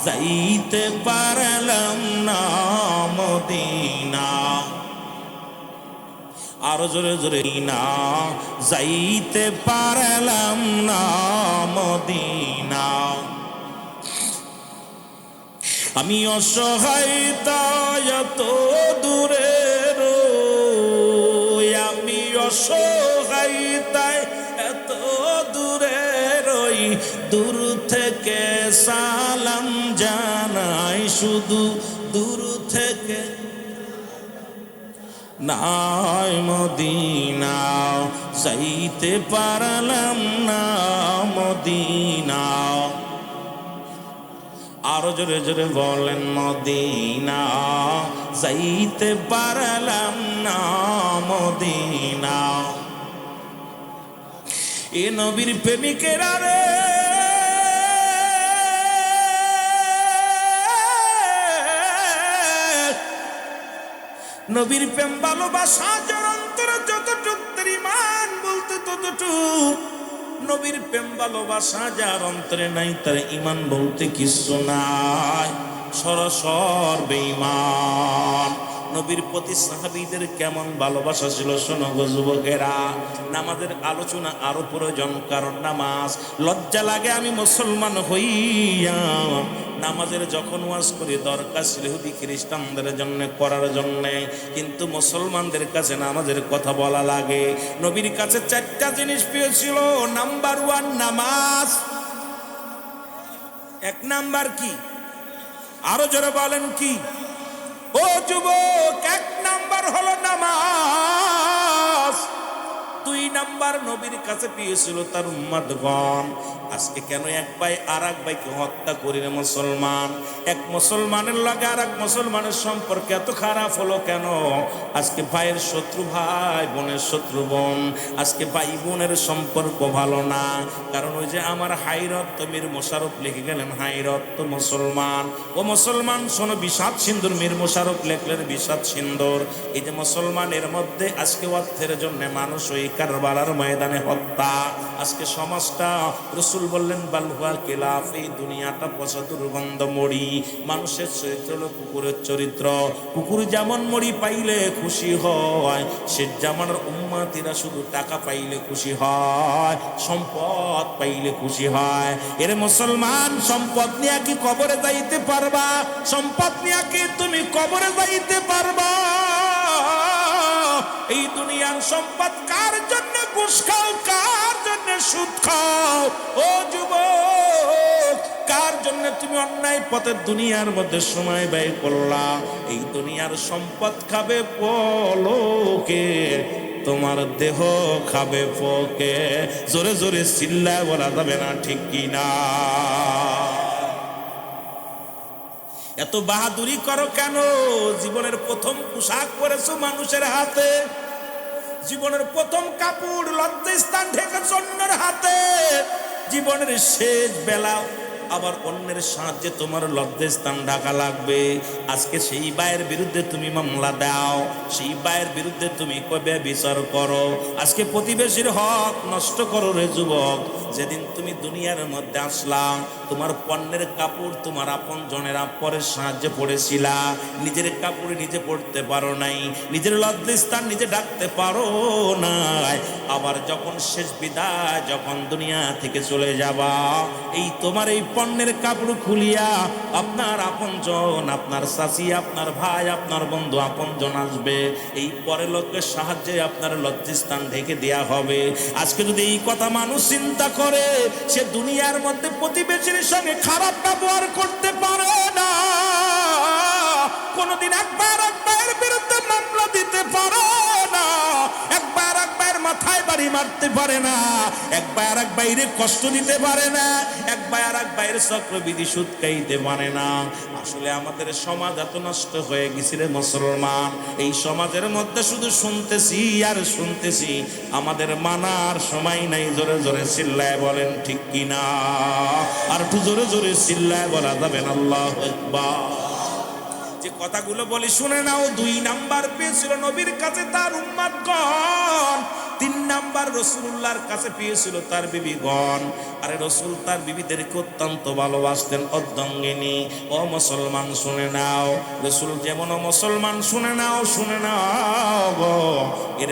যাইতে পারলাম না, মদিনা, আরো জোরে জোরে না, যাইতে পারলাম না মদিনা। আমি অসহায় তাই এত দূরে রই, আমি অসহায় তাই এত দূরে রই। দূর থেকে সালাম জানাই, শুধু দূর থেকে। নাই মদিনা যাইতে পারলাম না, মদিনা। আরো জোরে জোরে বলেন, মদিনা যাইতে পারলাম না, মদিনা। এ নবীর প্রেমিকেরা রে, নবীর প্রেম ভালোবাসা যার অন্তরে যতটুক তার ঈমান বলতে ততটুক। নবীর প্রেম ভালোবাসা যার অন্তরে নাই, তার ঈমান বলতে কিছু নাই, সরাসর বেঈমান। নবীর প্রতি সাহাবীদের কেমন ভালোবাসা ছিল শোনো গো যুবকেরা। নামাজের আলোচনা আরো প্রয়োজন, কারণ নামাজ লজ্জা লাগে। আমি মুসলমান হইয়া নামাজের যখন ওয়াজ করি, দরকার ছিল ইহুদি খ্রিস্টানদের জন্য করার জন্য, কিন্তু মুসলমানদের কাছে নামাজের কথা বলা লাগে। নবীর কাছে 4টা জিনিস প্রিয় ছিল। নাম্বার 1 নামাজ। 1 নাম্বার কি? আরো জোরে বলেন কি? ও যুবক, 1 নাম্বার হলো নামাজ। 2 নাম্বার নবীর কাছে পেয়েছিল তার উম্মতগণ। আজকে কেন এক ভাই আর এক ভাইকে হত্যা করি রে মুসলমান? এক মুসলমানের লাগে আর এক মুসলমানের সম্পর্ক এত খারাপ হলো কেন? আজকে ভাইয়ের শত্রু ভাই, বোনের শত্রু বোন। আজকে ভাই বোনের সম্পর্ক ভালো না, কারণ ওই যে আমার হাইরত মীর মোশাররফ লিখে গেলেন, হাইরত তো মুসলমান। ও মুসলমান শোনো, বিষাদ সিন্দুর মীর মোশাররফ লেখলেন বিষাদ সিন্দুর। এই যে মুসলমানের মধ্যে আজকে অর্থের জন্য মানুষ ওই কারণ কারবালার ময়দানে হত্যা। আজকে সমাজটা, রসুল বললেন বালহুয়া কেলাফ, এই দুনিয়াটা পচা দুর্গন্ধ মরি। মানুষের চরিত্র হলো কুকুরের চরিত্র। কুকুর যেমন মরি পাইলে খুশি হয়, সে যেমন উম্মতিরা শুধু টাকা পাইলে খুশি হয়, সম্পদ পাইলে খুশি হয়। এর মুসলমান, সম্পদ নিয়ে কি কবরে যাইতে পারবা? সম্পদ নিয়ে কি তুমি কবরে যাইতে পারবা? এই দুনিয়ার সম্পদ কার জন্য ঘুষ খাও, কার জন্য সুদ খাও? ও যুবক, কার জন্য তুমি অন্যায় পথে দুনিয়ার মধ্যে সময় ব্যয় করলা? এই দুনিয়ার সম্পদ খাবে পলকে, তোমার দেহ খাবে পোকে। জোরে জোরে চিল্লায় বলা যাবে না, ঠিক কিনা? এত বাহাদুরি করো কেন? জীবনের প্রথম পোশাক পরেছো মানুষের হাতে, জীবনের প্রথম কাপড় লজ্জাস্থান ঢেকেছো অন্যের হাতে, জীবনের শেষ বেলা আবার অন্যের সাহায্যে তোমার লজ্জাস্থান ঢাকা লাগবে। আজকে সেই ভাইয়ের বিরুদ্ধে তুমি মামলা দাও, সেই ভাইয়ের বিরুদ্ধে তুমি কবে বিচার করো। আজকে প্রতিবেশীর হক নষ্ট করো রে যুবক। যেদিন তুমি দুনিয়ার মধ্যে আসলাম, তোমার পণ্যের কাপড় তোমার আপন জনের পরের সাহায্যে পড়েছিলা, নিজের কাপড় নিজে পড়তে পারো নাই, নিজের লজ্জাস্থান নিজে ডাকতে পারো নাই। আবার যখন শেষ বিদায়, যখন দুনিয়া থেকে চলে যাবা, এই তোমার এই পণ্যের কাপড় খুলিয়া আপনার আপনজন, আপনার চাচি, আপনার ভাই, আপনার বন্ধু আপনজন আসবে, এই পরের লোকের সাহায্যে আপনার লজ্জাস্থান ঢেকে দেয়া হবে। আজকে যদি এই কথা মানুষ চিন্তা করে, সে দুনিয়ার মধ্যে প্রতিবেশীর সঙ্গে খারাপ ব্যবহার করতে পারে না, কোনদিন একবার একবার বিরুদ্ধে মামলা দিতে পারে না, একবার একবার মাথায় বাড়ি মারতে পারে না, একবার এক বাইরে কষ্ট দিতে পারে না, একবার এক বাইরে চক্রবৃদ্ধি সুদ খাইতে পারে না। আসলে আমাদের সমাজ এত নষ্ট হয়ে গেছে রে মুসলমান। এই সমাজের মধ্যে শুধু শুনতেছি আর শুনতেছি, আমাদের মানার সময় নাই। জোরে জোরে চিল্লায় বলেন, ঠিক কিনা? আর একটু জোরে জোরে চিল্লায় বলা যাবেন আল্লাহু আকবার। যে কথাগুলো বলি শুনে নাও। 2 নাম্বার পেয়েছিল নবীর কাছে তার উম্মতগণ, 3 নাম্বার রসুলুল্লাহর কাছে পেয়েছিল তার বিবিগণ। আরে রসুল তার বিবিদেরকে অত্যন্ত ভালোবাসতেন, অর্ধাঙ্গিনী। ও মুসলমান শুনে নাও, রসুল যেমন মুসলমান, শুনে নাও, শুনে নাও গো। এর